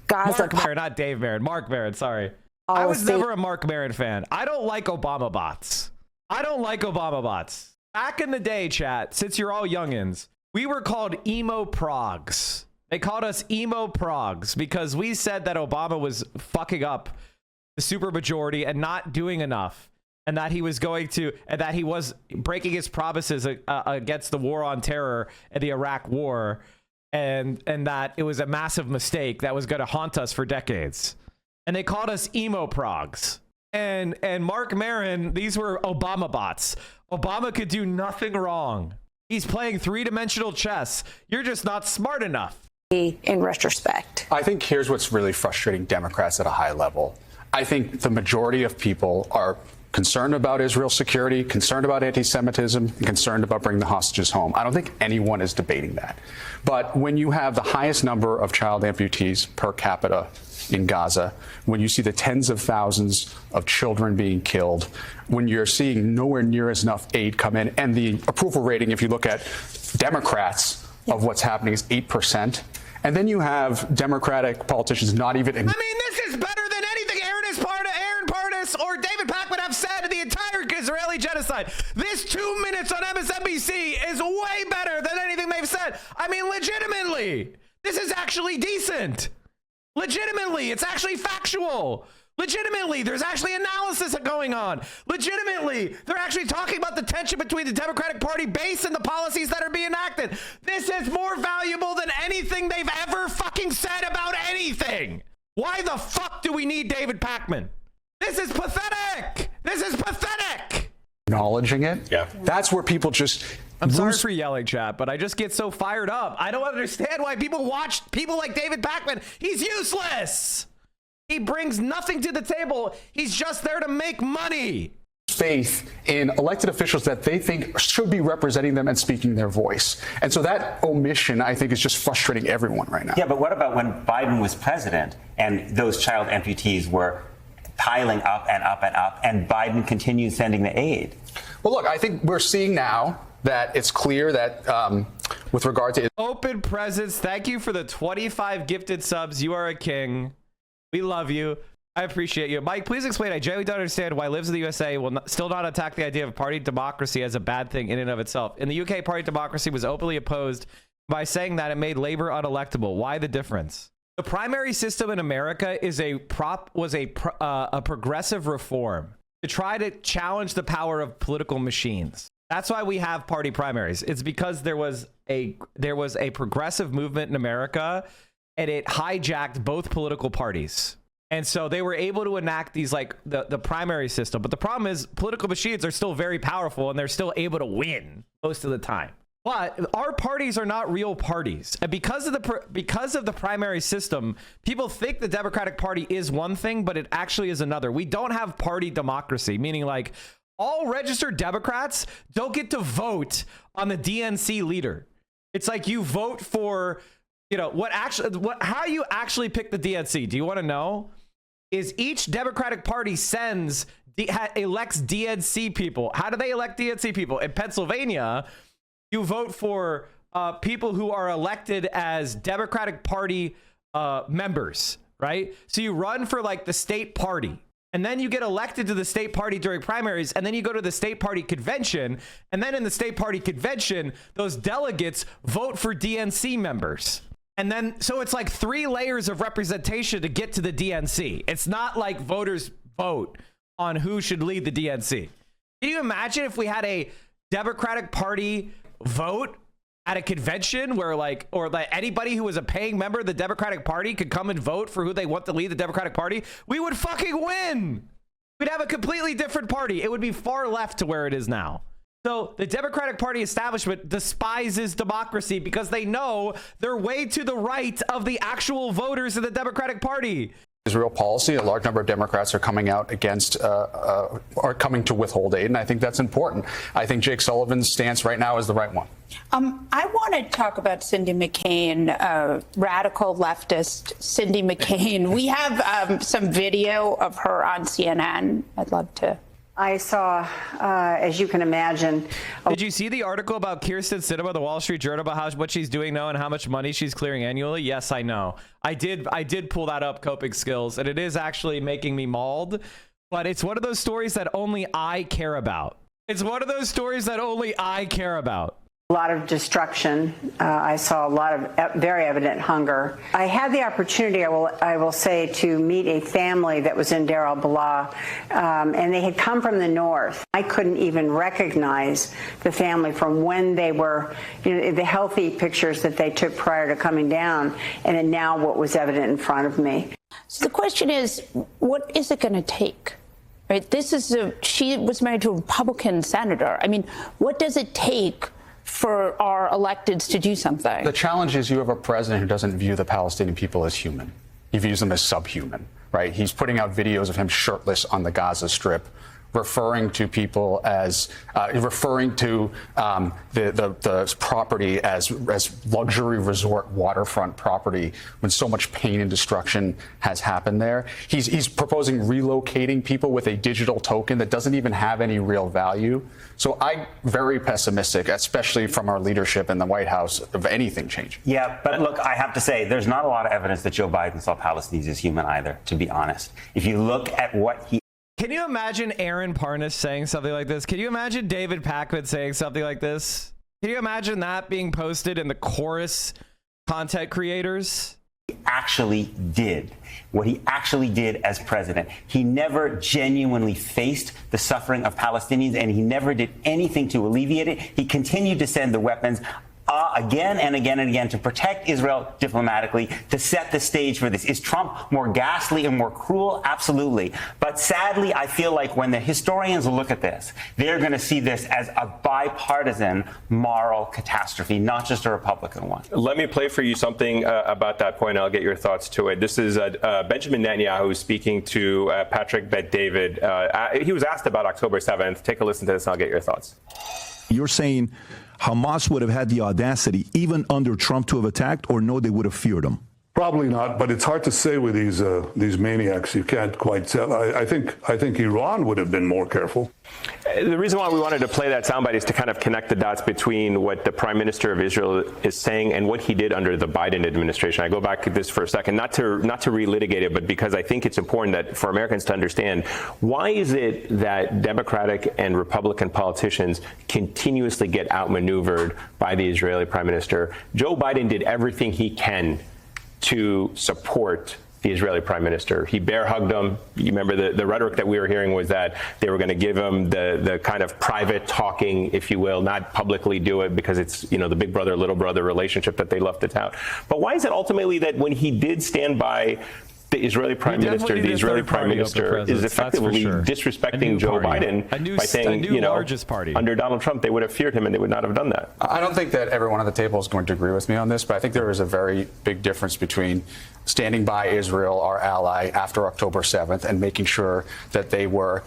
Gaza? Mark Marin, not Dave Marin. Mark Marin, sorry. I was never a Mark Marin fan. I don't like Obama bots. Back in the day, chat, since you're all youngins, we were called emo progs. They called us emo progs because we said that Obama was fucking up the supermajority and not doing enough. And that he was breaking his promises against the war on terror and the Iraq war, and that it was a massive mistake that was going to haunt us for decades. And they called us emo progs. And Mark Marin, these were Obama bots. Obama could do nothing wrong. He's playing three-dimensional chess. You're just not smart enough. In retrospect, I think here's what's really frustrating Democrats at a high level. I think the majority of people are concerned about Israel's security, concerned about anti-Semitism, and concerned about bringing the hostages home. I don't think anyone is debating that. But when you have the highest number of child amputees per capita in Gaza, when you see the tens of thousands of children being killed, when you're seeing nowhere near as enough aid come in, and the approval rating, if you look at Democrats of what's happening, is 8%. And then you have Democratic politicians not even... I mean, this is better than anything Aaron Parnas or David Pakman have said in the entire Israeli genocide. This 2 minutes on MSNBC is way better than anything they've said. I mean, legitimately, this is actually decent. Legitimately, it's actually factual. Legitimately, there's actually analysis going on. Legitimately, they're actually talking about the tension between the Democratic Party base and the policies that are being enacted. This is more valuable than anything they've ever fucking said about anything. Why the fuck do we need David Pakman? This is pathetic. Acknowledging it. Yeah. That's where people just... I'm sorry for yelling, chat, but I just get so fired up. I don't understand why people watch people like David Pakman. He's useless. He brings nothing to the table. He's just there to make money. Faith in elected officials that they think should be representing them and speaking their voice. And so that omission, I think, is just frustrating everyone right now. Yeah, but what about when Biden was president and those child amputees were piling up and up and up, and Biden continued sending the aid? Well, look, I think we're seeing now that it's clear that with regard to... Open presence, thank you for the 25 gifted subs. You are a king. We love you. I appreciate you. Mike, please explain. I genuinely don't understand why Libs in the USA will still not attack the idea of party democracy as a bad thing in and of itself. In the UK, party democracy was openly opposed by saying that it made Labour unelectable. Why the difference? The primary system in America was a progressive reform to try to challenge the power of political machines. That's why we have party primaries. It's because there was a progressive movement in America, and it hijacked both political parties. And so they were able to enact these, like the primary system. But the problem is political machines are still very powerful and they're still able to win most of the time. But our parties are not real parties. And because of the primary system, people think the Democratic Party is one thing, but it actually is another. We don't have party democracy, meaning like All registered Democrats don't get to vote on the DNC leader. It's like you vote for, how you actually pick the DNC. Do you want to know? Is each Democratic Party elects DNC people. How do they elect DNC people? In Pennsylvania, you vote for people who are elected as Democratic Party members, right? So you run for like the state party, and then you get elected to the state party during primaries, and then you go to the state party convention, and then in the state party convention, those delegates vote for DNC members. And then, so it's like 3 layers of representation to get to the DNC. It's not like voters vote on who should lead the DNC. Can you imagine if we had a Democratic Party vote at a convention where anybody who was a paying member of the Democratic Party could come and vote for who they want to lead the Democratic Party? We would fucking win. We'd have a completely different party. It would be far left to where it is now. So the Democratic Party establishment despises democracy because they know they're way to the right of the actual voters in the Democratic Party. Israel policy, a large number of Democrats are coming out against, are coming to withhold aid, and I think that's important. I think Jake Sullivan's stance right now is the right one. I want to talk about Cindy McCain, radical leftist Cindy McCain. We have some video of her on CNN. I'd love to. I saw, as you can imagine. Did you see the article about Kirsten Sinema, the Wall Street Journal, about what she's doing now and how much money she's clearing annually? Yes, I know. I did pull that up, coping skills, and it is actually making me mauled. But it's one of those stories that only I care about. It's one of those stories that only I care about. A lot of destruction. I saw a lot of very evident hunger. I had the opportunity, I will say, to meet a family that was in Deir al-Balah, and they had come from the north. I couldn't even recognize the family from when they were, the healthy pictures that they took prior to coming down, and then now what was evident in front of me. So the question is, what is it going to take? Right? She was married to a Republican senator. I mean, what does it take for our electeds to do something? The challenge is you have a president who doesn't view the Palestinian people as human. He views them as subhuman, right? He's putting out videos of him shirtless on the Gaza Strip, referring to people as referring to the property as luxury resort waterfront property when so much pain and destruction has happened there. He's proposing relocating people with a digital token that doesn't even have any real value. So I'm very pessimistic, especially from our leadership in the White House, of anything changing. Yeah, but look, I have to say, there's not a lot of evidence that Joe Biden saw Palestinians as human either, to be honest. If you look at what he... Can you imagine Aaron Parnas saying something like this? Can you imagine David Pakman saying something like this? Can you imagine that being posted in the chorus content creators? Actually did. What he actually did as president. He never genuinely faced the suffering of Palestinians, and he never did anything to alleviate it. He continued to send the weapons again and again and again to protect Israel diplomatically, to set the stage for this. Is Trump more ghastly and more cruel? Absolutely. But sadly, I feel like when the historians look at this, they're going to see this as a bipartisan moral catastrophe, not just a Republican one. Let me play for you something about that point. I'll get your thoughts to it. This is Benjamin Netanyahu speaking to Patrick Bet-David. He was asked about October 7th. Take a listen to this and I'll get your thoughts. You're saying Hamas would have had the audacity, even under Trump, to have attacked, or no, they would have feared him? Probably not, but it's hard to say with these maniacs. You can't quite tell. I think Iran would have been more careful. The reason why we wanted to play that soundbite is to kind of connect the dots between what the Prime Minister of Israel is saying and what he did under the Biden administration. I go back to this for a second, not to relitigate it, but because I think it's important that for Americans to understand, why is it that Democratic and Republican politicians continuously get outmaneuvered by the Israeli Prime Minister? Joe Biden did everything he can to support the Israeli Prime Minister. He bear hugged him. You remember the rhetoric that we were hearing was that they were going to give him the kind of private talking, if you will, not publicly do it because it's, the big brother, little brother relationship that they left it out. But why is it ultimately that when he did stand by the Israeli Prime Minister is effectively disrespecting Joe Biden by saying, under Donald Trump, they would have feared him and they would not have done that. I don't think that everyone at the table is going to agree with me on this, but I think there is a very big difference between standing by Israel, our ally, after October 7th and making sure that they were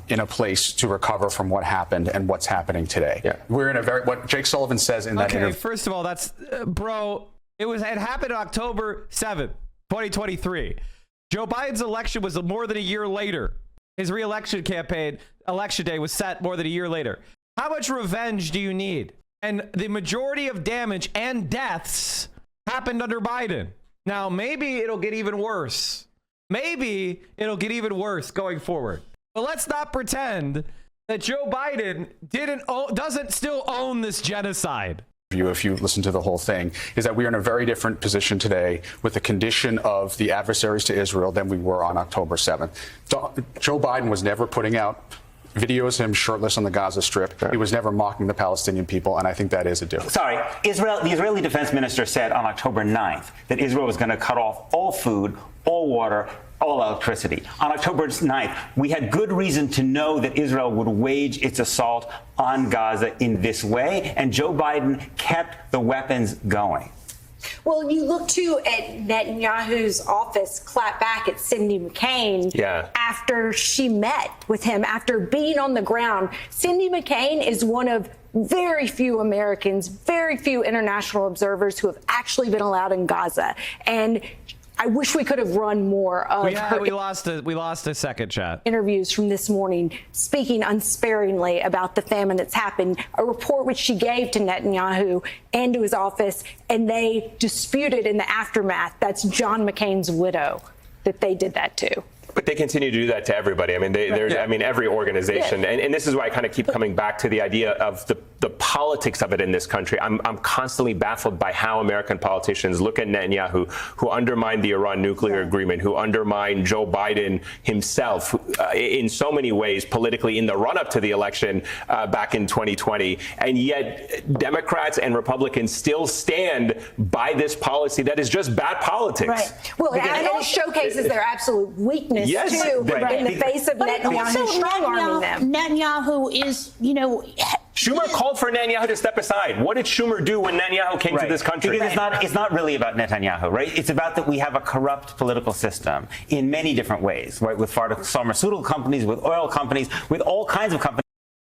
in a place to recover from what happened and what's happening today. Yeah. We're in a what Jake Sullivan says in that interview. First of all, that's, bro, it happened October 7th. 2023. Joe Biden's election was more than a year later. His re-election campaign, election day, was set more than a year later. How much revenge do you need? And the majority of damage and deaths happened under Biden. Now, maybe it'll get even worse. Maybe it'll get even worse going forward. But let's not pretend that Joe Biden doesn't still own this genocide. If you listen to the whole thing, is that we are in a very different position today with the condition of the adversaries to Israel than we were on October 7th. Joe Biden was never putting out videos of him shirtless on the Gaza Strip. He was never mocking the Palestinian people, and I think that is a difference. Sorry, the Israeli defense minister said on October 9th that Israel was going to cut off all food, all water, all electricity. On October 9th, we had good reason to know that Israel would wage its assault on Gaza in this way, and Joe Biden kept the weapons going. Well, you look too at Netanyahu's office clap back at Cindy McCain after she met with him, after being on the ground. Cindy McCain is one of very few Americans, very few international observers who have actually been allowed in Gaza. And I wish we could have run more of her. We lost a second chat. Interviews from this morning, speaking unsparingly about the famine that's happened, a report which she gave to Netanyahu and to his office, and they disputed in the aftermath. That's John McCain's widow that they did that to. But they continue to do that to everybody. I mean, I mean, every organization. And this is why I kind of keep coming back to the idea of the politics of it in this country. I'm constantly baffled by how American politicians look at Netanyahu, who undermined the Iran nuclear agreement, who undermined Joe Biden himself in so many ways politically in the run-up to the election back in 2020. And yet Democrats and Republicans still stand by this policy that is just bad politics. Right. Well, and it showcases their absolute weakness. Yes, too, in the face of Netanyahu strong-arming them. Netanyahu is, Schumer called for Netanyahu to step aside. What did Schumer do when Netanyahu came to this country? Because it's not really about Netanyahu, right? It's about that we have a corrupt political system in many different ways, right? With pharmaceutical companies, with oil companies, with all kinds of companies.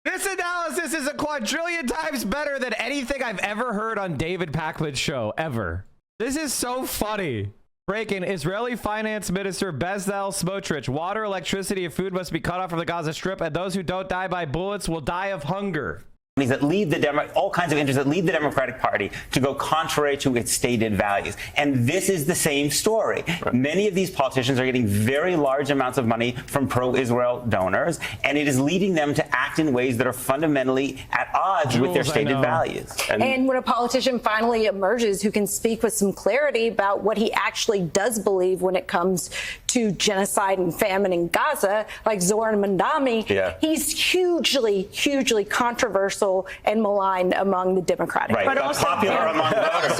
This analysis is a quadrillion times better than anything I've ever heard on David Pakman's show, ever. This is so funny. Breaking: Israeli Finance Minister Bezalel Smotrich. Water, electricity, and food must be cut off from the Gaza Strip, and those who don't die by bullets will die of hunger. That lead all kinds of interests that lead the Democratic Party to go contrary to its stated values. And this is the same story. Right. Many of these politicians are getting very large amounts of money from pro-Israel donors, and it is leading them to act in ways that are fundamentally at odds with their stated values. And when a politician finally emerges who can speak with some clarity about what he actually does believe when it comes to genocide and famine in Gaza, like Zoran Mandami, he's hugely, hugely controversial and maligned among the Democratic Party. But also popular among voters.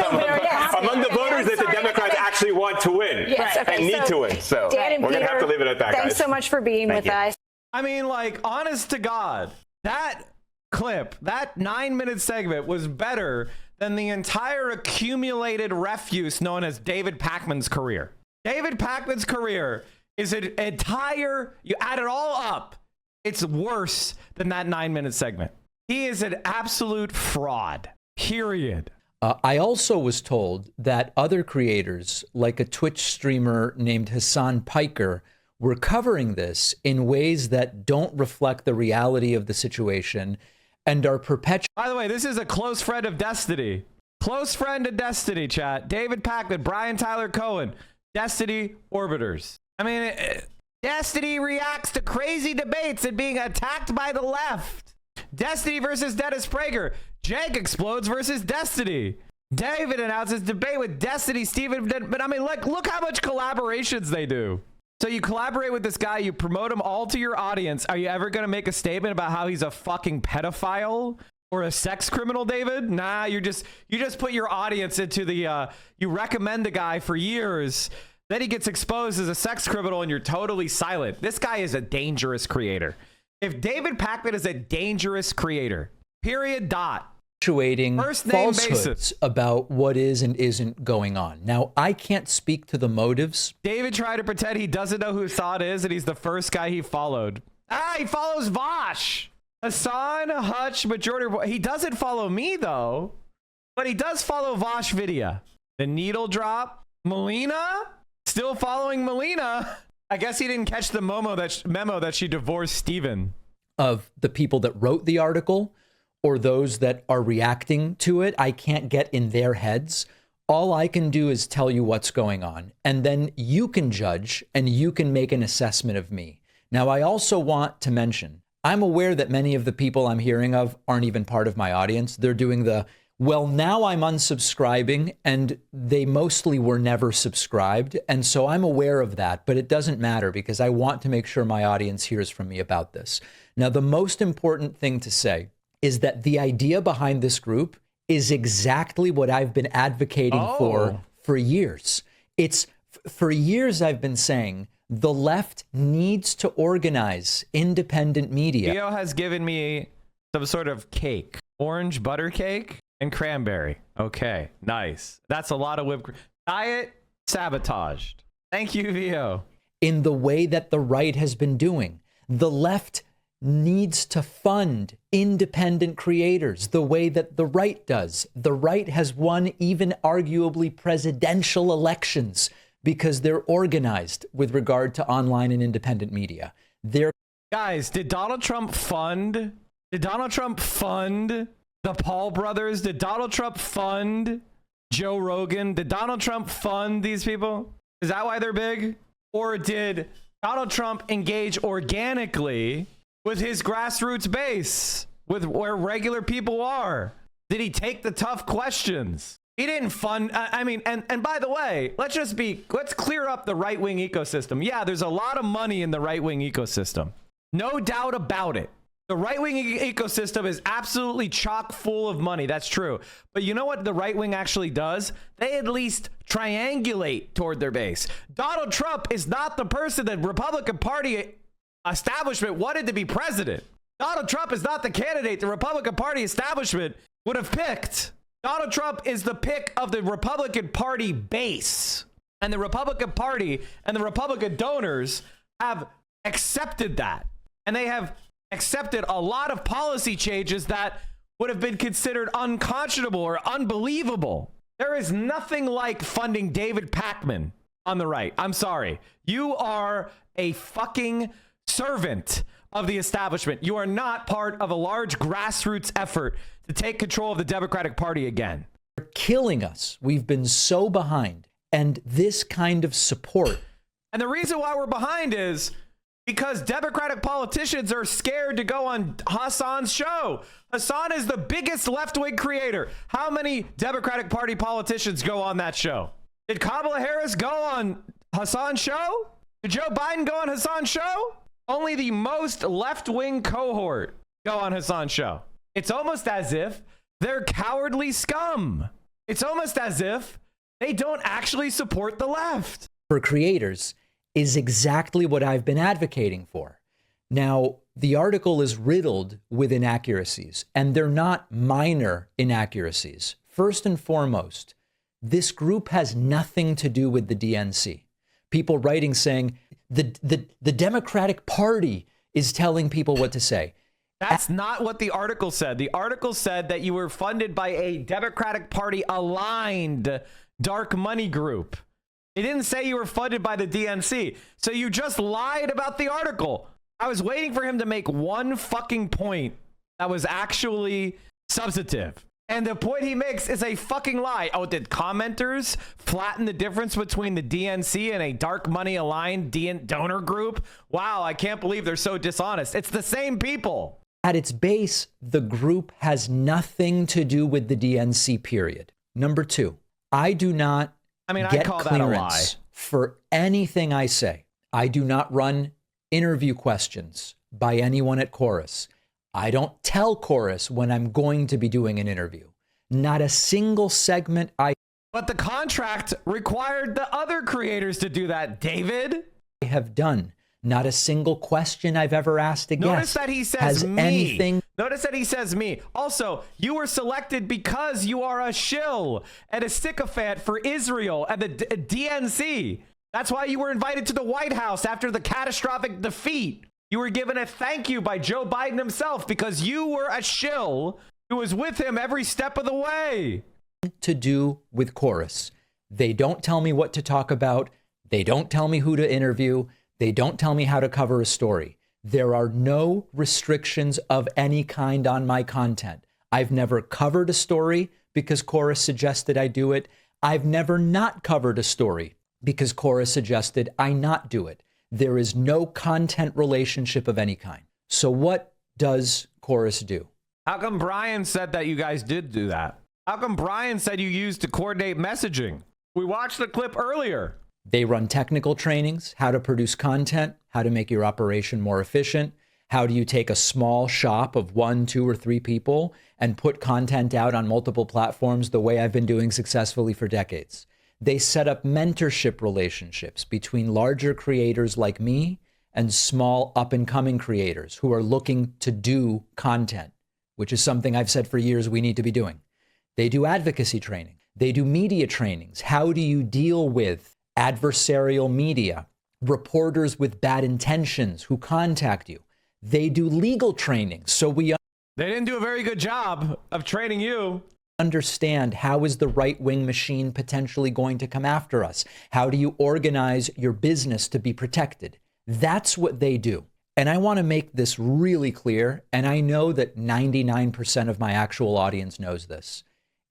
Among the voters that the Democrats actually want to win and need to win. So we're going to have to leave it at that, Thanks so much for being with us. I mean, like, honest to God, that clip, that 9-minute segment was better than the entire accumulated refuse known as David Pakman's career. David Pakman's career is an entire, you add it all up, it's worse than that 9-minute segment. He is an absolute fraud, period. I also was told that other creators, like a Twitch streamer named Hassan Piker, were covering this in ways that don't reflect the reality of the situation and are perpetuating. By the way, this is a close friend of Destiny. Close friend of Destiny, chat. David Pakman, Brian Tyler Cohen, Destiny Orbiters. I mean, Destiny reacts to crazy debates and being attacked by the left. Destiny versus Dennis Prager. Jake explodes versus Destiny. David announces debate with Destiny, Steven. But I mean, look how much collaborations they do. So you collaborate with this guy, you promote him all to your audience. Are you ever going to make a statement about how he's a fucking pedophile or a sex criminal, David? Nah, you just put your audience into the, you recommend the guy for years Then he gets exposed as a sex criminal and you're totally silent. This guy is a dangerous creator. If David Pakman is a dangerous creator, period, dot. Perpetuating falsehoods about what is and isn't going on. Now, I can't speak to the motives. David tried to pretend he doesn't know who Assad is and he's the first guy he followed. He follows Vosh. Hassan, Hutch, majority. He doesn't follow me, though. But he does follow Vosh Vidya. The needle drop. Melina? Still following Melina. I guess he didn't catch the memo that she divorced Steven. Of the people that wrote the article or those that are reacting to it, I can't get in their heads. All I can do is tell you what's going on. And then you can judge and you can make an assessment of me. Now, I also want to mention, I'm aware that many of the people I'm hearing of aren't even part of my audience. They're doing the, well, now I'm unsubscribing, and they mostly were never subscribed. And so I'm aware of that, but it doesn't matter because I want to make sure my audience hears from me about this. Now, the most important thing to say is that the idea behind this group is exactly what I've been advocating for years. It's for years I've been saying the left needs to organize independent media. Theo has given me some sort of cake, orange butter cake and cranberry. Okay, nice. That's a lot of whipped cream. Diet sabotaged. Thank you, Theo. In the way that the right has been doing. The left needs to fund independent creators the way that the right does. The right has won even arguably presidential elections because they're organized with regard to online and independent media. Guys, did Donald Trump fund the Paul brothers? Did Donald Trump fund Joe Rogan? Did Donald Trump fund these people? Is that why they're big? Or did Donald Trump engage organically with his grassroots base, with where regular people are? Did he take the tough questions? He didn't fund, and by the way, let's clear up the right-wing ecosystem. Yeah, there's a lot of money in the right-wing ecosystem. No doubt about it. The right-wing ecosystem is absolutely chock full of money. That's true. But you know what the right wing actually does? They at least triangulate toward their base. Donald Trump is not the person that Republican Party establishment wanted to be president. Donald Trump is not the candidate the Republican Party establishment would have picked. Donald Trump is the pick of the Republican Party base. And the Republican Party and the Republican donors have accepted that. And they have accepted a lot of policy changes that would have been considered unconscionable or unbelievable. There is nothing like funding David Pakman on the right. I'm sorry. You are a fucking servant of the establishment. You are not part of a large grassroots effort to take control of the Democratic Party again. They're killing us. We've been so behind. And this kind of support. And the reason why we're behind is because Democratic politicians are scared to go on Hassan's show. Hassan is the biggest left-wing creator. How many Democratic Party politicians go on that show? Did Kamala Harris go on Hassan's show? Did Joe Biden go on Hassan's show? Only the most left-wing cohort go on Hassan's show. It's almost as if they're cowardly scum. It's almost as if they don't actually support the left. For creators is exactly what I've been advocating for. Now, the article is riddled with inaccuracies, and they're not minor inaccuracies. First and foremost, this group has nothing to do with the DNC. People writing saying the Democratic Party is telling people what to say. That's not what the article said. The article said that you were funded by a Democratic Party aligned dark money group. It didn't say you were funded by the DNC. So you just lied about the article. I was waiting for him to make one fucking point that was actually substantive. And the point he makes is a fucking lie. Oh, did commenters flatten the difference between the DNC and a dark money aligned donor group? Wow, I can't believe they're so dishonest. It's the same people. At its base, the group has nothing to do with the DNC, period. Number two, I do not get clearance for anything I say. I do not run interview questions by anyone at Chorus. I don't tell Chorus when I'm going to be doing an interview. Not a single segment I But the contract required the other creators to do that, David. I have done. Not a single question I've ever asked a guest Notice that he says has me. anything. Notice that he says me. Also, you were selected because you are a shill and a sycophant for Israel and the DNC. That's why you were invited to the White House after the catastrophic defeat. You were given a thank you by Joe Biden himself because you were a shill who was with him every step of the way. To do with Chorus. They don't tell me what to talk about. They don't tell me who to interview. They don't tell me how to cover a story. There are no restrictions of any kind on my content. I've never covered a story because Chorus suggested I do it. I've never not covered a story because Chorus suggested I not do it. There is no content relationship of any kind. So what does Chorus do? How come Brian said that you guys did do that? How come Brian said you used to coordinate messaging? We watched the clip earlier. They run technical trainings, how to produce content, how to make your operation more efficient. How do you take a small shop of 1, 2, or 3 people and put content out on multiple platforms the way I've been doing successfully for decades? They set up mentorship relationships between larger creators like me and small up-and-coming creators who are looking to do content, which is something I've said for years we need to be doing. They do advocacy training. They do media trainings. How do you deal with adversarial media, reporters with bad intentions who contact you? They do legal training. So they didn't do a very good job of training you. Understand how is the right-wing machine potentially going to come after us? How do you organize your business to be protected? That's what they do. And I want to make this really clear, and I know that 99% of my actual audience knows this.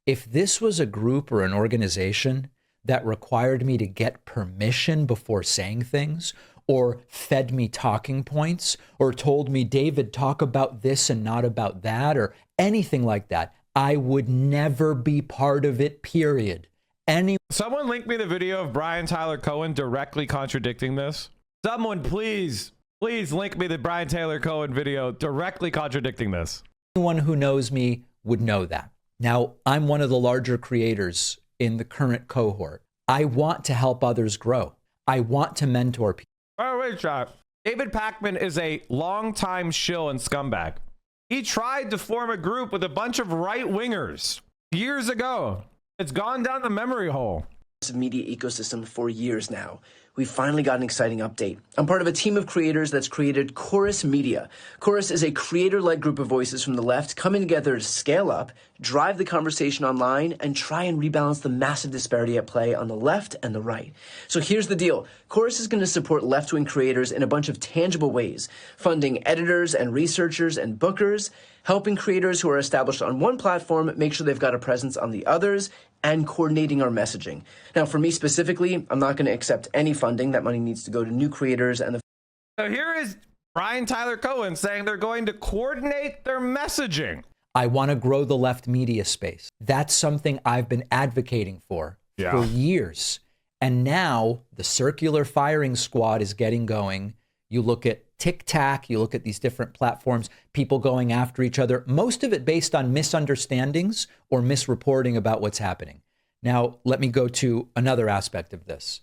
If this was a group or an organization that required me to get permission before saying things, or fed me talking points, or told me, David, talk about this and not about that, or anything like that, I would never be part of it, period. Someone link me the video of Brian Tyler Cohen directly contradicting this. Someone please link me the Brian Taylor Cohen video directly contradicting this. Anyone who knows me would know that. Now, I'm one of the larger creators in the current cohort. I want to help others grow. I want to mentor people. Oh, wait, Chuck. David Pakman is a longtime shill and scumbag. He tried to form a group with a bunch of right-wingers years ago. It's gone down the memory hole. Media ecosystem for years now. We finally got an exciting update. I'm part of a team of creators that's created Chorus Media. Chorus is a creator-led group of voices from the left coming together to scale up, drive the conversation online, and try and rebalance the massive disparity at play on the left and the right. So here's the deal. Chorus is going to support left-wing creators in a bunch of tangible ways, funding editors and researchers and bookers, helping creators who are established on one platform make sure they've got a presence on the others, and coordinating our messaging. Now, for me specifically, I'm not going to accept any funding. That money needs to go to new creators and the... So here is Brian Tyler Cohen saying they're going to coordinate their messaging. I want to grow the left media space. That's something I've been advocating for years. And now the circular firing squad is getting going. You look at TikTok, you look at these different platforms, people going after each other, most of it based on misunderstandings or misreporting about what's happening. Now, let me go to another aspect of this.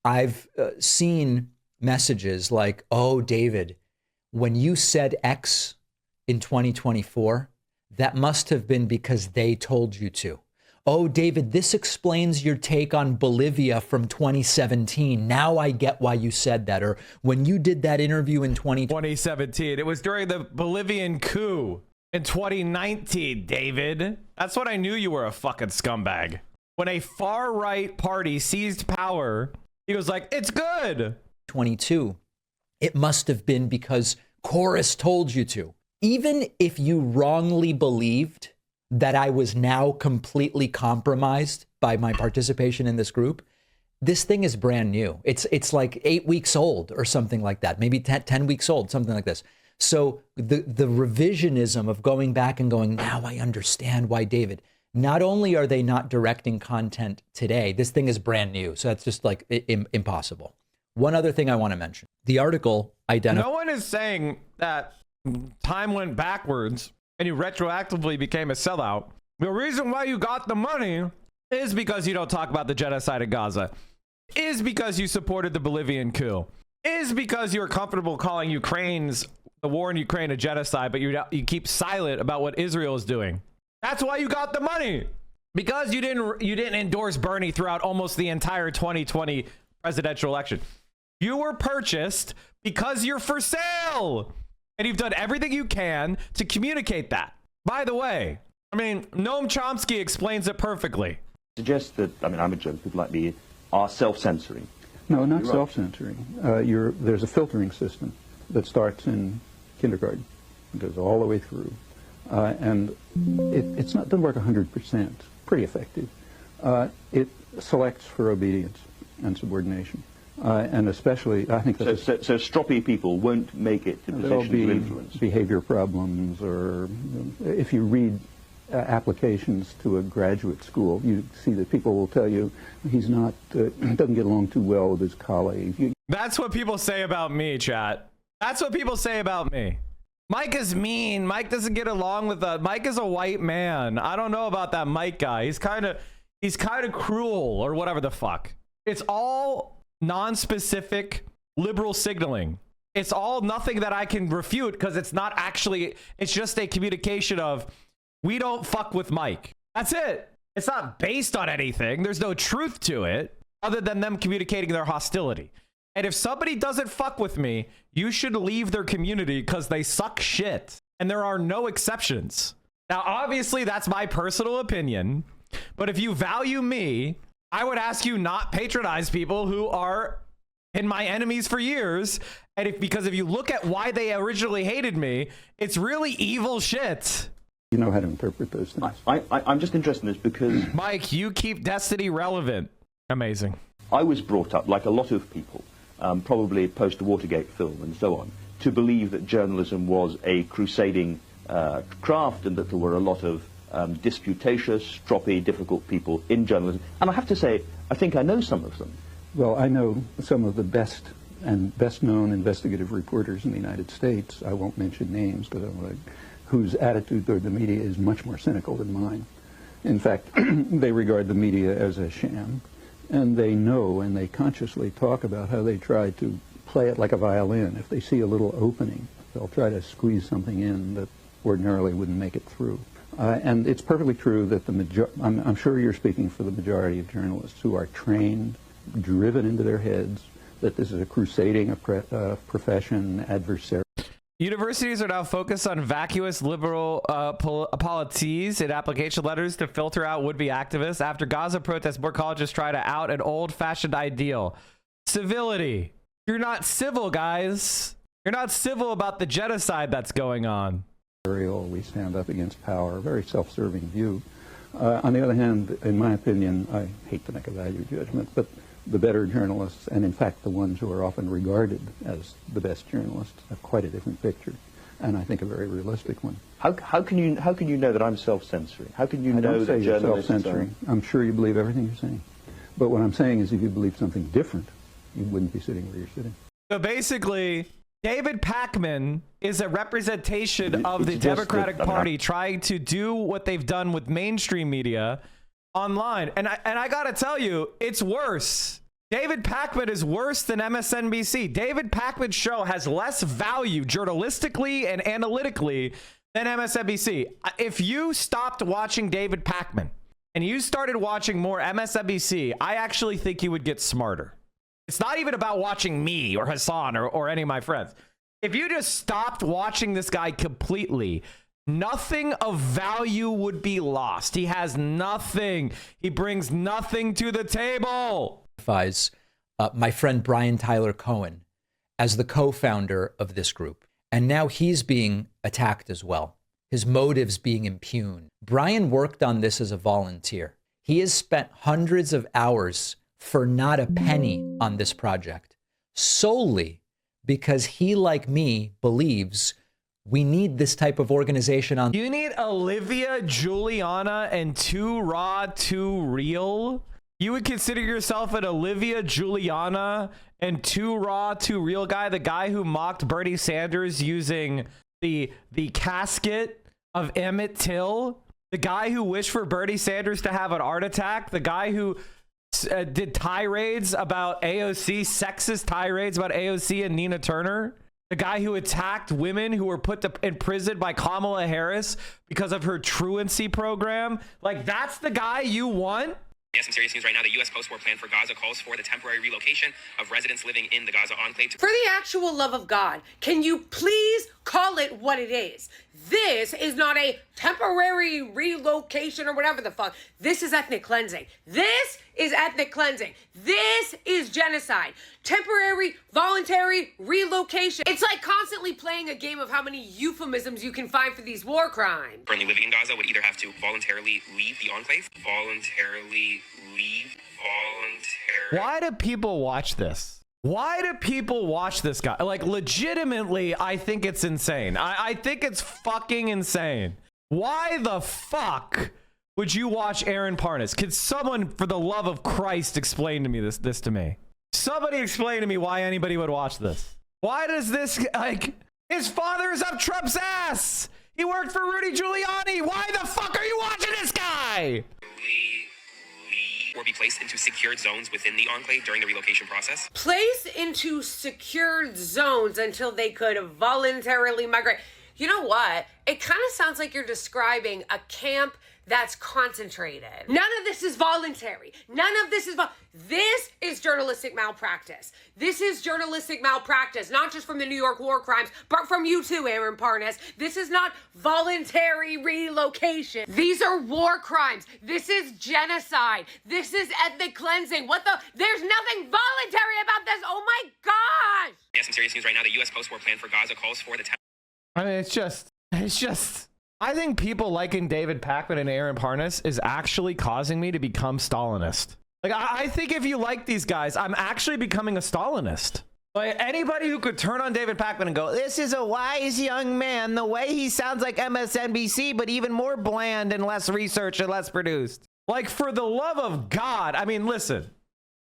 I've seen messages like, oh, David, when you said X in 2024, that must have been because they told you to. Oh, David, this explains your take on Bolivia from 2017. Now I get why you said that. Or when you did that interview in 2017, it was during the Bolivian coup in 2019, David. That's when I knew you were a fucking scumbag. When a far right party seized power, he was like, it's good. 22. It must have been because Chorus told you to. Even if you wrongly believed that I was now completely compromised by my participation in this group, this thing is brand new. It's like 8 weeks old or something like that, maybe 10 weeks old, something like this. So the revisionism of going back and going, now I understand why David, not only are they not directing content today, this thing is brand new. So that's just like impossible. One other thing I want to mention, the article identifies. No one is saying that time went backwards and you retroactively became a sellout. The reason why you got the money is because you don't talk about the genocide in Gaza, is because you supported the Bolivian coup, is because you're comfortable calling the war in Ukraine a genocide, but you keep silent about what Israel is doing. That's why you got the money. Because you didn't endorse Bernie throughout almost the entire 2020 presidential election. You were purchased because you're for sale. And you've done everything you can to communicate that. By the way, I mean, Noam Chomsky explains it perfectly. Suggests that, I mean, I'm a joke, people like me are self-censoring. No, not self-censoring. There's a filtering system that starts in kindergarten. It goes all the way through. And it's not doesn't work 100%. Pretty effective. It selects for obedience and subordination. And especially, I think that... So stroppy people won't make it to positions of influence? Behavior problems, or if you read applications to a graduate school, you see that people will tell you he doesn't get along too well with his colleagues. That's what people say about me, chat. That's what people say about me. Mike is mean. Mike doesn't get along with Mike is a white man. I don't know about that Mike guy. He's kind of cruel or whatever the fuck. It's all non-specific liberal signaling. It's all nothing that I can refute because it's not actually, it's just a communication of, we don't fuck with Mike. That's it. It's not based on anything. There's no truth to it other than them communicating their hostility. And if somebody doesn't fuck with me, you should leave their community because they suck shit. And there are no exceptions. Now, obviously, that's my personal opinion. But if you value me, I would ask you not patronize people who are been my enemies for years. And because if you look at why they originally hated me, it's really evil shit. You know how to interpret those things. I'm just interested in this because... Mike, you keep Destiny relevant. Amazing. I was brought up, like a lot of people, probably post the Watergate film and so on, to believe that journalism was a crusading craft and that there were a lot of disputatious, stroppy, difficult people in journalism. And I have to say, I think I know some of them. Well, I know some of the best and best-known investigative reporters in the United States. I won't mention names, but whose attitude toward the media is much more cynical than mine. In fact, they regard the media as a sham. And they know and they consciously talk about how they try to play it like a violin. If they see a little opening, they'll try to squeeze something in that ordinarily wouldn't make it through. And it's perfectly true that I'm sure you're speaking for the majority of journalists who are trained, driven into their heads, that this is a crusading profession, adversarial. Universities are now focused on vacuous liberal policies in application letters to filter out would-be activists. After Gaza protests, more colleges try to out an old-fashioned ideal. Civility. You're not civil, guys. You're not civil about the genocide that's going on. We stand up against power, a very self-serving view. On the other hand, in my opinion, I hate to make a value judgment, but the better journalists, and in fact the ones who are often regarded as the best journalists, have quite a different picture, and I think a very realistic one. How can you know that I'm self-censoring? How can you know that you're journalists self-censoring? I'm sure you believe everything you're saying. But what I'm saying is if you believe something different, you wouldn't be sitting where you're sitting. So basically, David Pakman is a representation of the Democratic Party trying to do what they've done with mainstream media online. And I gotta tell you, it's worse. David Pakman is worse than MSNBC. David Pakman's show has less value journalistically and analytically than MSNBC. If you stopped watching David Pakman and you started watching more MSNBC, I actually think you would get smarter. It's not even about watching me or Hassan or any of my friends. If you just stopped watching this guy completely, nothing of value would be lost. He has nothing. He brings nothing to the table. My friend Brian Tyler Cohen as the co-founder of this group. And now he's being attacked as well. His motives being impugned. Brian worked on this as a volunteer. He has spent hundreds of hours for not a penny on this project, solely because he, like me, believes we need this type of organization on. You need Olivia, Giuliani, and Too Raw, Too Real? You would consider yourself an Olivia, Giuliani, and Too Raw, Too Real guy, the guy who mocked Bernie Sanders using the casket of Emmett Till The guy who wished for Bernie Sanders to have an heart attack? The guy who did tirades about AOC, sexist tirades about AOC and Nina Turner? The guy who attacked women who were put in prison by Kamala Harris because of her truancy program? Like, that's the guy you want? Yes, some serious news right now. The U.S. post-war plan for Gaza calls for the temporary relocation of residents living in the Gaza enclave. For the actual love of God, can you please call it what it is? This is not a temporary relocation or whatever the fuck. This is ethnic cleansing. This is ethnic cleansing. This is genocide. Temporary, voluntary relocation. It's like constantly playing a game of how many euphemisms you can find for these war crimes. Currently living in Gaza would either have to voluntarily leave the enclave, voluntarily leave, Why do people watch this? Why do people watch this guy? Like, legitimately, I think it's insane. I think it's fucking insane. Why the fuck would you watch Aaron Parnas? Could someone, for the love of Christ, explain to me this to me? Somebody explain to me why anybody would watch this. Why does this, like, his father is up Trump's ass. He worked for Rudy Giuliani. Why the fuck are you watching this guy? Or be placed into secured zones within the enclave during the relocation process. Placed into secured zones until they could voluntarily migrate. You know what? It kind of sounds like you're describing a camp that's concentrated. None of this is voluntary. None of this is this is journalistic malpractice. This is journalistic malpractice, not just from the New York war crimes, but from you too, Aaron Parnas. This is not voluntary relocation. These are war crimes. This is genocide. This is ethnic cleansing. There's nothing voluntary about this. Oh my gosh. Yes, some serious news right now. The U.S. post-war plan for Gaza calls for the I mean, it's just, I think people liking David Pakman and Aaron Parnas is actually causing me to become Stalinist. Like, I think if you like these guys, I'm actually becoming a Stalinist. Like, anybody who could turn on David Pakman and go, this is a wise young man, the way he sounds like MSNBC, but even more bland and less researched and less produced. Like, for the love of God, I mean, listen,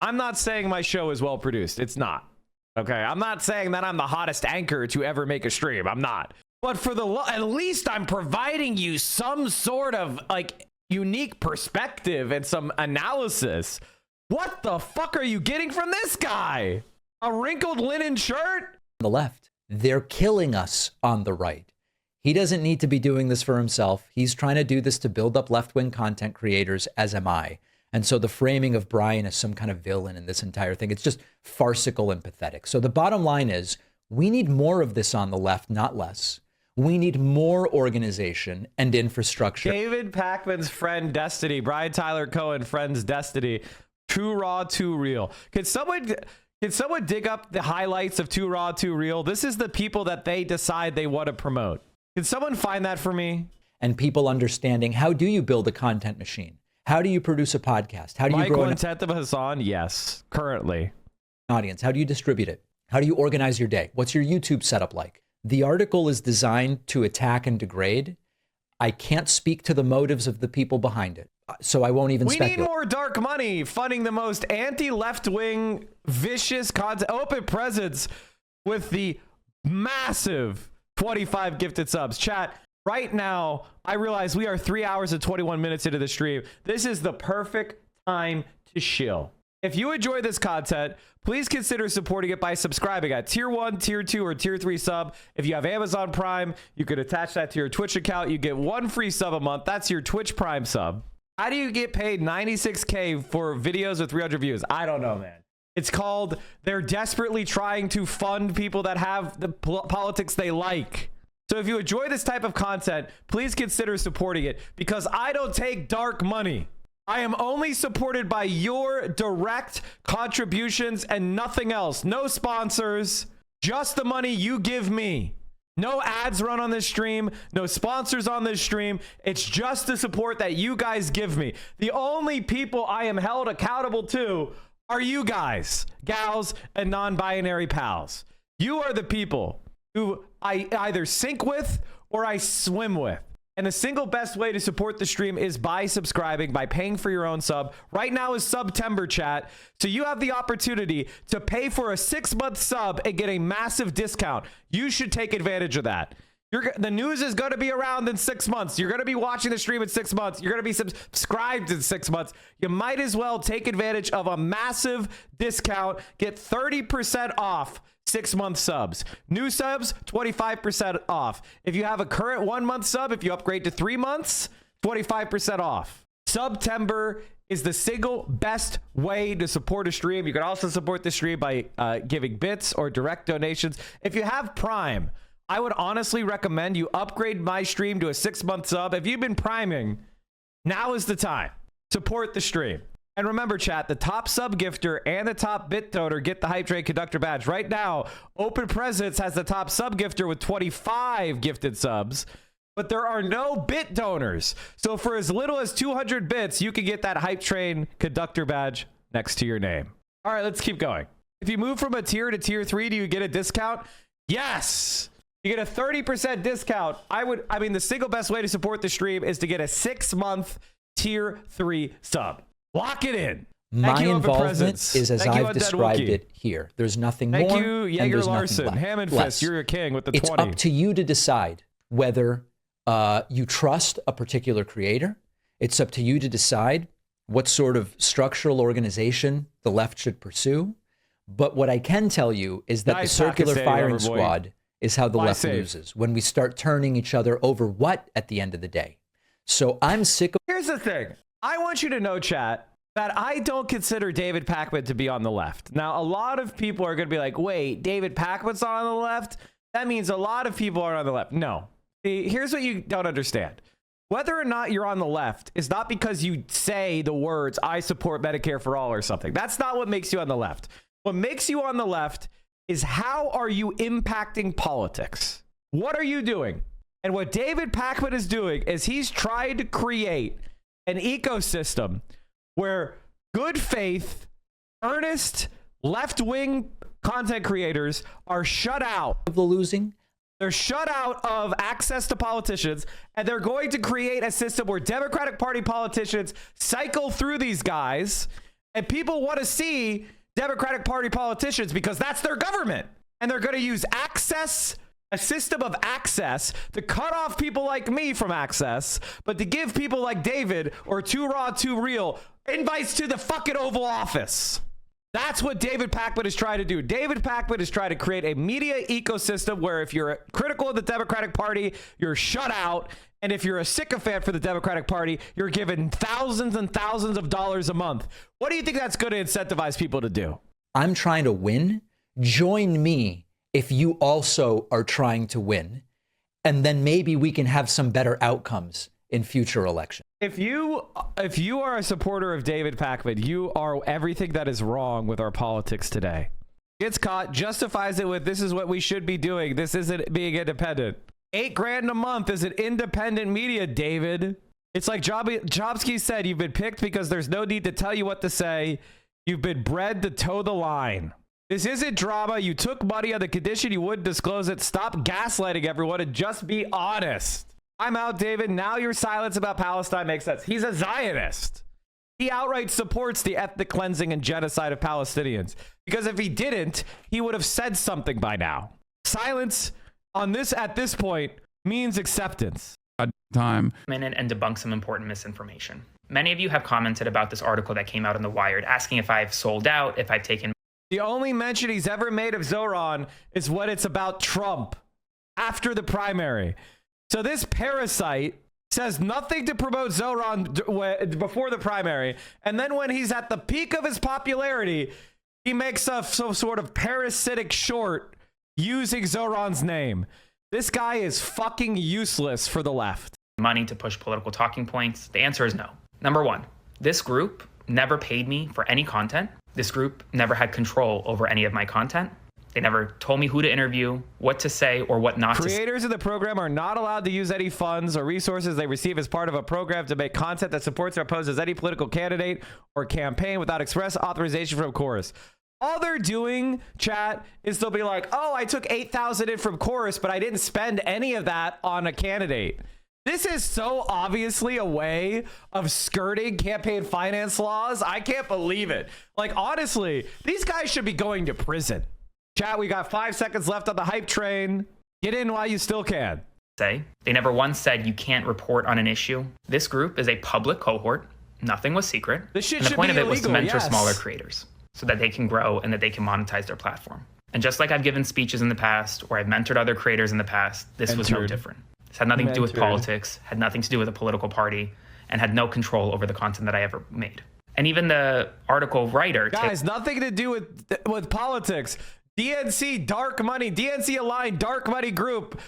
I'm not saying my show is well produced. It's not. Okay, I'm not saying that I'm the hottest anchor to ever make a stream. I'm not. But for at least I'm providing you some sort of like unique perspective and some analysis. What the fuck are you getting from this guy? A wrinkled linen shirt? On the left, they're killing us on the right. He doesn't need to be doing this for himself. He's trying to do this to build up left-wing content creators, as am I. And so the framing of Brian as some kind of villain in this entire thing, it's just farcical and pathetic. So the bottom line is we need more of this on the left, not less. We need more organization and infrastructure. David Pakman's friend Destiny, Brian Tyler Cohen, friend's Destiny, Too Raw, Too Real. Can someone dig up the highlights of Too Raw, Too Real? This is the people that they decide they want to promote. Can someone find that for me? And people understanding, how do you build a content machine? How do you produce a podcast? How do you grow Mike 1/10 of Hassan? Yes, currently. Audience. How do you distribute it? How do you organize your day? What's your YouTube setup like? The article is designed to attack and degrade. I can't speak to the motives of the people behind it, so I won't even speculate. We need more dark money funding the most anti-left-wing, vicious content. Open presents with the massive 25 gifted subs. Chat, right now, I realize we are 3 hours and 21 minutes into the stream. This is the perfect time to shill. If you enjoy this content, please consider supporting it by subscribing at tier 1, tier 2, or tier 3 sub. If you have Amazon Prime, you could attach that to your Twitch account. You get 1 free sub a month. That's your Twitch Prime sub. How do you get paid $96K for videos with 300 views? I don't know, man. It's called they're desperately trying to fund people that have the politics they like. So if you enjoy this type of content, please consider supporting it because I don't take dark money. I am only supported by your direct contributions and nothing else. No sponsors, just the money you give me. No ads run on this stream, no sponsors on this stream. It's just the support that you guys give me. The only people I am held accountable to are you guys, gals, and non-binary pals. You are the people who I either sink with or I swim with. And the single best way to support the stream is by subscribing, by paying for your own sub. Right now is September, chat. So you have the opportunity to pay for a 6-month sub and get a massive discount. You should take advantage of that. The news is going to be around in 6 months. You're going to be watching the stream in 6 months. You're going to be subscribed in 6 months. You might as well take advantage of a massive discount. Get 30% off 6-month subs. New subs, 25% off. If you have a current 1-month sub, if you upgrade to 3 months, 25% off. September is the single best way to support a stream. You can also support the stream by giving bits or direct donations. If you have Prime, I would honestly recommend you upgrade my stream to a 6-month sub. If you've been priming, now is the time. Support the stream. And remember, chat, the top sub gifter and the top bit donor get the Hype Train Conductor badge. Right now, Open Presence has the top sub gifter with 25 gifted subs, but there are no bit donors. So for as little as 200 bits, you can get that Hype Train Conductor badge next to your name. All right, let's keep going. If you move from a tier to tier 3, do you get a discount? Yes. You get a 30% discount. I mean, the single best way to support the stream is to get a 6-month tier 3 sub. Lock it in. My involvement is as I've described it here. There's nothing more. Thank you, and there's Larson. nothing less. Hammond Fist, you're your king with the 20. It's up to you to decide whether you trust a particular creator. It's up to you to decide what sort of structural organization the left should pursue. But what I can tell you is that the circular firing squad is how the left loses, when we start turning each other over what at the end of the day. So I'm sick of... Here's the thing. I want you to know, chat, that I don't consider David Pakman to be on the left. Now, a lot of people are going to be like, wait, David Pakman's not on the left? That means a lot of people are on the left. No. See, here's what you don't understand. Whether or not you're on the left is not because you say the words, I support Medicare for all or something. That's not what makes you on the left. What makes you on the left is how are you impacting politics? What are you doing? And what David Pakman is doing is he's trying to create an ecosystem where good faith, earnest, left-wing content creators are shut out of the losing. They're shut out of access to politicians, and they're going to create a system where Democratic Party politicians cycle through these guys, and people want to see Democratic Party politicians because that's their government. And they're going to use access, a system of access, to cut off people like me from access, but to give people like David or Too Raw, Too Real invites to the fucking Oval Office. That's what David Pakman is trying to do. David Pakman is trying to create a media ecosystem where if you're critical of the Democratic Party, you're shut out. And if you're a sycophant for the Democratic Party, you're given thousands and thousands of dollars a month. What do you think that's going to incentivize people to do? I'm trying to win. Join me if you also are trying to win. And then maybe we can have some better outcomes in future elections. If you are a supporter of David Pakman, you are everything that is wrong with our politics today. Gets caught, justifies it with, this is what we should be doing. This isn't being independent. $8,000 a month is an independent media, David. It's like Jobski said, you've been picked because there's no need to tell you what to say. You've been bred to toe the line. This isn't drama. You took money on the condition you wouldn't disclose it. Stop gaslighting everyone and just be honest. I'm out, David. Now your silence about Palestine makes sense. He's a Zionist. He outright supports the ethnic cleansing and genocide of Palestinians. Because if he didn't, he would have said something by now. Silence on this at this point means acceptance. Time. Minute and debunk some important misinformation. Many of you have commented about this article that came out in The Wired, asking if I've sold out, if I've taken... The only mention he's ever made of Zoran is when it's about Trump after the primary. So this parasite says nothing to promote Zoran before the primary. And then when he's at the peak of his popularity, he makes some sort of parasitic short using Zoran's name. This guy is fucking useless for the left. Money to push political talking points? The answer is no. Number one, this group never paid me for any content. This group never had control over any of my content. They never told me who to interview, what to say, or what not to say. Creators of the program are not allowed to use any funds or resources they receive as part of a program to make content that supports or opposes any political candidate or campaign without express authorization from Chorus. All they're doing, chat, is they'll be like, oh, I took 8,000 in from Chorus, but I didn't spend any of that on a candidate. This is so obviously a way of skirting campaign finance laws. I can't believe it. Like, honestly, these guys should be going to prison. Chat, we got 5 seconds left on the hype train. Get in while you still can. say. They never once said you can't report on an issue. This group is a public cohort. Nothing was secret. This shit and the should point be of it was to illegal, mentor yes. smaller creators so that they can grow and that they can monetize their platform. And just like I've given speeches in the past or I've mentored other creators in the past, this was no different. This had nothing to do with politics, had nothing to do with a political party, and had no control over the content that I ever made. And even the article writer... Guys, nothing to do with politics. DNC dark money, DNC aligned dark money group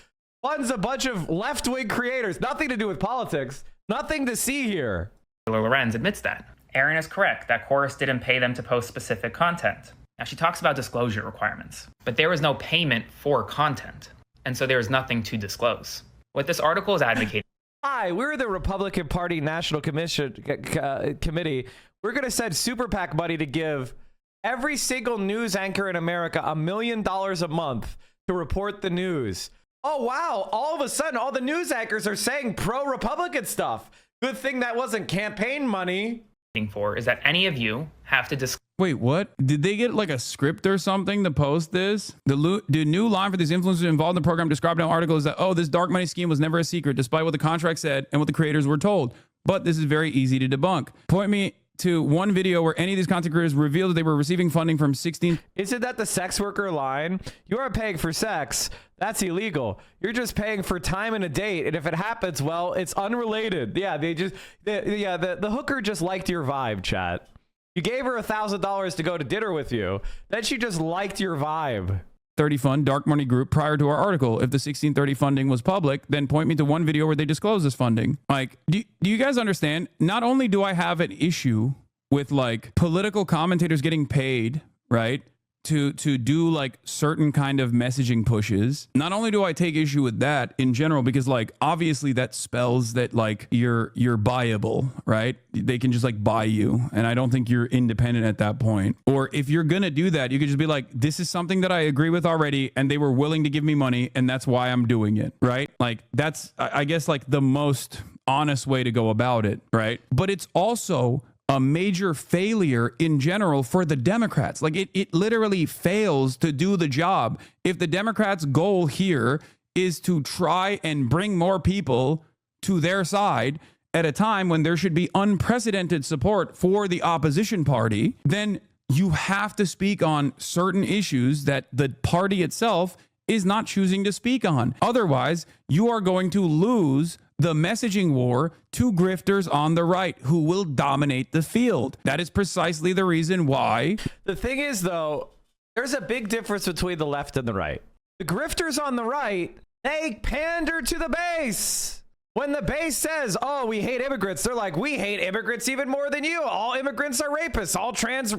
funds a bunch of left-wing creators. Nothing to do with politics. Nothing to see here. Lorenz admits that. Erin is correct that Chorus didn't pay them to post specific content. Now, she talks about disclosure requirements, but there was no payment for content, and so there is nothing to disclose. What this article is advocating... Hi, we're the Republican Party National Committee. We're going to send Super PAC money to give every single news anchor in America $1 million a month to report the news. Oh, wow. All of a sudden, all the news anchors are saying pro-Republican stuff. Good thing that wasn't campaign money. ...for is that any of you have to disclose... Wait, what? Did they get like a script or something to post this? The new line for these influencers involved in the program described in an article is that, oh, this dark money scheme was never a secret, despite what the contract said and what the creators were told. But this is very easy to debunk. Point me to one video where any of these content creators revealed that they were receiving funding from 16... Isn't that the sex worker line? You are paying for sex. That's illegal. You're just paying for time and a date. And if it happens, well, it's unrelated. Yeah, the hooker just liked your vibe, chat. You gave her $1,000 to go to dinner with you. Then she just liked your vibe. 30 fund dark money group prior to our article. If the 1630 funding was public, then point me to one video where they disclose this funding. Like, do you guys understand? Not only do I have an issue with like political commentators getting paid, right, to do like certain kind of messaging pushes. Not only do I take issue with that in general, because like obviously that spells that like you're buyable, right? They can just like buy you, and I don't think you're independent at that point. Or if you're gonna do that, you could just be like, this is something that I agree with already, and they were willing to give me money, and that's why I'm doing it, right? Like that's, I guess, like the most honest way to go about it, right? But it's also a major failure in general for the Democrats. Like it literally fails to do the job. If the Democrats' goal here is to try and bring more people to their side at a time when there should be unprecedented support for the opposition party, then you have to speak on certain issues that the party itself is not choosing to speak on. Otherwise, you are going to lose the messaging war to grifters on the right who will dominate the field. That is precisely the reason why. The thing is, though, there's a big difference between the left and the right. The grifters on the right, they pander to the base. When the base says, oh, we hate immigrants, they're like, we hate immigrants even more than you. All immigrants are rapists. All trans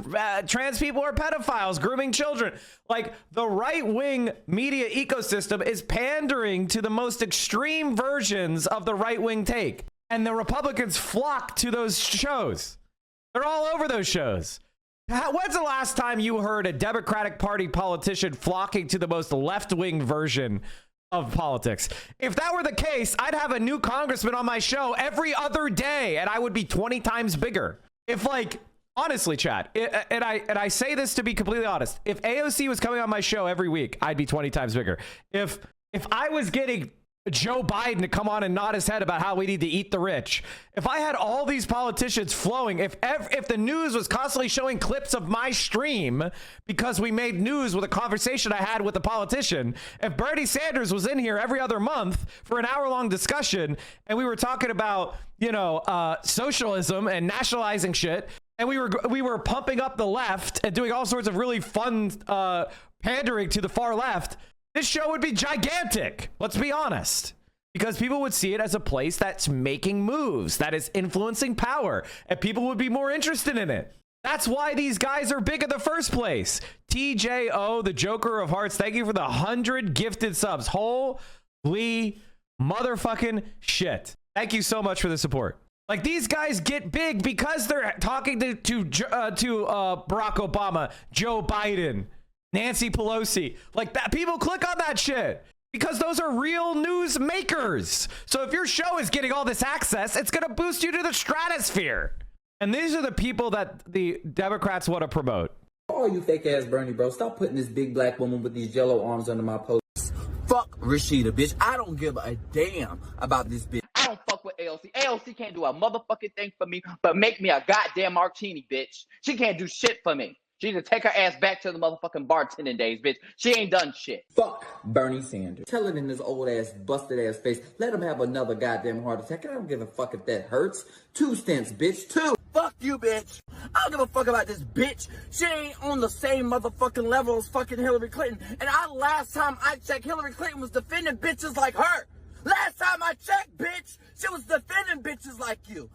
people are pedophiles, grooming children. Like, the right-wing media ecosystem is pandering to the most extreme versions of the right-wing take. And the Republicans flock to those shows. They're all over those shows. When's the last time you heard a Democratic Party politician flocking to the most left-wing version of politics? If that were the case, I'd have a new congressman on my show every other day, and I would be 20 times bigger. If, like, honestly, chat, and I say this to be completely honest, if AOC was coming on my show every week, I'd be 20 times bigger. If I was getting Joe Biden to come on and nod his head about how we need to eat the rich, if I had all these politicians flowing, if the news was constantly showing clips of my stream because we made news with a conversation I had with a politician, if Bernie Sanders was in here every other month for an hour-long discussion and we were talking about, you know, socialism and nationalizing shit, and we were pumping up the left and doing all sorts of really fun pandering to the far left, this show would be gigantic. Let's be honest. Because people would see it as a place that's making moves, that is influencing power, and people would be more interested in it. That's why these guys are big in the first place. TJO, the Joker of Hearts, thank you for the 100 gifted subs. Holy motherfucking shit. Thank you so much for the support. Like, these guys get big because they're talking to Barack Obama, Joe Biden, Nancy Pelosi. Like, that, people click on that shit because those are real news makers. So if your show is getting all this access, it's going to boost you to the stratosphere. And these are the people that the Democrats want to promote. Oh, you fake ass Bernie, bro. Stop putting this big black woman with these jello arms under my post. Fuck Rashida, bitch. I don't give a damn about this bitch. I don't fuck with AOC. AOC can't do a motherfucking thing for me but make me a goddamn martini, bitch. She can't do shit for me. She need to take her ass back to the motherfucking bartending days, bitch. She ain't done shit. Fuck Bernie Sanders. Tell it in his old ass, busted ass face. Let him have another goddamn heart attack. I don't give a fuck if that hurts. 2 stents, bitch. 2. Fuck you, bitch. I don't give a fuck about this bitch. She ain't on the same motherfucking level as fucking Hillary Clinton. And last time I checked, Hillary Clinton was defending bitches like her. Last time I checked, bitch, she was defending bitches like you.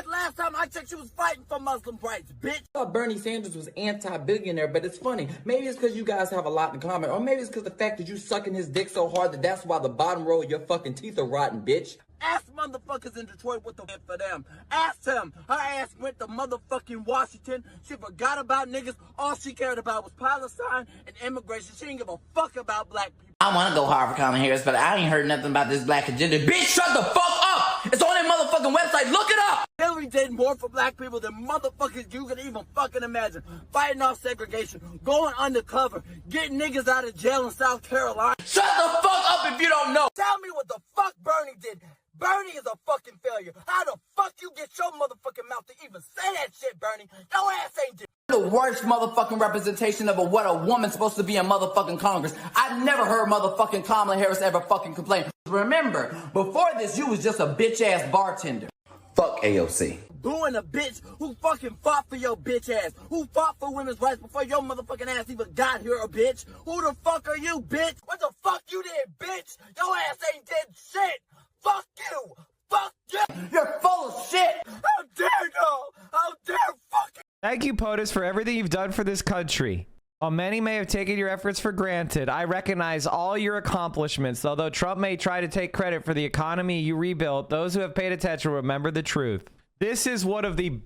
Last time I checked, she was fighting for Muslim rights, bitch. I thought Bernie Sanders was anti-billionaire, but it's funny. Maybe it's because you guys have a lot in common, or maybe it's because the fact that you sucking his dick so hard that that's why the bottom row of your fucking teeth are rotten, bitch. Ask motherfuckers in Detroit what the for them. Ask them. Her ass went to motherfucking Washington. She forgot about niggas. All she cared about was Palestine and immigration. She didn't give a fuck about black people. I want to go hard for Kamala Harris, but I ain't heard nothing about this black agenda. Bitch, shut the fuck up! It's on that motherfucking website. Look it up! Hillary did more for black people than motherfuckers you can even fucking imagine. Fighting off segregation, going undercover, getting niggas out of jail in South Carolina. Shut the fuck up if you don't know! Tell me what the fuck Bernie did. Bernie is a fucking failure. How the fuck you get your motherfucking mouth to even say that shit, Bernie? Your ass ain't did. The worst motherfucking representation of what a woman's supposed to be in motherfucking Congress. I've never heard motherfucking Kamala Harris ever fucking complain. Remember, before this, you was just a bitch-ass bartender. Fuck AOC. Booing a bitch who fucking fought for your bitch ass. Who fought for women's rights before your motherfucking ass even got here, a bitch. Who the fuck are you, bitch? What the fuck you did, bitch? Your ass ain't did shit. Fuck you! Fuck you! You're full of shit! How dare you! How dare fucking... Thank you, POTUS, for everything you've done for this country. While many may have taken your efforts for granted, I recognize all your accomplishments. Although Trump may try to take credit for the economy you rebuilt, those who have paid attention remember the truth. This is one of the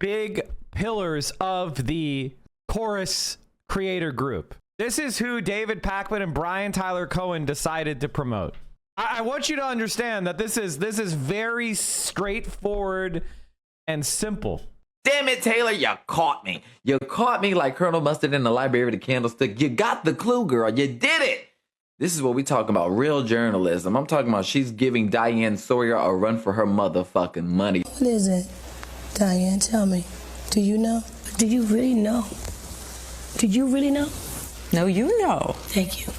big pillars of the Chorus creator group. This is who David Pakman and Brian Tyler Cohen decided to promote. I want you to understand that this is very straightforward and simple. Damn it, Taylor, you caught me. You caught me like Colonel Mustard in the Library of the Candlestick. You got the clue, girl. You did it. This is what we talking about, real journalism. I'm talking about she's giving Diane Sawyer a run for her motherfucking money. What is it, Diane? Tell me. Do you know? Do you really know? Did you really know? No, you know. Thank you.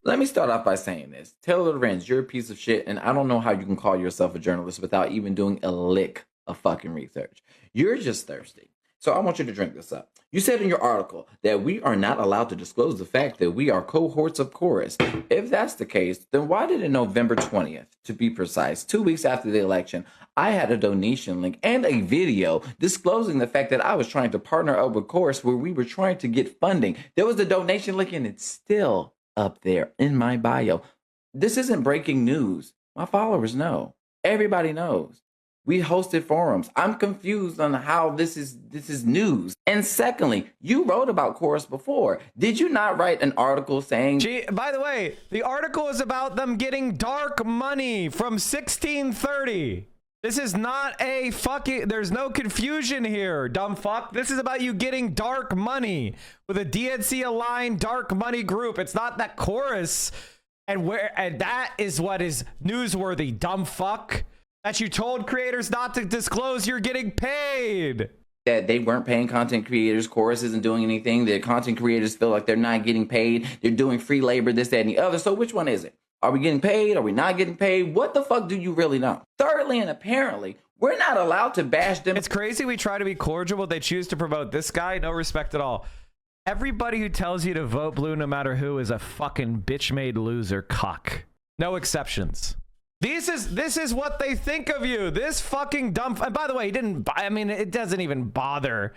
Let me start off by saying this. Taylor Lorenz, you're a piece of shit, and I don't know how you can call yourself a journalist without even doing a lick of fucking research. You're just thirsty. So I want you to drink this up. You said in your article that we are not allowed to disclose the fact that we are cohorts of Chorus. If that's the case, then why did it November 20th, to be precise, 2 weeks after the election, I had a donation link and a video disclosing the fact that I was trying to partner up with Chorus where we were trying to get funding. There was a donation link and it's still up there in my bio. This isn't breaking news. My followers know. Everybody knows. We hosted forums. I'm confused on how this is news. And secondly, you wrote about Chorus before. Did you not write an article saying... By the way, the article is about them getting dark money from 1630. This is not a fucking... There's no confusion here, dumb fuck. This is about you getting dark money with a DNC-aligned dark money group. It's not that Chorus. And that is what is newsworthy, dumb fuck. That you told creators not to disclose you're getting paid. That they weren't paying content creators. Chorus isn't doing anything. The content creators feel like they're not getting paid. They're doing free labor, this, that, and the other. So which one is it? Are we getting paid? Are we not getting paid? What the fuck do you really know? Thirdly, and apparently, we're not allowed to bash them. It's crazy we try to be cordial, but they choose to promote this guy. No respect at all. Everybody who tells you to vote blue no matter who is a fucking bitch-made loser cock. No exceptions. This is what they think of you. This fucking dumb... And by the way, it doesn't even bother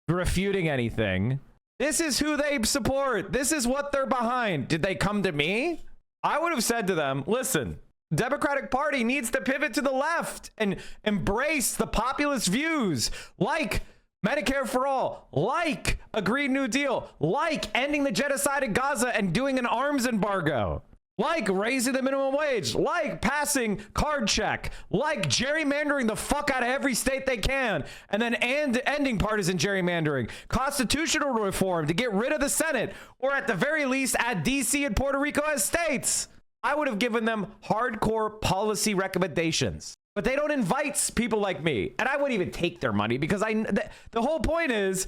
refuting anything. This is who they support. This is what they're behind. Did they come to me? I would have said to them, listen, Democratic Party needs to pivot to the left and embrace the populist views like Medicare for all, like a Green New Deal, like ending the genocide in Gaza and doing an arms embargo. like raising the minimum wage, like passing card check, like gerrymandering the fuck out of every state they can, and then ending partisan gerrymandering, constitutional reform to get rid of the Senate, or at the very least add DC and Puerto Rico as states. I would have given them hardcore policy recommendations. But they don't invite people like me. And I wouldn't even take their money because the whole point is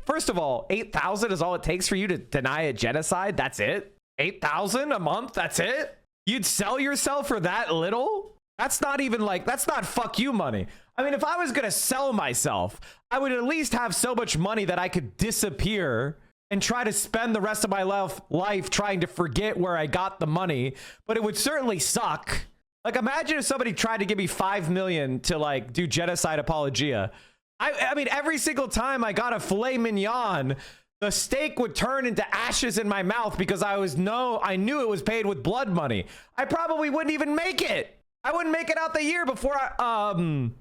first of all, 8,000 is all it takes for you to deny a genocide. That's it. 8,000 a month. That's it. You'd sell yourself for that little? That's not even that's not fuck you money. I mean, if I was going to sell myself, I would at least have so much money that I could disappear and try to spend the rest of my life trying to forget where I got the money. But it would certainly suck. Like, imagine if somebody tried to give me $5 million to do genocide apologia. I mean, every single time I got a filet mignon, the steak would turn into ashes in my mouth because I knew it was paid with blood money. I probably wouldn't even make it. I wouldn't make it out the year before the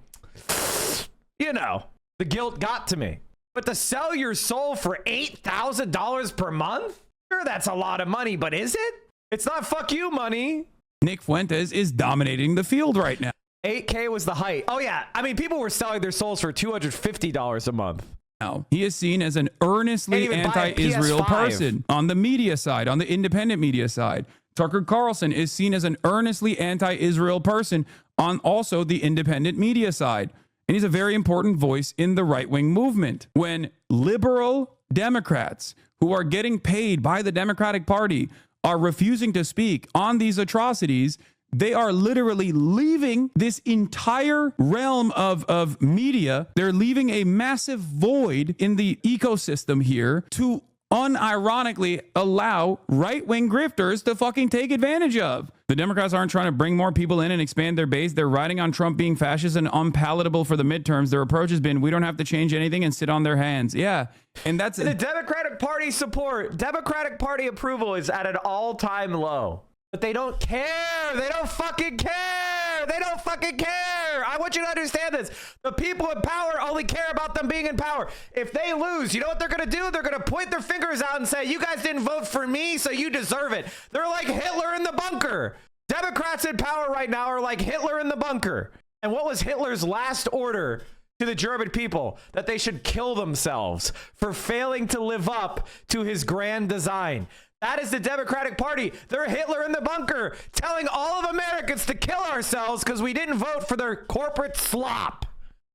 guilt got to me. But to sell your soul for $8,000 per month? Sure, that's a lot of money, but is it? It's not fuck you money. Nick Fuentes is dominating the field right now. 8K was the height. Oh, yeah. I mean, people were selling their souls for $250 a month. Now, he is seen as an earnestly anti-Israel person on the media side, on the independent media side. Tucker Carlson is seen as an earnestly anti-Israel person on also the independent media side. And he's a very important voice in the right-wing movement. When liberal Democrats who are getting paid by the Democratic Party are refusing to speak on these atrocities, they are literally leaving this entire realm of media. They're leaving a massive void in the ecosystem here to unironically allow right-wing grifters to fucking take advantage of. The Democrats aren't trying to bring more people in and expand their base. They're riding on Trump being fascist and unpalatable for the midterms. Their approach has been, we don't have to change anything and sit on their hands. Yeah. And that's the Democratic Party support. Democratic Party approval is at an all-time low. But they don't care. They don't fucking care. They don't fucking care. I want you to understand this. The people in power only care about them being in power. If they lose, you know what they're going to do? They're going to point their fingers out and say, you guys didn't vote for me, so you deserve it. They're like Hitler in the bunker. Democrats in power right now are like Hitler in the bunker. And what was Hitler's last order to the German people? That they should kill themselves for failing to live up to his grand design. That is the Democratic Party. They're Hitler in the bunker, telling all of Americans to kill ourselves because we didn't vote for their corporate slop.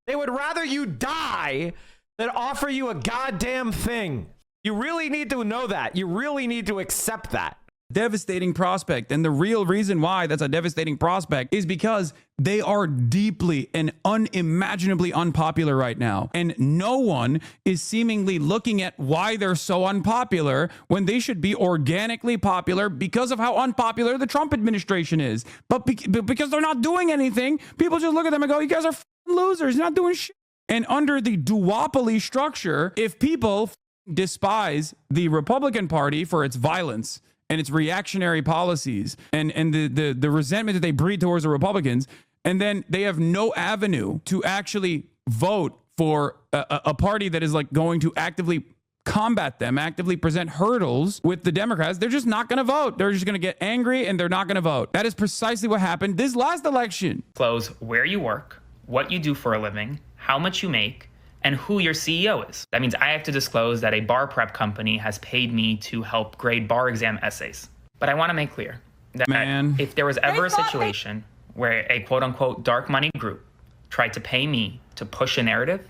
They would rather you die than offer you a goddamn thing. You really need to know that. You really need to accept that. Devastating prospect. And the real reason why that's a devastating prospect is because they are deeply and unimaginably unpopular right now. And no one is seemingly looking at why they're so unpopular when they should be organically popular because of how unpopular the Trump administration is. But because they're not doing anything, people just look at them and go, you guys are losers, not doing shit. And under the duopoly structure, if people despise the Republican Party for its violence and its reactionary policies and the resentment that they breed towards the Republicans, and then they have no avenue to actually vote for a party that is going to actively combat them, actively present hurdles with the Democrats, they're just not going to vote. They're just going to get angry and they're not going to vote. That is precisely what happened this last election. Disclose where you work, what you do for a living, how much you make, and who your CEO is. That means I have to disclose that a bar prep company has paid me to help grade bar exam essays. But I want to make clear that if there was ever a situation where a quote unquote dark money group tried to pay me to push a narrative,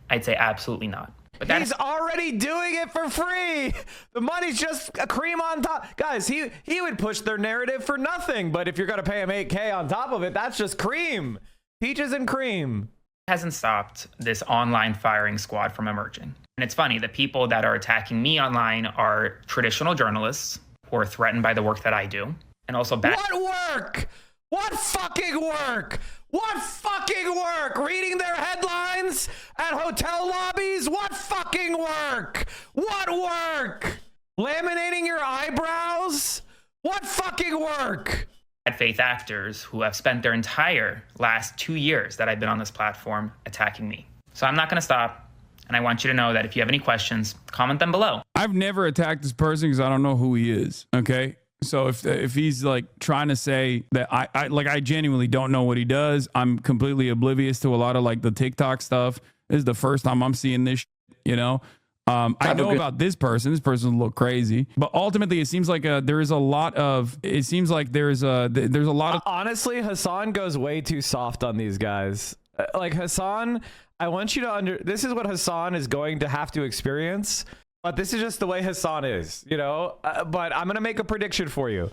I'd say absolutely not. But he's already doing it for free. The money's just a cream on top. Guys, he would push their narrative for nothing. But if you're going to pay him $8K on top of it, that's just cream. Peaches and cream. Hasn't stopped this online firing squad from emerging. And it's funny, the people that are attacking me online are traditional journalists who are threatened by the work that I do. And also What work? What fucking work? What fucking work? Reading their headlines at hotel lobbies? What fucking work? What work? Laminating your eyebrows? What fucking work? bad faith actors who have spent their entire last 2 years that I've been on this platform attacking me. So I'm not going to stop. And I want you to know that if you have any questions, comment them below. I've never attacked this person because I don't know who he is. Okay. So if he's like trying to say that I genuinely don't know what he does, I'm completely oblivious to a lot of like the TikTok stuff. This is the first time I'm seeing this shit, you know. I know about this person. This person a little crazy, but ultimately it seems like there is a lot of. It seems like there's a lot of. Honestly, Hassan goes way too soft on these guys. Like Hassan, I want you to this is what Hassan is going to have to experience, but this is just the way Hassan is, you know. But I'm gonna make a prediction for you.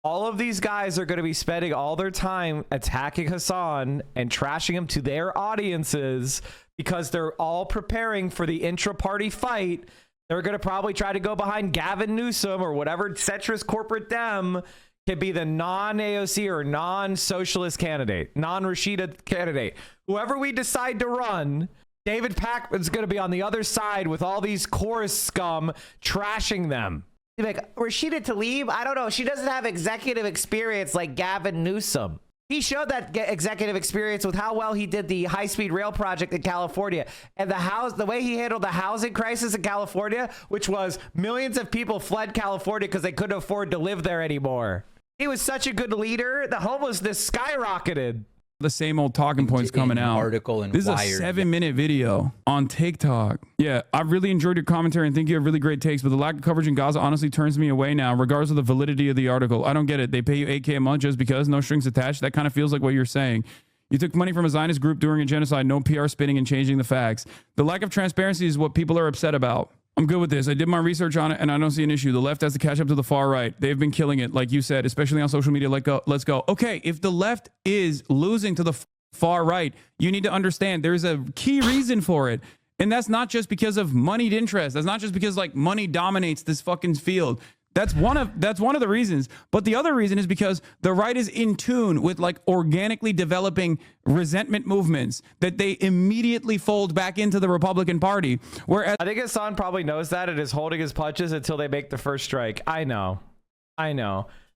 All of these guys are going to be spending all their time attacking Hassan and trashing him to their audiences because they're all preparing for the intra-party fight. They're going to probably try to go behind Gavin Newsom or whatever centrist corporate dem can be the non-AOC or non-socialist candidate, non-Rashida candidate. Whoever we decide to run, David Pakman's going to be on the other side with all these chorus scum trashing them. Like, Rashida Tlaib, I don't know. She doesn't have executive experience like Gavin Newsom. He showed that executive experience with how well he did the high-speed rail project in California and the way he handled the housing crisis in California, which was millions of people fled California because they couldn't afford to live there anymore. He was such a good leader. The homelessness skyrocketed. The same old talking points coming out. Article and this is a 7-minute video on TikTok. Yeah, I've really enjoyed your commentary and think you have really great takes, but the lack of coverage in Gaza honestly turns me away now, regardless of the validity of the article. I don't get it. They pay you $8K a month just because, no strings attached. That kind of feels like what you're saying. You took money from a Zionist group during a genocide, no PR spinning and changing the facts. The lack of transparency is what people are upset about. I'm good with this. I did my research on it and I don't see an issue. The left has to catch up to the far right. They've been killing it, like you said, especially on social media. Let's go. Okay, if the left is losing to the far right, you need to understand there's a key reason for it. And that's not just because of moneyed interest. That's not just because like money dominates this fucking field. That's one of the reasons. But the other reason is because the right is in tune with like organically developing resentment movements that they immediately fold back into the Republican Party. Whereas I think Hassan probably knows that and is holding his punches until they make the first strike. I know.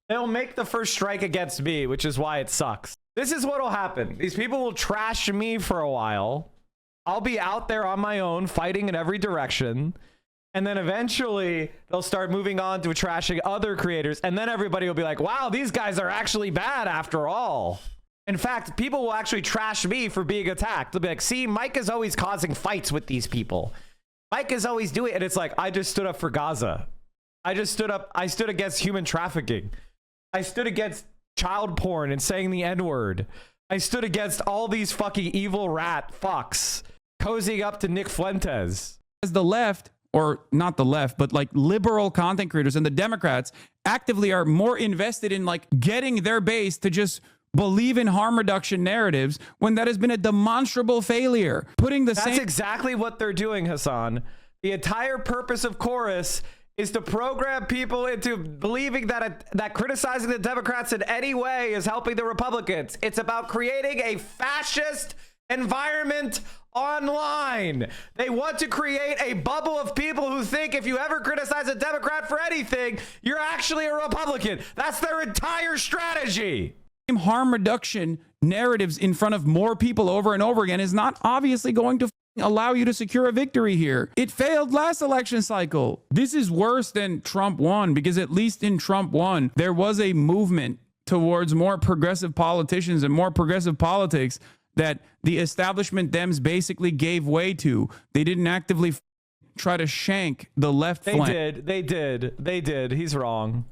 They'll make the first strike against me, which is why it sucks. This is what'll happen. These people will trash me for a while. I'll be out there on my own fighting in every direction. And then eventually they'll start moving on to trashing other creators. And then everybody will be like, wow, these guys are actually bad after all. In fact, people will actually trash me for being attacked. They'll be like, see, Mike is always causing fights with these people. Mike is always doing it. And it's like, I just stood up for Gaza. I stood against human trafficking. I stood against child porn and saying the N-word. I stood against all these fucking evil rat fucks cozying up to Nick Fuentes. As the left, or not the left, but like liberal content creators and the Democrats actively are more invested in like getting their base to just believe in harm reduction narratives when that has been a demonstrable failure. That's exactly what they're doing, Hassan. The entire purpose of Chorus is to program people into believing that criticizing the Democrats in any way is helping the Republicans. It's about creating a fascist environment online. They want to create a bubble of people who think if you ever criticize a Democrat for anything, you're actually a Republican. That's their entire strategy. Harm reduction narratives in front of more people over and over again is not obviously going to allow you to secure a victory here. It failed last election cycle. This is worse than Trump won, because at least in Trump won, there was a movement towards more progressive politicians and more progressive politics that the establishment Dems basically gave way to. They didn't actively try to shank the left flank. They did. He's wrong.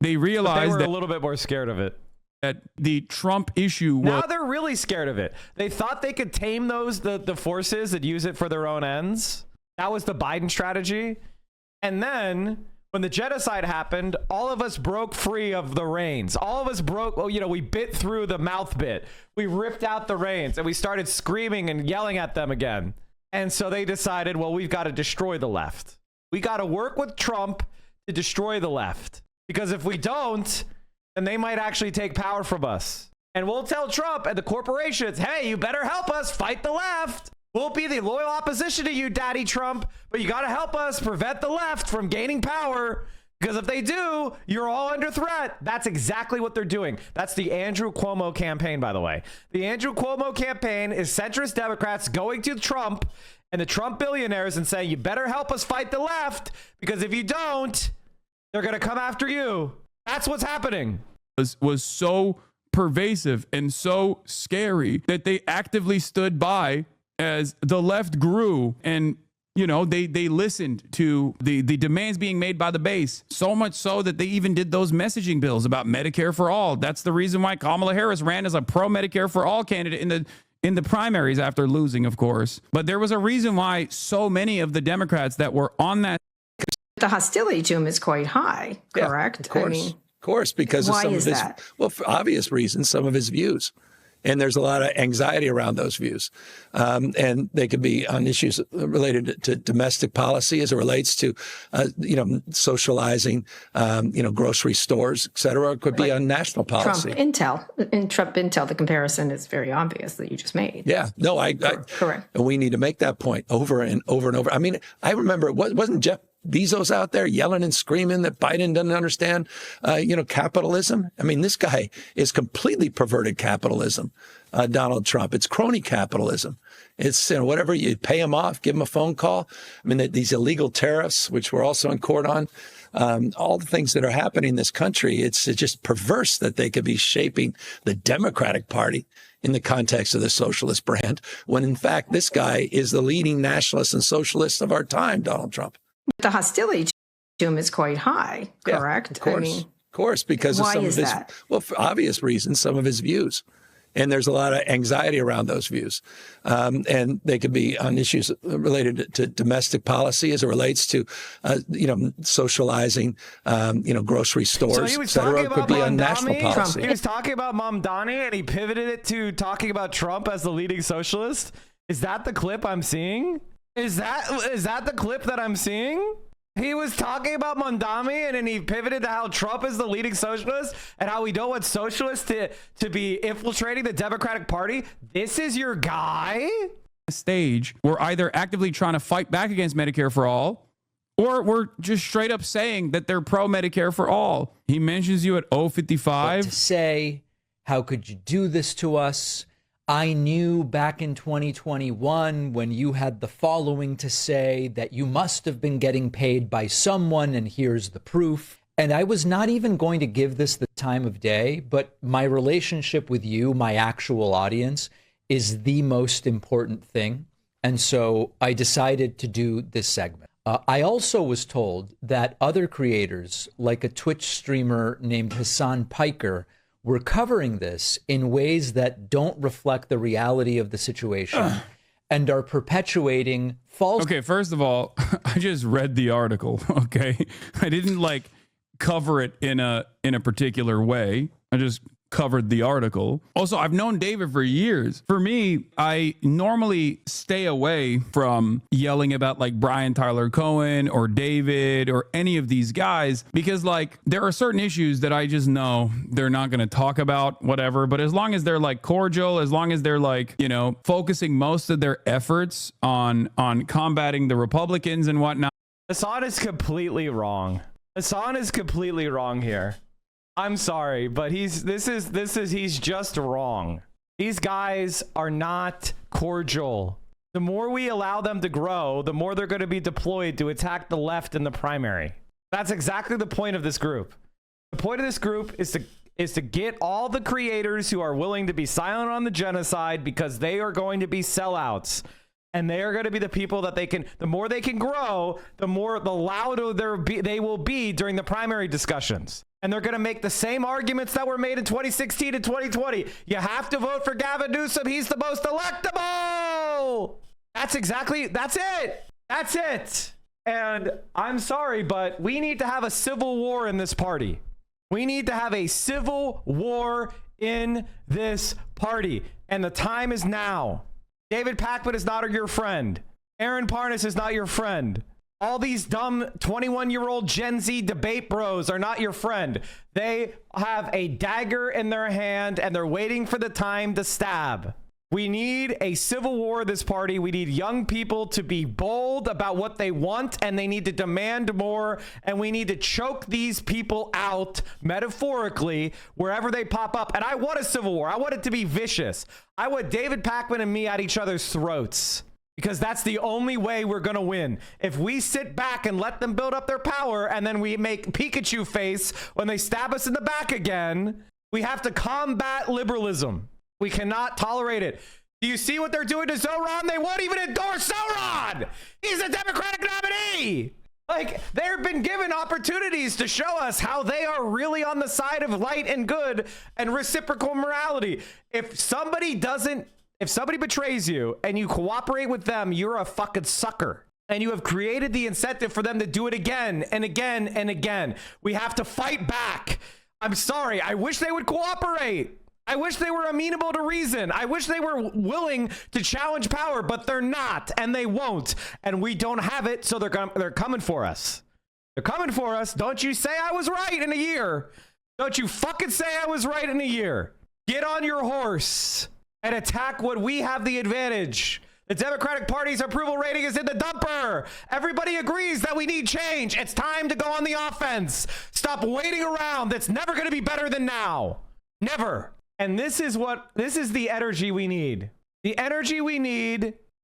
They realized they were that a little bit more scared of it. That the Trump issue was... Now they're really scared of it. They thought they could tame the forces that use it for their own ends. That was the Biden strategy. And then when the genocide happened, all of us broke free of the reins. All of us broke, we bit through the mouth bit. We ripped out the reins and we started screaming and yelling at them again. And so they decided, well, we've got to destroy the left. We got to work with Trump to destroy the left. Because if we don't, then they might actually take power from us. And we'll tell Trump and the corporations, hey, you better help us fight the left. We'll be the loyal opposition to you, Daddy Trump, but you got to help us prevent the left from gaining power, because if they do, you're all under threat. That's exactly what they're doing. That's the Andrew Cuomo campaign, by the way. The Andrew Cuomo campaign is centrist Democrats going to Trump and the Trump billionaires and saying, you better help us fight the left, because if you don't, they're going to come after you. That's what's happening. Was so pervasive and so scary that they actively stood by as the left grew, and they listened to the demands being made by the base, so much so that they even did those messaging bills about Medicare for all. That's the reason why Kamala Harris ran as a pro Medicare for all candidate in the primaries after losing, of course. But there was a reason why so many of the Democrats that were on that. The hostility to him is quite high, correct? Yeah, of course. Of course, because of some of his, well, for obvious reasons, some of his views. And there's a lot of anxiety around those views. And they could be on issues related to domestic policy as it relates to, socializing, grocery stores, et cetera. It could be on national policy. Trump Intel, the comparison is very obvious that you just made. Yeah, no, correct. And we need to make that point over and over and over. I mean, I remember, wasn't Jeff Bezos out there yelling and screaming that Biden doesn't understand, capitalism? I mean, this guy is completely perverted capitalism, Donald Trump. It's crony capitalism. It's, whatever, you pay him off, give him a phone call. I mean, these illegal tariffs, which we're also in court on, all the things that are happening in this country, it's just perverse that they could be shaping the Democratic Party in the context of the socialist brand, when in fact, this guy is the leading nationalist and socialist of our time, Donald Trump. The hostility to him is quite high, correct? Yeah, of course, because of some of his, well, for obvious reasons, some of his views. And there's a lot of anxiety around those views. And they could be on issues related to domestic policy as it relates to, socializing, grocery stores, et cetera. It could be on national policy. He was talking about Mamdani and he pivoted it to talking about Trump as the leading socialist. Is that the clip I'm seeing? Is that the clip that I'm seeing? He was talking about Mamdani and then he pivoted to how Trump is the leading socialist and how we don't want socialists to be infiltrating the Democratic Party. This is your guy? Stage, we're either actively trying to fight back against Medicare for all, or we're just straight up saying that they're pro Medicare for all. He mentions you at 055. But to say, how could you do this to us? I knew back in 2021 when you had the following to say that you must have been getting paid by someone, and here's the proof. And I was not even going to give this the time of day, but my relationship with you, my actual audience, is the most important thing. And so I decided to do this segment. I also was told that other creators, like a Twitch streamer named Hassan Piker, we're covering this in ways that don't reflect the reality of the situation and are perpetuating false. Okay, first of all, I just read the article. Okay, I didn't cover it in a particular way. I just covered the article. Also, I've known David for years. For me, I normally stay away from yelling about Brian Tyler Cohen or David or any of these guys because there are certain issues that I just know they're not going to talk about, whatever. But as long as they're cordial, as long as they're focusing most of their efforts on combating the Republicans and whatnot. Hassan is completely wrong. Hassan is completely wrong here. I'm sorry, but he's just wrong. These guys are not cordial. The more we allow them to grow, the more they're going to be deployed to attack the left in the primary. That's exactly the point of this group. The point of this group is to get all the creators who are willing to be silent on the genocide because they are going to be sellouts. And they are going to be the people that the more they can grow, the louder they will be during the primary discussions. And they're going to make the same arguments that were made in 2016 and 2020. You have to vote for Gavin Newsom. He's the most electable. That's it. That's it. And I'm sorry, but we need to have a civil war in this party. We need to have a civil war in this party. And the time is now. David Pakman is not your friend. Aaron Parnas is not your friend. All these dumb 21-year-old Gen Z debate bros are not your friend. They have a dagger in their hand and they're waiting for the time to stab. We need a civil war in this party. We need young people to be bold about what they want and they need to demand more. And we need to choke these people out metaphorically wherever they pop up. And I want a civil war. I want it to be vicious. I want David Pakman and me at each other's throats. because that's the only way we're going to win. If we sit back and let them build up their power and then we make Pikachu face when they stab us in the back again, we have to combat liberalism. We cannot tolerate it. Do you see what they're doing to Zoran? They won't even endorse Zoran. He's a Democratic nominee. Like, they've been given opportunities to show us how they are really on the side of light and good and reciprocal morality. If somebody betrays you and you cooperate with them, you're a fucking sucker. And you have created the incentive for them to do it again and again and again. We have to fight back. I'm sorry. I wish they would cooperate. I wish they were amenable to reason. I wish they were willing to challenge power, but they're not, and they won't. And we don't have it, so they're coming for us. They're coming for us. Don't you say I was right in a year. Don't you fucking say I was right in a year. Get on your horse and attack when we have the advantage. The Democratic Party's approval rating is in the dumper. Everybody agrees that we need change. It's time to go on the offense. Stop waiting around. That's never going to be better than now. Never. And this is the energy we need. The energy we need.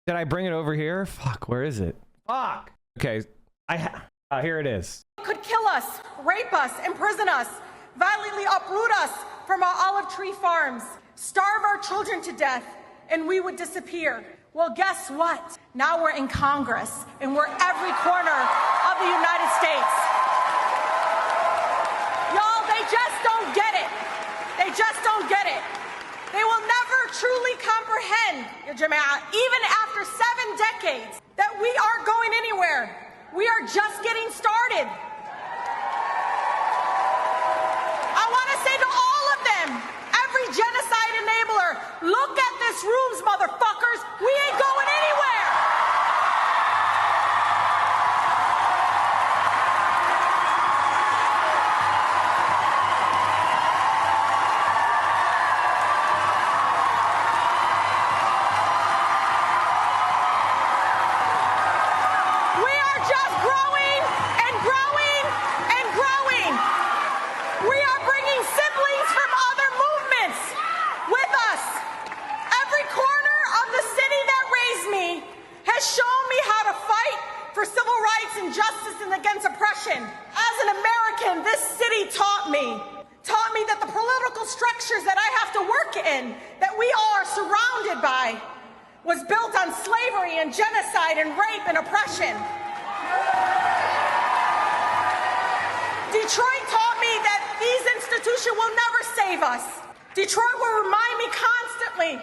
Did I bring it over here? Fuck, where is it? Fuck. Okay, here it is. Could kill us, rape us, imprison us, violently uproot us from our olive tree farms, starve our children to death, and we would disappear. Well, guess what? Now we're in Congress, and we're every corner of the United States. Y'all, they just don't get it. They just don't get it. They will never truly comprehend, even after 7 decades, that we aren't going anywhere. We are just getting started. I want to say to all of them, every genocide enabler, look at this rooms, motherfuckers. We ain't going anywhere. Detroit taught me that these institutions will never save us. Detroit will remind me constantly,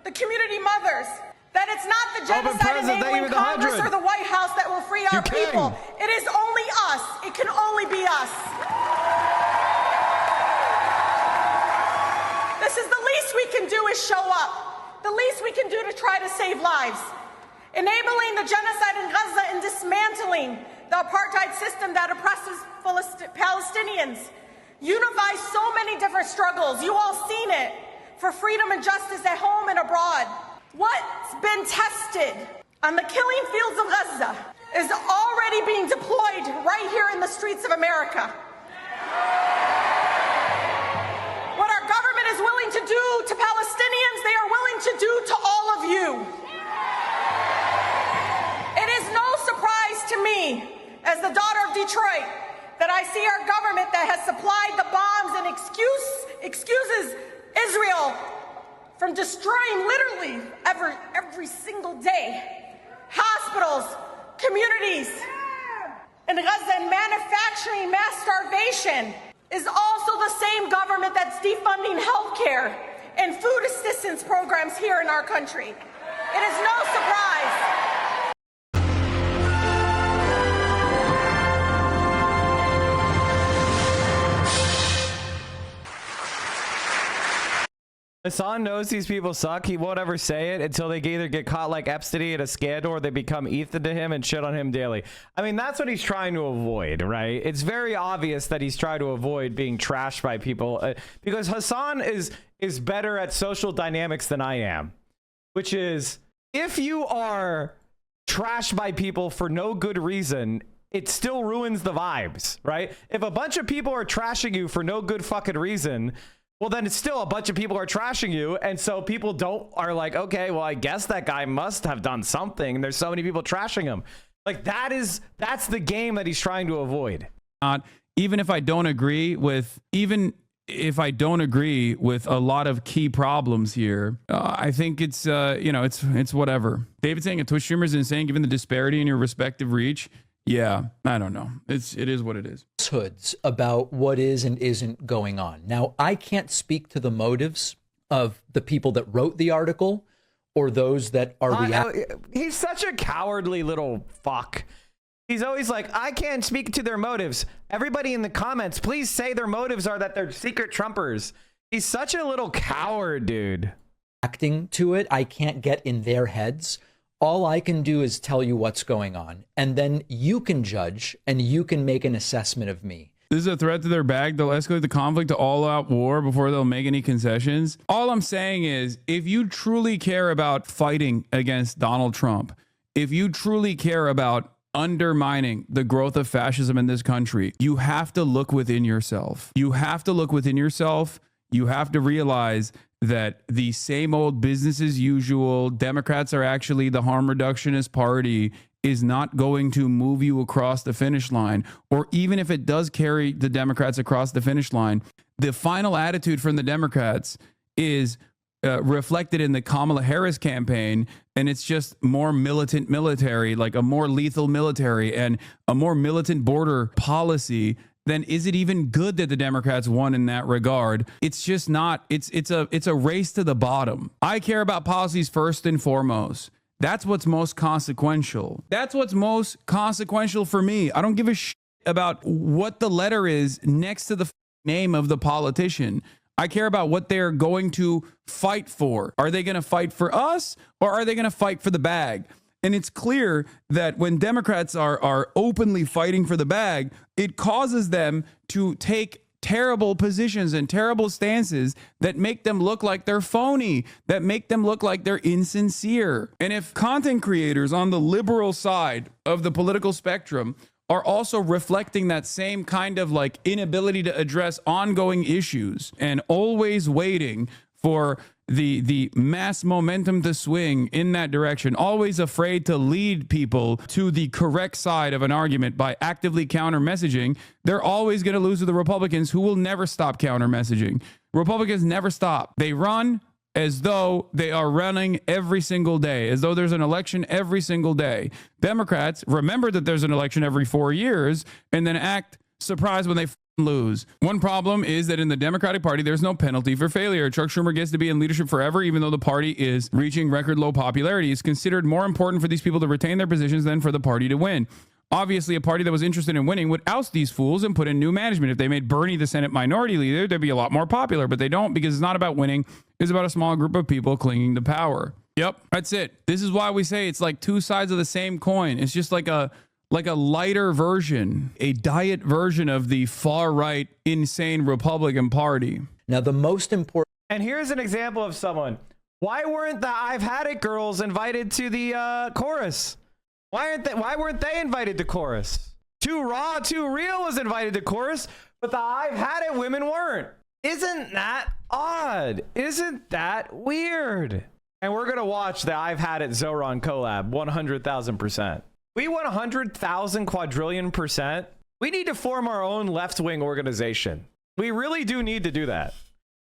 the community mothers, that it's not the genocide enabling Congress or the White House that will free our people. It is only us. It can only be us. This is the least we can do is show up. The least we can do to try to save lives. Enabling the genocide in Gaza and dismantling the apartheid system that oppresses Palestinians unifies so many different struggles. You all seen it for freedom and justice at home and abroad. What's been tested on the killing fields of Gaza is already being deployed right here in the streets of America. What our government is willing to do to Palestinians, they are willing to do to all of you. It is no surprise to me, as the daughter of Detroit, that I see our government that has supplied the bombs and excuses Israel from destroying literally every single day hospitals, communities in Gaza, and manufacturing mass starvation, is also the same government that's defunding healthcare and food assistance programs here in our country. It is no surprise. Hassan knows these people suck. He won't ever say it until they either get caught like Epstein in a scandal or they become Ethan to him and shit on him daily. I mean, that's what he's trying to avoid, right? It's very obvious that he's trying to avoid being trashed by people because Hassan is better at social dynamics than I am, which is if you are trashed by people for no good reason, it still ruins the vibes, right? If a bunch of people are trashing you for no good fucking reason, well, then it's still a bunch of people are trashing you. And so people are like, okay, well, I guess that guy must have done something. And there's so many people trashing him. Like that's the game that he's trying to avoid. Even if I don't agree with a lot of key problems here, I think it's it's whatever. David saying a Twitch streamer is insane given the disparity in your respective reach. Yeah, I don't know. It is what it is. Hoods about what is and isn't going on. Now, I can't speak to the motives of the people that wrote the article or those that are reacting. He's such a cowardly little fuck. He's always like, I can't speak to their motives. Everybody in the comments, please say their motives are that they're secret Trumpers. He's such a little coward, dude. Acting to it, I can't get in their heads. All I can do is tell you what's going on, and then you can judge and you can make an assessment of me. This is a threat to their bag. They'll escalate the conflict to all-out war before they'll make any concessions. All I'm saying is, if you truly care about fighting against Donald Trump, if you truly care about undermining the growth of fascism in this country, you have to look within yourself. You have to look within yourself. You have to realize that the same old business as usual, Democrats are actually the harm reductionist party, is not going to move you across the finish line. Or even if it does carry the Democrats across the finish line, the final attitude from the Democrats is reflected in the Kamala Harris campaign, and it's just more militant military, like a more lethal military and a more militant border policy. Then is it even good that the Democrats won in that regard? It's just not. It's a race to the bottom. I care about policies first and foremost. That's what's most consequential. That's what's most consequential for me. I don't give a shit about what the letter is next to the name of the politician. I care about what they're going to fight for. Are they going to fight for us, or are they going to fight for the bag? And it's clear that when Democrats are openly fighting for the bag, it causes them to take terrible positions and terrible stances that make them look like they're phony, that make them look like they're insincere. And if content creators on the liberal side of the political spectrum are also reflecting that same kind of like inability to address ongoing issues and always waiting for the mass momentum to swing in that direction, always afraid to lead people to the correct side of an argument by actively counter messaging, they're always going to lose to the Republicans, who will never stop counter messaging. Republicans never stop. They run as though they are running every single day, as though there's an election every single day. Democrats remember that there's an election every 4 years and then act surprised when they lose. One problem is that in the Democratic Party, there's no penalty for failure. Chuck Schumer gets to be in leadership forever, even though the party is reaching record low popularity. It's considered more important for these people to retain their positions than for the party to win. Obviously, a party that was interested in winning would oust these fools and put in new management. If they made Bernie the Senate minority leader, they'd be a lot more popular, but they don't, because it's not about winning. It's about a small group of people clinging to power. Yep, that's it. This is why we say it's like two sides of the same coin. It's just like a lighter version, a diet version of the far-right, insane Republican Party. Now, the most important... And here's an example of someone. Why weren't the I've Had It girls invited to the chorus? Why weren't they invited to chorus? Too Raw, Too Real was invited to chorus, but the I've Had It women weren't. Isn't that odd? Isn't that weird? And we're going to watch the I've Had It Zoran collab 100,000%. We want 100,000 quadrillion %. We need to form our own left-wing organization. We really do need to do that.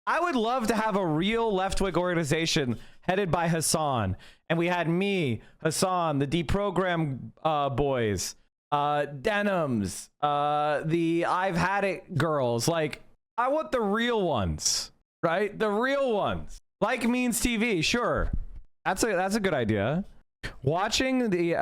I would love to have a real left-wing organization headed by Hassan. And we had me, Hassan, the Deprogram boys, Denims, the I've Had It girls. Like, I want the real ones, right? The real ones. Like Means TV, sure. That's a good idea. Watching the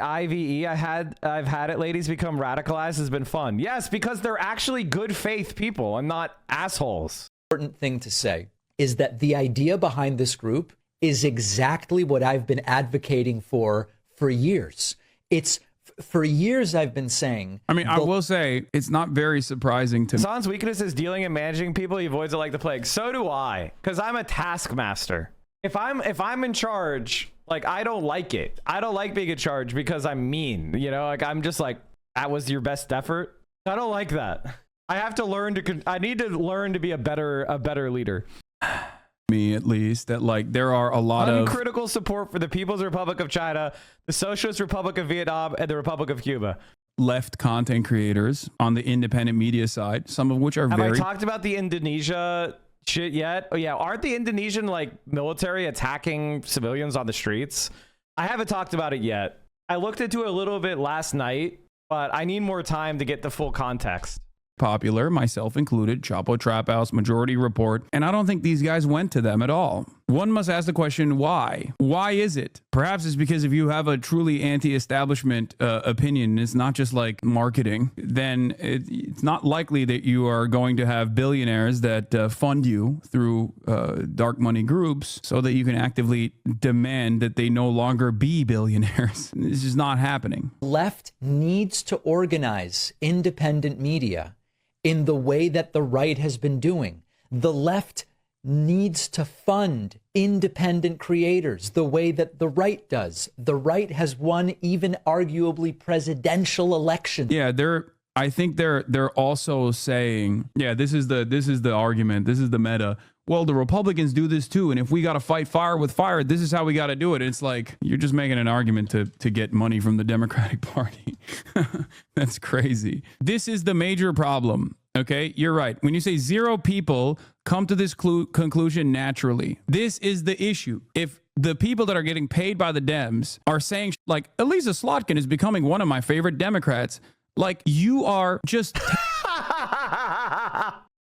IVE, I've had it ladies become radicalized has been fun. Yes, because they're actually good faith people and not assholes. Important thing to say is that the idea behind this group is exactly what I've been advocating for years. It's for years I've been saying. I mean, I will say it's not very surprising to me. Hassan's weakness is dealing and managing people. He avoids it like the plague. So do I, because I'm a taskmaster. If I'm in charge, like, I don't like it. I don't like being in charge because I'm mean. You know, like, I'm just like, that was your best effort. I don't like that. I have to learn to. I need to learn to be a better leader. Me at least that like there are a lot of uncritical support for the People's Republic of China, the Socialist Republic of Vietnam, and the Republic of Cuba. Left content creators on the independent media side, some of which are Have very. I talked about the Indonesia shit yet? Oh yeah, aren't the Indonesian like military attacking civilians on the streets? I haven't talked about it yet. I looked into it a little bit last night, but I need more time to get the full context. Popular, myself included, Chapo Trap House, Majority Report, and I don't think these guys went to them at all. One must ask the question, why? Why is it? Perhaps it's because if you have a truly anti-establishment opinion, it's not just like marketing, then it's not likely that you are going to have billionaires that fund you through dark money groups so that you can actively demand that they no longer be billionaires. This is not happening. Left needs to organize independent media in the way that the right has been doing. The left needs to fund independent creators the way that the right does. The right has won even arguably presidential elections. Yeah, I think they're also saying, yeah, this is the argument, this is the meta. Well, the Republicans do this too, and if we got to fight fire with fire, this is how we got to do it. It's like you're just making an argument to get money from the Democratic Party. That's crazy. This is the major problem. Okay, you're right. When you say zero people come to this conclusion naturally, this is the issue. If the people that are getting paid by the Dems are saying, like, Elisa Slotkin is becoming one of my favorite Democrats, like, you are just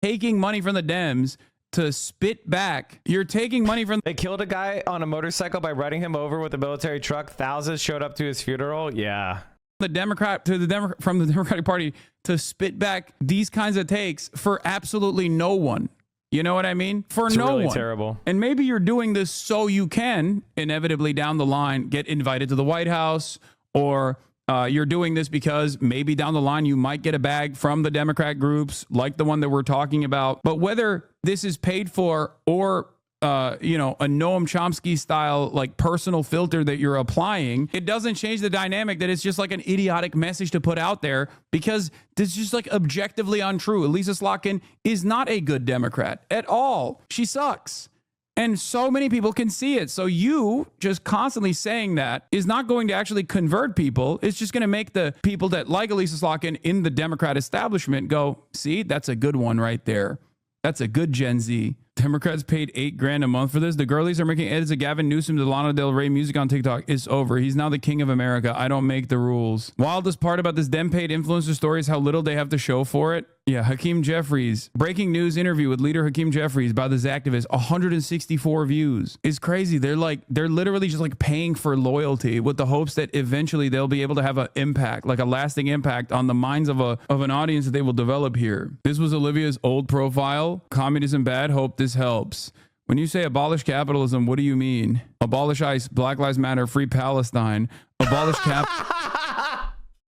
taking money from the Dems to spit back. You're taking money from. They killed a guy on a motorcycle by running him over with a military truck. Thousands showed up to his funeral. Yeah. From the Democratic Party to spit back these kinds of takes for absolutely no one. You know what I mean? For it's no really one. Terrible. And maybe you're doing this so you can inevitably down the line get invited to the White House, or you're doing this because maybe down the line you might get a bag from the Democrat groups like the one that we're talking about. But whether this is paid for or a Noam Chomsky style like personal filter that you're applying, it doesn't change the dynamic that it's just like an idiotic message to put out there, because this is just like objectively untrue. Elisa Slotkin is not a good Democrat at all. She sucks. And so many people can see it. So you just constantly saying that is not going to actually convert people. It's just going to make the people that like Elisa Slotkin in the Democrat establishment go, see, that's a good one right there. That's a good Gen Z. Democrats paid $8,000 a month for this. The girlies are making edits of Gavin Newsom to Lana Del Rey music on TikTok. It's over. He's now the king of America. I don't make the rules. Wildest part about this Dem paid influencer story is how little they have to show for it. Yeah, Hakeem Jeffries. Breaking news interview with leader Hakeem Jeffries by this activist. 164 views. It's crazy. They're literally just like paying for loyalty with the hopes that eventually they'll be able to have an impact, like a lasting impact on the minds of an audience that they will develop here. This was Olivia's old profile. Communism bad. Hope this helps. When you say abolish capitalism, what do you mean? Abolish ICE, Black Lives Matter, free Palestine, abolish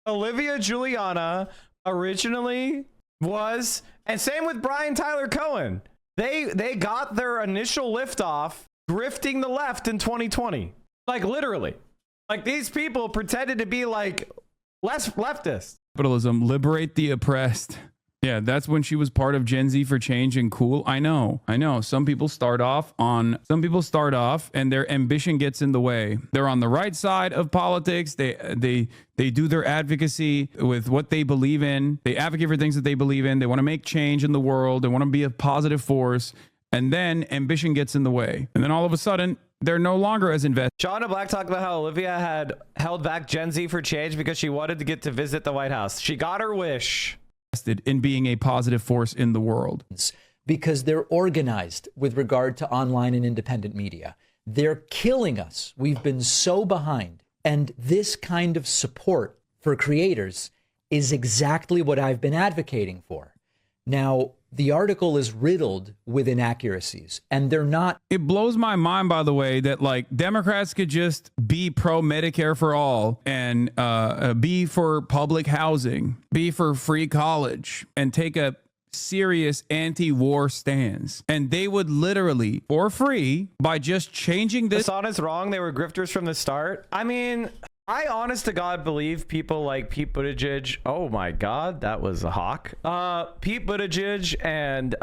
Olivia Giuliani originally was, and same with Brian Tyler Cohen. They got their initial liftoff grifting the left in 2020. Like literally. Like these people pretended to be like less leftist. Capitalism, liberate the oppressed. Yeah, that's when she was part of Gen Z for Change and cool. I know. Some people start off and their ambition gets in the way. They're on the right side of politics. They do their advocacy with what they believe in. They advocate for things that they believe in. They want to make change in the world. They want to be a positive force. And then ambition gets in the way. And then all of a sudden, they're no longer as invested. Shauna Black talked about how Olivia had held back Gen Z for Change because she wanted to get to visit the White House. She got her wish. In being a positive force in the world. Because they're organized with regard to online and independent media. They're killing us. We've been so behind. And this kind of support for creators is exactly what I've been advocating for. Now, the article is riddled with inaccuracies, and they're not. It blows my mind, by the way, that like Democrats could just be pro Medicare for all and be for public housing, be for free college, and take a serious anti-war stance. And they would literally, for free, by just changing this. Hassan is wrong. They were grifters from the start. I mean, I honest to God believe people like Pete Buttigieg. Oh my God, that was a hawk. Pete Buttigieg and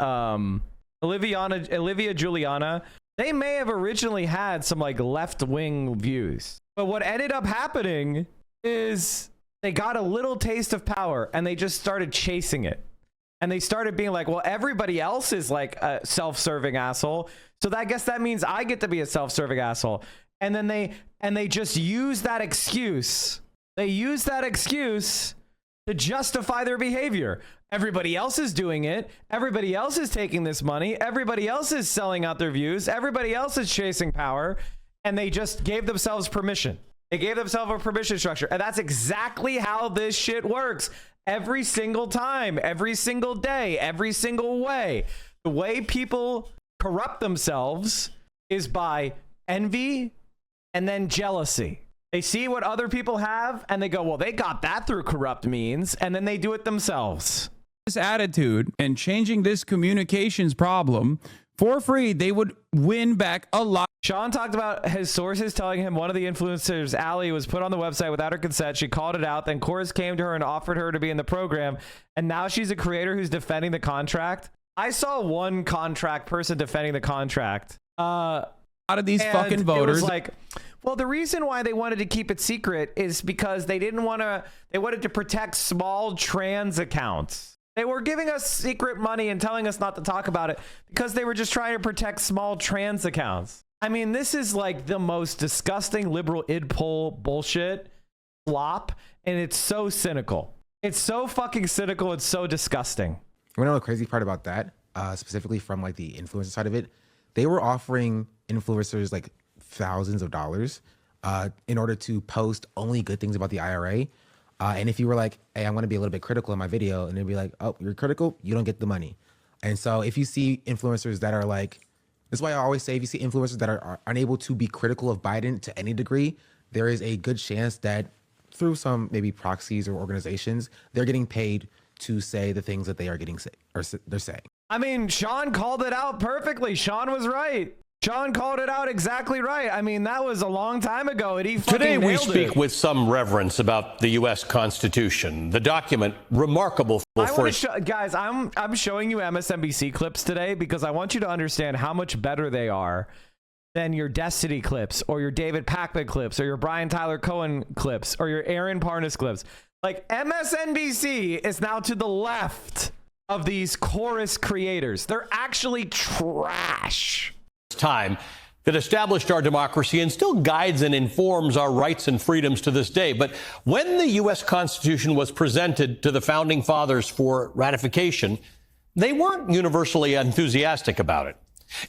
Olivia Giuliani, they may have originally had some like left-wing views. But what ended up happening is they got a little taste of power and they just started chasing it. And they started being like, well, everybody else is like a self-serving asshole. So I guess that means I get to be a self-serving asshole. And then they just use that excuse. They use that excuse to justify their behavior. Everybody else is doing it. Everybody else is taking this money. Everybody else is selling out their views. Everybody else is chasing power. And they just gave themselves permission. They gave themselves a permission structure. And that's exactly how this shit works. Every single time, every single day, every single way. The way people corrupt themselves is by envy and then jealousy. They see what other people have and they go, well, they got that through corrupt means, and then they do it themselves. This attitude and changing this communications problem for free, they would win back a lot. Sean talked about his sources telling him one of the influencers, Allie, was put on the website without her consent. She called it out. Then Chorus came to her and offered her to be in the program. And now she's a creator who's defending the contract. I saw one contract person defending the contract. Out of these fucking voters. It was like, well, the reason why they wanted to keep it secret is because they wanted to protect small trans accounts. They were giving us secret money and telling us not to talk about it because they were just trying to protect small trans accounts. I mean, this is like the most disgusting liberal id poll bullshit flop, and it's so cynical. It's so fucking cynical. It's so disgusting. You know the crazy part about that, specifically from like the influencer side of it, they were offering influencers like thousands of dollars in order to post only good things about the IRA. And if you were like, hey, I'm going to be a little bit critical in my video, and they'd be like, oh, you're critical, you don't get the money. And so if you see influencers that are like, that's why I always say, if you see influencers that are unable to be critical of Biden to any degree, there is a good chance that through some maybe proxies or organizations, they're getting paid to say the things that they are getting or they're saying. I mean, Sean called it out perfectly. Sean was right. Sean called it out exactly right. I mean, that was a long time ago, and he fucking Today we nailed speak it. with some reverence about the U.S. Constitution, the document remarkable for guys, I'm showing you MSNBC clips today because I want you to understand how much better they are than your Destiny clips or your David Pakman clips or your Brian Tyler Cohen clips or your Aaron Parnas clips. Like, MSNBC is now to the left of these chorus creators. They're actually trash. time that established our democracy and still guides and informs our rights and freedoms to this day. But when the U.S. Constitution was presented to the founding fathers for ratification, they weren't universally enthusiastic about it.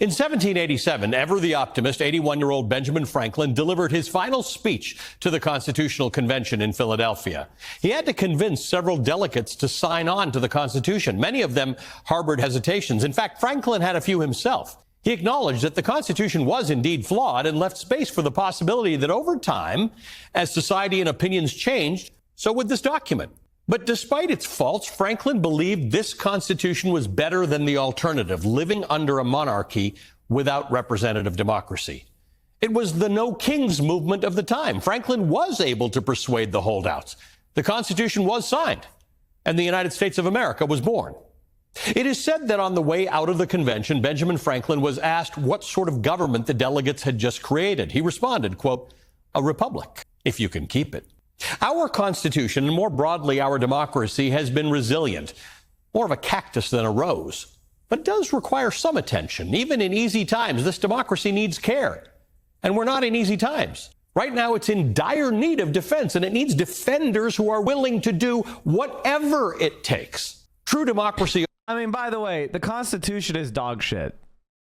In 1787, ever the optimist, 81-year-old Benjamin Franklin delivered his final speech to the Constitutional Convention in Philadelphia. He had to convince several delegates to sign on to the Constitution. Many of them harbored hesitations. In fact, Franklin had a few himself. He acknowledged that the Constitution was indeed flawed and left space for the possibility that over time, as society and opinions changed, so would this document. But despite its faults, Franklin believed this Constitution was better than the alternative, living under a monarchy without representative democracy. It was the No Kings movement of the time. Franklin was able to persuade the holdouts. The Constitution was signed, and the United States of America was born. It is said that on the way out of the convention, Benjamin Franklin was asked what sort of government the delegates had just created. He responded, quote, "A republic, if you can keep it." Our Constitution, and more broadly our democracy, has been resilient, more of a cactus than a rose. But it does require some attention. Even in easy times, this democracy needs care. And we're not in easy times. Right now, it's in dire need of defense, and it needs defenders who are willing to do whatever it takes. True democracy. I mean, by the way, the Constitution is dog shit.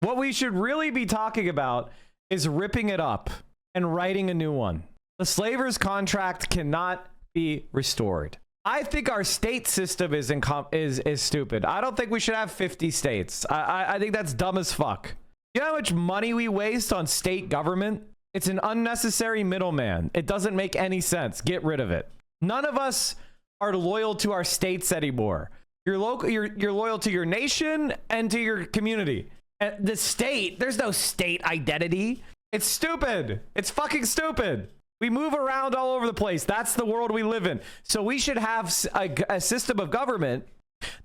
What we should really be talking about is ripping it up and writing a new one. The slaver's contract cannot be restored. I think our state system is stupid. I don't think we should have 50 states. I think that's dumb as fuck. You know how much money we waste on state government? It's an unnecessary middleman. It doesn't make any sense. Get rid of it. None of us are loyal to our states anymore. You're loyal to your nation and to your community. And the state, there's no state identity. It's stupid. It's fucking stupid. We move around all over the place. That's the world we live in. So we should have a system of government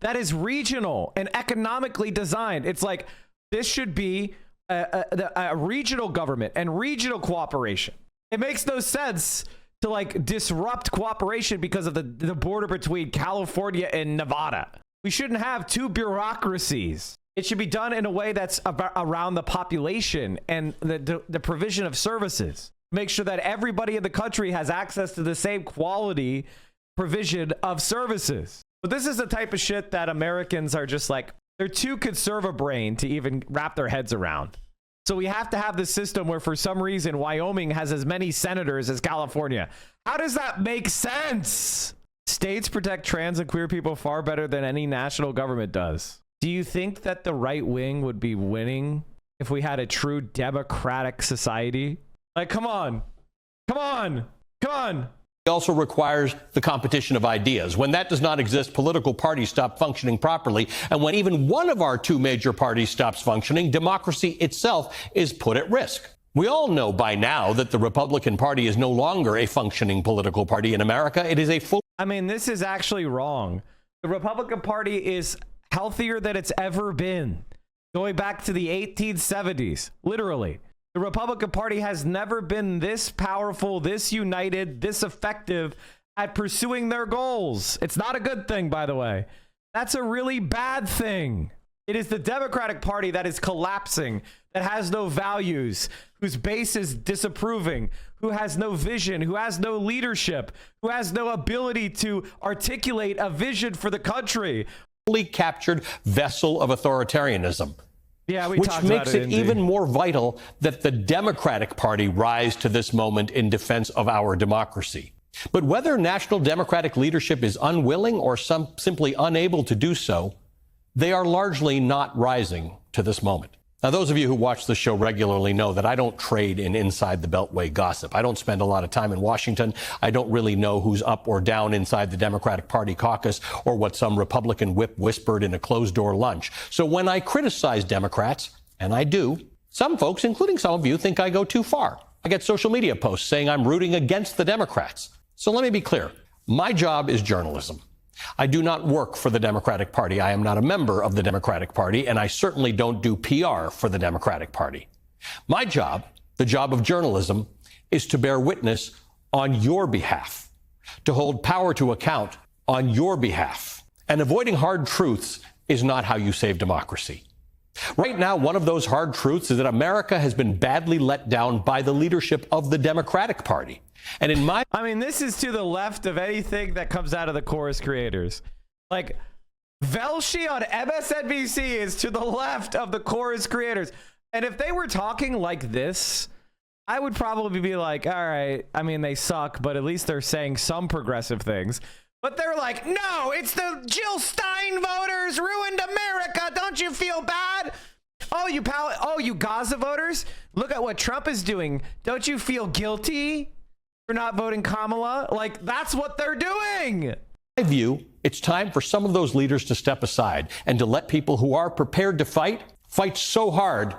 that is regional and economically designed. It's like this should be a regional government and regional cooperation. It makes no sense to like disrupt cooperation because of the border between California and Nevada. We shouldn't have two bureaucracies. It should be done in a way that's around the population and the provision of services. Make sure that everybody in the country has access to the same quality provision of services. But this is the type of shit that Americans are just like, they're too conservative brain to even wrap their heads around. So we have to have this system where for some reason Wyoming has as many senators as California. How does that make sense? States protect trans and queer people far better than any national government does. Do you think that the right wing would be winning if we had a true democratic society? Like, come on. It also requires the competition of ideas. When that does not exist, political parties stop functioning properly. And when even one of our two major parties stops functioning, democracy itself is put at risk. We all know by now that the Republican Party is no longer a functioning political party in America. It is a full... I mean, this is actually wrong. The Republican Party is healthier than it's ever been. Going back to the 1870s, literally. The Republican Party has never been this powerful, this united, this effective at pursuing their goals. It's not a good thing, by the way. That's a really bad thing. It is the Democratic Party that is collapsing, that has no values, whose base is disapproving, who has no vision, who has no leadership, who has no ability to articulate a vision for the country. Fully captured vessel of authoritarianism. Yeah, which makes it even more vital that the Democratic Party rise to this moment in defense of our democracy. But whether national Democratic leadership is unwilling or simply unable to do so, they are largely not rising to this moment. Now, those of you who watch the show regularly know that I don't trade in inside the Beltway gossip. I don't spend a lot of time in Washington. I don't really know who's up or down inside the Democratic Party caucus or what some Republican whip whispered in a closed-door lunch. So when I criticize Democrats, and I do, some folks, including some of you, think I go too far. I get social media posts saying I'm rooting against the Democrats. So let me be clear. My job is journalism. I do not work for the Democratic Party. I am not a member of the Democratic Party, and I certainly don't do PR for the Democratic Party. My job, the job of journalism, is to bear witness on your behalf, to hold power to account on your behalf. And avoiding hard truths is not how you save democracy. Right now, one of those hard truths is that America has been badly let down by the leadership of the Democratic Party. And I mean, this is to the left of anything that comes out of the chorus creators. Like, Velshi on MSNBC is to the left of the chorus creators. And if they were talking like this, I would probably be like, all right, I mean, they suck, but at least they're saying some progressive things. But they're like, no, it's the Jill Stein voters ruined America. Don't you feel bad? Oh, you Gaza voters, look at what Trump is doing. Don't you feel guilty for not voting Kamala? Like, that's what they're doing. In my view, it's time for some of those leaders to step aside and to let people who are prepared to fight so hard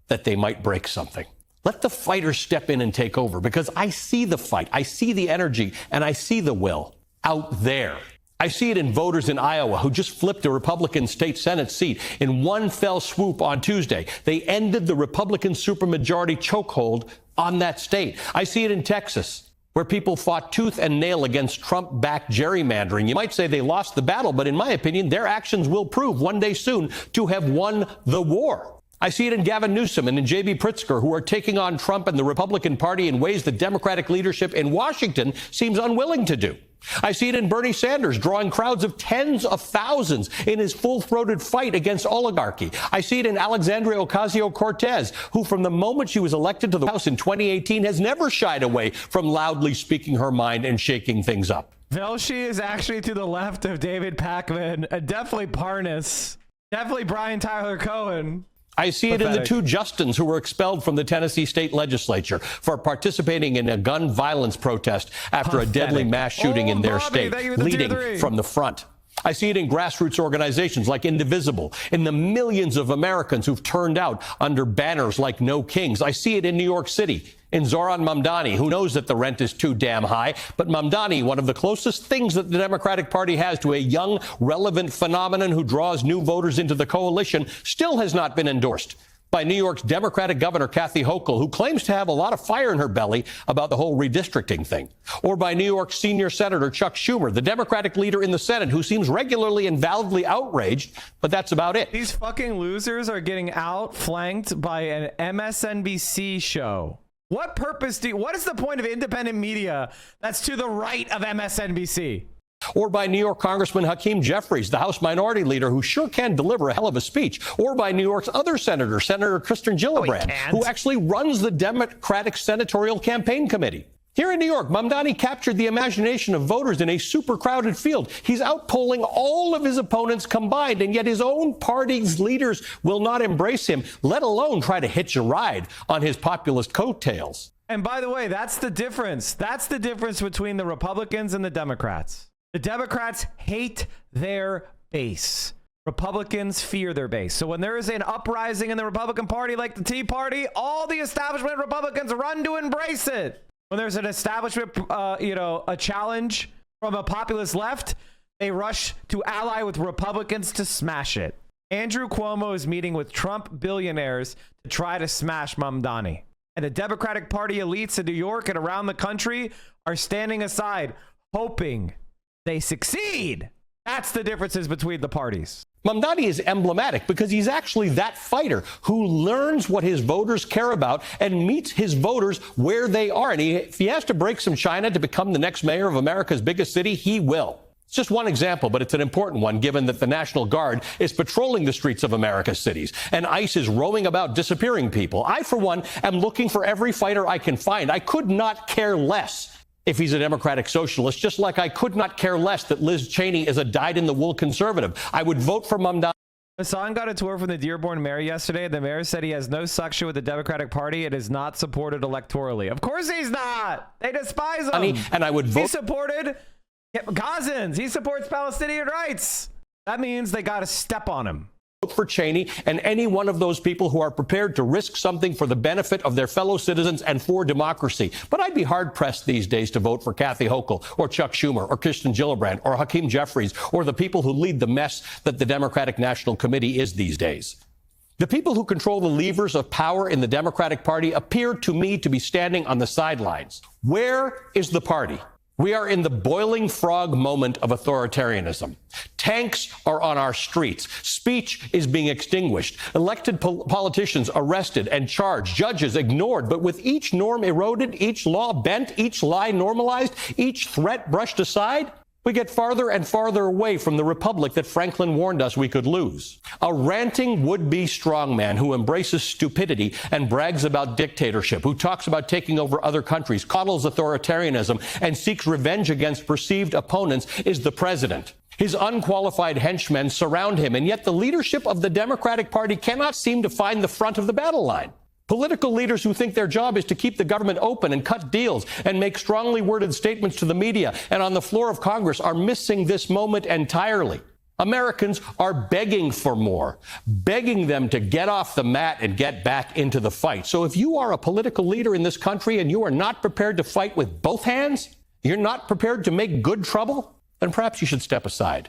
that they might break something. Let the fighters step in and take over, because I see the fight, I see the energy, and I see the will out there. I see it in voters in Iowa who just flipped a Republican state Senate seat in one fell swoop on Tuesday. They ended the Republican supermajority chokehold on that state. I see it in Texas, where people fought tooth and nail against Trump-backed gerrymandering. You might say they lost the battle, but in my opinion, their actions will prove one day soon to have won the war. I see it in Gavin Newsom and in J.B. Pritzker, who are taking on Trump and the Republican Party in ways the Democratic leadership in Washington seems unwilling to do. I see it in Bernie Sanders drawing crowds of tens of thousands in his full-throated fight against oligarchy. I see it in Alexandria Ocasio-Cortez, who from the moment she was elected to the House in 2018 has never shied away from loudly speaking her mind and shaking things up. Velshi is actually to the left of David Pakman, definitely Parnas, definitely Brian Tyler Cohen. I see it in the two Justins who were expelled from the Tennessee state legislature for participating in a gun violence protest after a deadly mass shooting in their state, leading from the front. I see it in grassroots organizations like Indivisible, in the millions of Americans who've turned out under banners like No Kings. I see it in New York City, in Zohran Mamdani, who knows that the rent is too damn high. But Mamdani, one of the closest things that the Democratic Party has to a young, relevant phenomenon who draws new voters into the coalition, still has not been endorsed by New York's Democratic Governor Kathy Hochul, who claims to have a lot of fire in her belly about the whole redistricting thing, or by New York's senior Senator Chuck Schumer, the Democratic leader in the Senate, who seems regularly and validly outraged, but that's about it. These fucking losers are getting outflanked by an MSNBC show. What is the point of independent media that's to the right of MSNBC? Or by New York Congressman Hakeem Jeffries, the House Minority Leader, who sure can deliver a hell of a speech. Or by New York's other senator, Senator Kirsten Gillibrand, who actually runs the Democratic Senatorial Campaign Committee. Here in New York, Mamdani captured the imagination of voters in a super crowded field. He's outpolling all of his opponents combined, and yet his own party's leaders will not embrace him, let alone try to hitch a ride on his populist coattails. And by the way, that's the difference. That's the difference between the Republicans and the Democrats. The Democrats hate their base. Republicans fear their base. So when there is an uprising in the Republican Party like the Tea Party, all the establishment Republicans run to embrace it. When there's an establishment, a challenge from a populist left, they rush to ally with Republicans to smash it. Andrew Cuomo is meeting with Trump billionaires to try to smash Mamdani. And the Democratic Party elites in New York and around the country are standing aside, hoping they succeed. That's the differences between the parties. Mamdani is emblematic because he's actually that fighter who learns what his voters care about and meets his voters where they are. And if he has to break some China to become the next mayor of America's biggest city, he will. It's just one example, but it's an important one, given that the National Guard is patrolling the streets of America's cities and ICE is roaming about disappearing people. I, for one, am looking for every fighter I can find. I could not care less if he's a Democratic socialist, just like I could not care less that Liz Cheney is a dyed-in-the-wool conservative. I would vote for Mamdani. Hassan got a tour from the Dearborn mayor yesterday. The mayor said he has no suction with the Democratic Party and is not supported electorally. Of course he's not. They despise him. And I would vote. He supported Gazans. He supports Palestinian rights. That means they got to step on him. Vote for Cheney and any one of those people who are prepared to risk something for the benefit of their fellow citizens and for democracy. But I'd be hard-pressed these days to vote for Kathy Hochul or Chuck Schumer or Kirsten Gillibrand or Hakeem Jeffries or the people who lead the mess that the Democratic National Committee is these days. The people who control the levers of power in the Democratic Party appear to me to be standing on the sidelines. Where is the party? We are in the boiling frog moment of authoritarianism. Tanks are on our streets. Speech is being extinguished. Elected politicians arrested and charged. Judges ignored. But with each norm eroded, each law bent, each lie normalized, each threat brushed aside, we get farther and farther away from the republic that Franklin warned us we could lose. A ranting would-be strongman who embraces stupidity and brags about dictatorship, who talks about taking over other countries, coddles authoritarianism, and seeks revenge against perceived opponents is the president. His unqualified henchmen surround him, and yet the leadership of the Democratic Party cannot seem to find the front of the battle line. Political leaders who think their job is to keep the government open and cut deals and make strongly worded statements to the media and on the floor of Congress are missing this moment entirely. Americans are begging for more, begging them to get off the mat and get back into the fight. So if you are a political leader in this country and you are not prepared to fight with both hands, you're not prepared to make good trouble, then perhaps you should step aside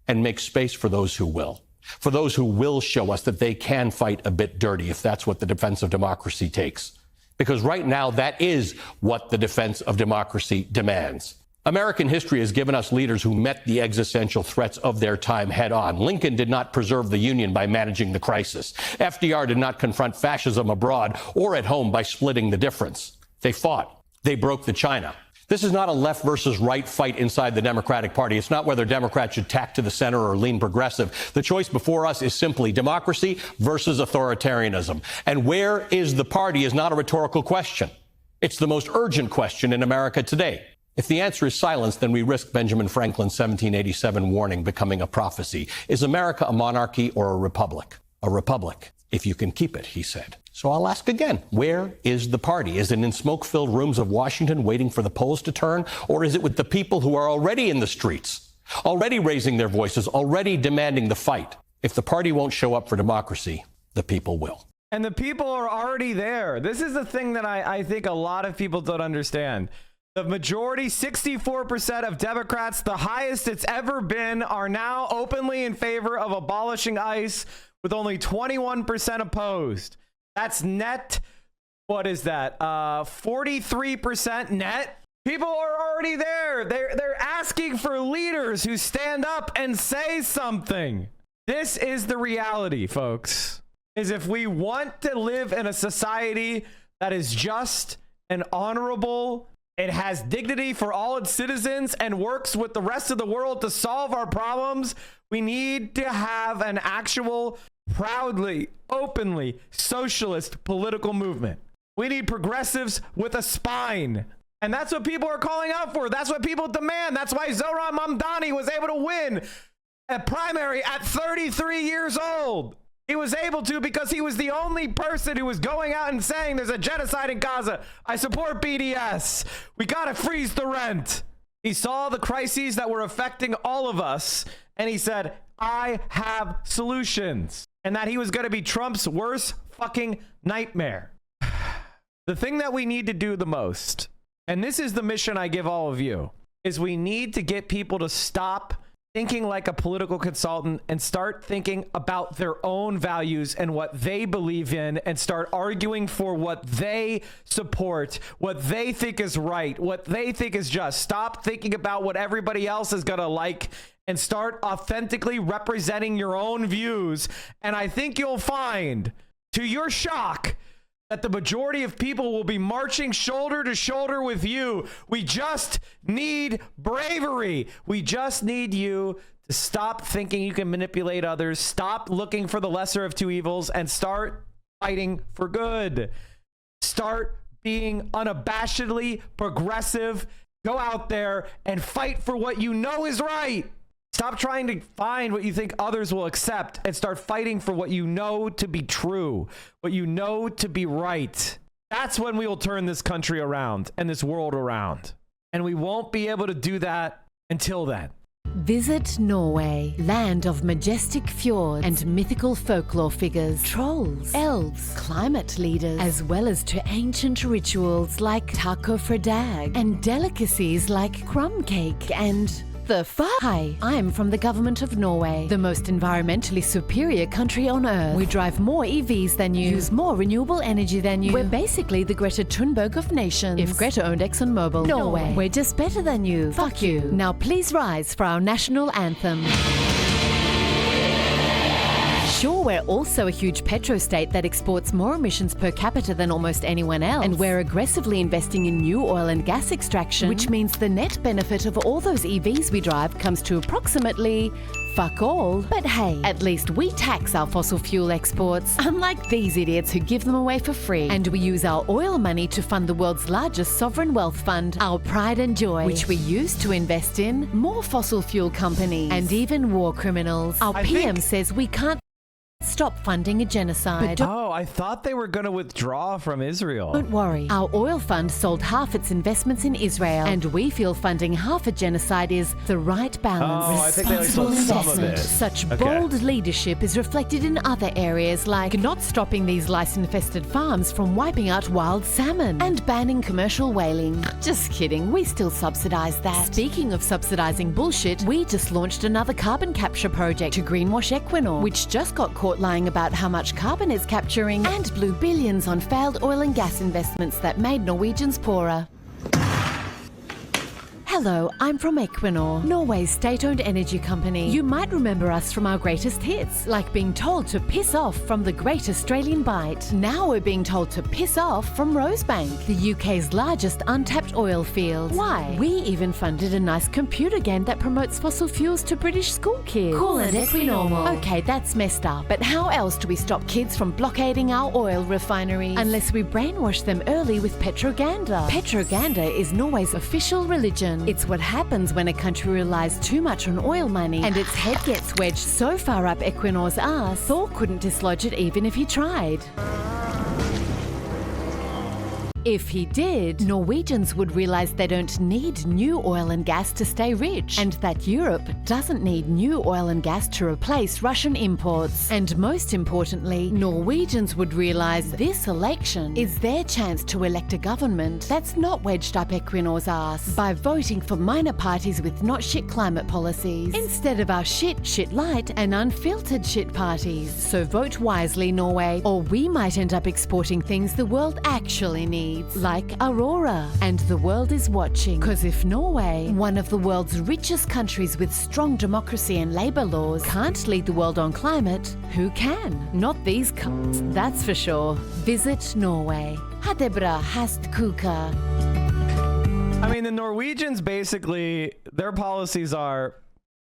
and make space for those who will. For those who will show us that they can fight a bit dirty if that's what the defense of democracy takes. Because right now, that is what the defense of democracy demands. American history has given us leaders who met the existential threats of their time head on. Lincoln did not preserve the Union by managing the crisis. FDR did not confront fascism abroad or at home by splitting the difference. They fought. They broke the China. This is not a left versus right fight inside the Democratic Party. It's not whether Democrats should tack to the center or lean progressive. The choice before us is simply democracy versus authoritarianism. And where is the party is not a rhetorical question. It's the most urgent question in America today. If the answer is silence, then we risk Benjamin Franklin's 1787 warning becoming a prophecy. Is America a monarchy or a republic? A republic, if you can keep it, he said. So I'll ask again, where is the party? Is it in smoke-filled rooms of Washington waiting for the polls to turn? Or is it with the people who are already in the streets, already raising their voices, already demanding the fight. If the party won't show up for democracy, the people will. And the people are already there. This is the thing that I think a lot of people don't understand. The majority, 64% of Democrats, the highest it's ever been, are now openly in favor of abolishing ICE, with only 21% opposed. That's net. What is that? 43% net. People are already there. They're asking for leaders who stand up and say something. This is the reality, folks. Is if we want to live in a society that is just and honorable, it has dignity for all its citizens, and works with the rest of the world to solve our problems, we need to have an actual, proudly, openly socialist political movement. We need progressives with a spine. And that's what people are calling out for. That's what people demand. That's why Zohran Mamdani was able to win a primary at 33 years old. He was able to because he was the only person who was going out and saying there's a genocide in Gaza. I support BDS. We got to freeze the rent. He saw the crises that were affecting all of us, and he said, I have solutions. And that he was going to be Trump's worst fucking nightmare. The thing that we need to do the most, and this is the mission I give all of you, is we need to get people to stop thinking like a political consultant and start thinking about their own values and what they believe in, and start arguing for what they support, what they think is right, what they think is just. Stop thinking about what everybody else is gonna like and start authentically representing your own views. And I think you'll find, to your shock, that the majority of people will be marching shoulder to shoulder with you. We just need bravery. We just need you to stop thinking you can manipulate others, stop looking for the lesser of two evils, and start fighting for good. Start being unabashedly progressive. Go out there and fight for what you know is right. Stop trying to find what you think others will accept and start fighting for what you know to be true, what you know to be right. That's when we will turn this country around and this world around. And we won't be able to do that until then. Visit Norway, land of majestic fjords and mythical folklore figures, trolls, elves, climate leaders, as well as to ancient rituals like taco fredag and delicacies like crumb cake and the fuck? Hi, I'm from the government of Norway, the most environmentally superior country on earth. We drive more EVs than you, use more renewable energy than you. We're basically the Greta Thunberg of nations. If Greta owned ExxonMobil, Norway, we're just better than you. Fuck you. Now please rise for our national anthem. Sure, we're also a huge petro-state that exports more emissions per capita than almost anyone else. And we're aggressively investing in new oil and gas extraction, which means the net benefit of all those EVs we drive comes to approximately fuck all. But hey, at least we tax our fossil fuel exports, unlike these idiots who give them away for free. And we use our oil money to fund the world's largest sovereign wealth fund, our pride and joy, which we use to invest in more fossil fuel companies and even war criminals. Our PM says we can't stop funding a genocide. Oh, I thought they were going to withdraw from Israel. Don't worry. Our oil fund sold half its investments in Israel, and we feel funding half a genocide is the right balance. Oh, I think they Responsible sold some of investment. it. Such Okay. bold leadership is reflected in other areas, like not stopping these lice-infested farms from wiping out wild salmon and banning commercial whaling. Just kidding. We still subsidize that. Speaking of subsidizing bullshit, we just launched another carbon capture project to greenwash Equinor, which just got caught lying about how much carbon it's capturing and blew billions on failed oil and gas investments that made Norwegians poorer. Hello, I'm from Equinor, Norway's state-owned energy company. You might remember us from our greatest hits, like being told to piss off from the Great Australian Bight. Now we're being told to piss off from Rosebank, the UK's largest untapped oil field. Why? We even funded a nice computer game that promotes fossil fuels to British school kids. Call it Equinormal. Okay, that's messed up. But how else do we stop kids from blockading our oil refineries? Unless we brainwash them early with Petroganda. Petroganda is Norway's official religion. It's what happens when a country relies too much on oil money and its head gets wedged so far up Equinor's ass, Thor couldn't dislodge it even if he tried. If he did, Norwegians would realize they don't need new oil and gas to stay rich, and that Europe doesn't need new oil and gas to replace Russian imports. And most importantly, Norwegians would realize this election is their chance to elect a government that's not wedged up Equinor's ass by voting for minor parties with not shit climate policies, instead of our shit light and unfiltered shit parties. So vote wisely, Norway, or we might end up exporting things the world actually needs, like Aurora. And the world is watching, because if Norway, one of the world's richest countries with strong democracy and labour laws, can't lead the world on climate, who can? Not these cunts, that's for sure. Visit Norway. Ha det bra, hast kuka. I mean, the Norwegians basically, their policies are,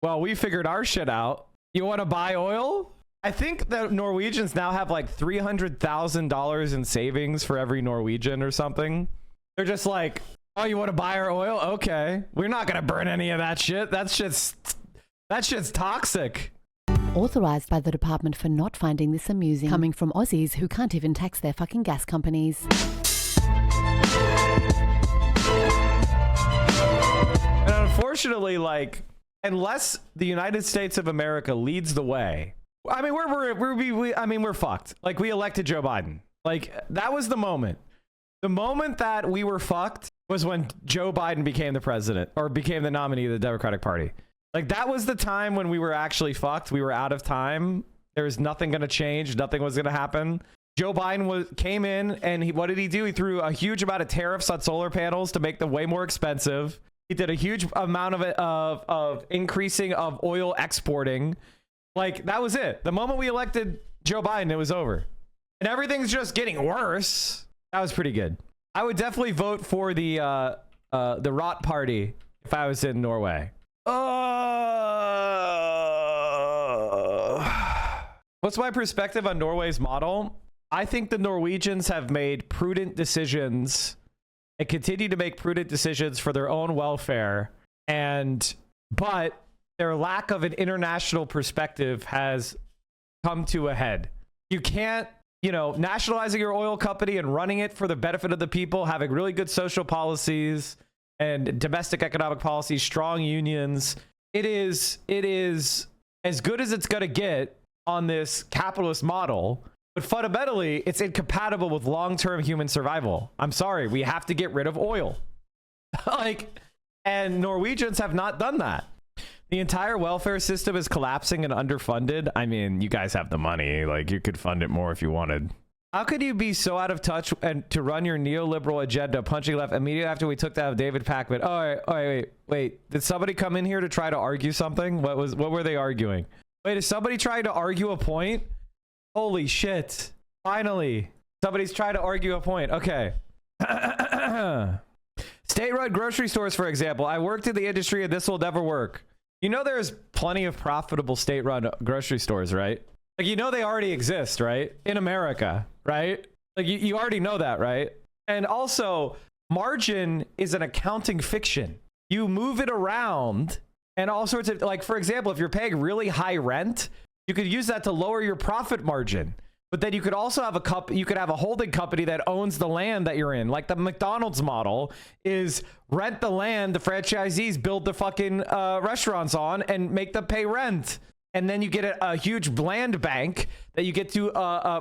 well, we figured our shit out. You want to buy oil? I think that Norwegians now have like $300,000 in savings for every Norwegian or something. They're just like, oh, you want to buy our oil? Okay. We're not going to burn any of that shit. That shit's toxic. Authorised by the department for not finding this amusing, coming from Aussies who can't even tax their fucking gas companies. And unfortunately, like, unless the United States of America leads the way, I mean, we're fucked. Like, we elected Joe Biden. Like, that was the moment. The moment that we were fucked was when Joe Biden became the president, or became the nominee of the Democratic Party. Like, that was the time when we were actually fucked. We were out of time. There was nothing going to change. Nothing was going to happen. Joe Biden came in, and what did he do? He threw a huge amount of tariffs on solar panels to make them way more expensive. He did a huge amount of it of increasing of oil exporting. Like, that was it. The moment we elected Joe Biden, it was over. And everything's just getting worse. That was pretty good. I would definitely vote for the Rot Party if I was in Norway. What's my perspective on Norway's model? I think the Norwegians have made prudent decisions and continue to make prudent decisions for their own welfare. But their lack of an international perspective has come to a head. You can't, nationalizing your oil company and running it for the benefit of the people, having really good social policies and domestic economic policies, strong unions. It is as good as it's going to get on this capitalist model. But fundamentally, it's incompatible with long-term human survival. I'm sorry, we have to get rid of oil. And Norwegians have not done that. The entire welfare system is collapsing and underfunded. I mean, you guys have the money. Like, you could fund it more if you wanted. How could you be so out of touch and to run your neoliberal agenda, punching left immediately after we took down David Packman? Oh, wait. Did somebody come in here to try to argue something? What were they arguing? Wait, is somebody trying to argue a point? Holy shit. Finally. Somebody's trying to argue a point. Okay. State-run grocery stores, for example. I worked in the industry and this will never work. There's plenty of profitable state-run grocery stores, right? Like, they already exist, right? In America, right? Like, you already know that, right? And also, margin is an accounting fiction. You move it around and all sorts of, like, for example, if you're paying really high rent, you could use that to lower your profit margin. But then you could also have a holding company that owns the land that you're in. Like the McDonald's model is rent the land the franchisees build the fucking restaurants on and make them pay rent. And then you get a huge land bank that you get to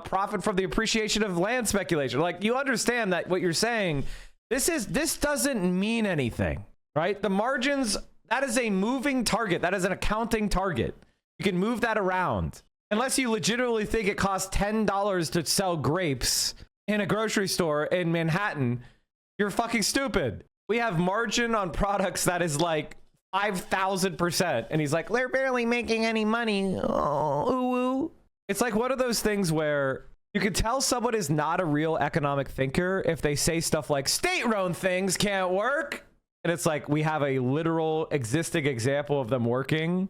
profit from the appreciation of land speculation. Like, you understand that what you're saying, this doesn't mean anything, right? The margins, that is a moving target. That is an accounting target. You can move that around. Unless you legitimately think it costs $10 to sell grapes in a grocery store in Manhattan, you're fucking stupid. We have margin on products that is like 5,000%. And he's like, they're barely making any money. Oh, ooh, ooh. It's like one of those things where you can tell someone is not a real economic thinker if they say stuff like state-run things can't work. And it's like, we have a literal existing example of them working.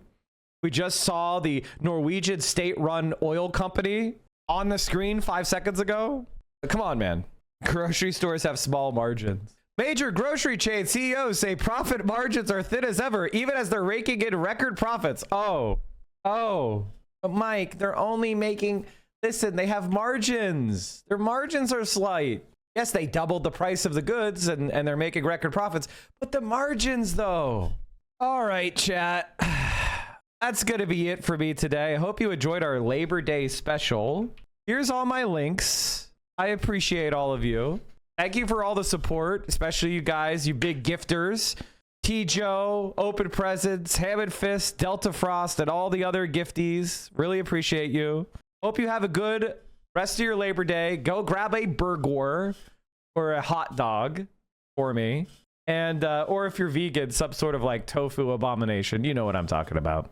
We just saw the Norwegian state-run oil company on the screen 5 seconds ago. Come on, man. Grocery stores have small margins. Major grocery chain CEOs say profit margins are thin as ever, even as they're raking in record profits. Oh. But Mike, they're only making... Listen, they have margins. Their margins are slight. Yes, they doubled the price of the goods and they're making record profits, but the margins though. All right, chat. That's going to be it for me today. I hope you enjoyed our Labor Day special. Here's all my links. I appreciate all of you. Thank you for all the support, especially you guys, you big gifters. T. Joe, Open Presents, Hammond Fist, Delta Frost, and all the other gifties. Really appreciate you. Hope you have a good rest of your Labor Day. Go grab a burger or a hot dog for me. And, or if you're vegan, some sort of like tofu abomination. You know what I'm talking about.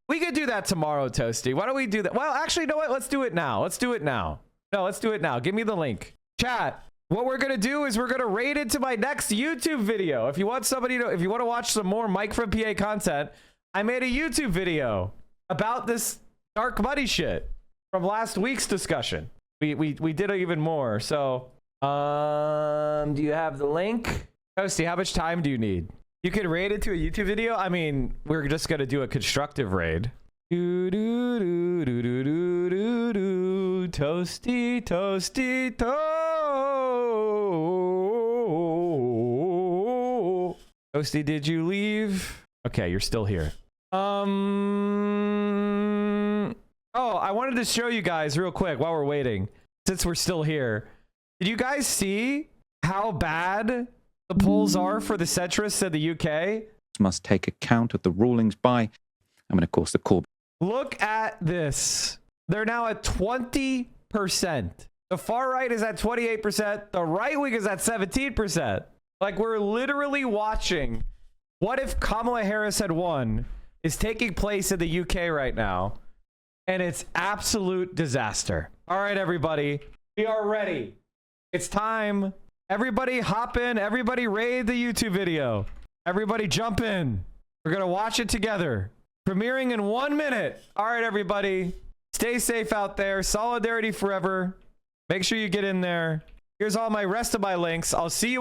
We could do that tomorrow, Toasty. Why don't we do that? Well, actually, you know what? Let's do it now. Let's do it now. No, let's do it now. Give me the link. Chat. What we're going to do is we're going to raid into my next YouTube video. If you want somebody to, if you want to watch some more Mike from PA content, I made a YouTube video about this dark money shit from last week's discussion. We did even more. So, do you have the link? Toasty, how much time do you need? You can raid into a YouTube video. I mean, we're just going to do a constructive raid. Toasty, toasty, Toasty, did you leave? Okay, you're still here. Oh, I wanted to show you guys real quick while we're waiting, since we're still here. Did you guys see how bad the polls are for the centrists in the UK? Must take account of the rulings by, and of course, the Corbyn. Look at this. They're now at 20%. The far right is at 28%. The right wing is at 17%. Like, we're literally watching what if Kamala Harris had won is taking place in the UK right now. And it's absolute disaster. All right, everybody. We are ready. It's time. Everybody hop in. Everybody raid the YouTube video. Everybody jump in. We're going to watch it together. Premiering in 1 minute. All right, everybody. Stay safe out there. Solidarity forever. Make sure you get in there. Here's all my rest of my links. I'll see you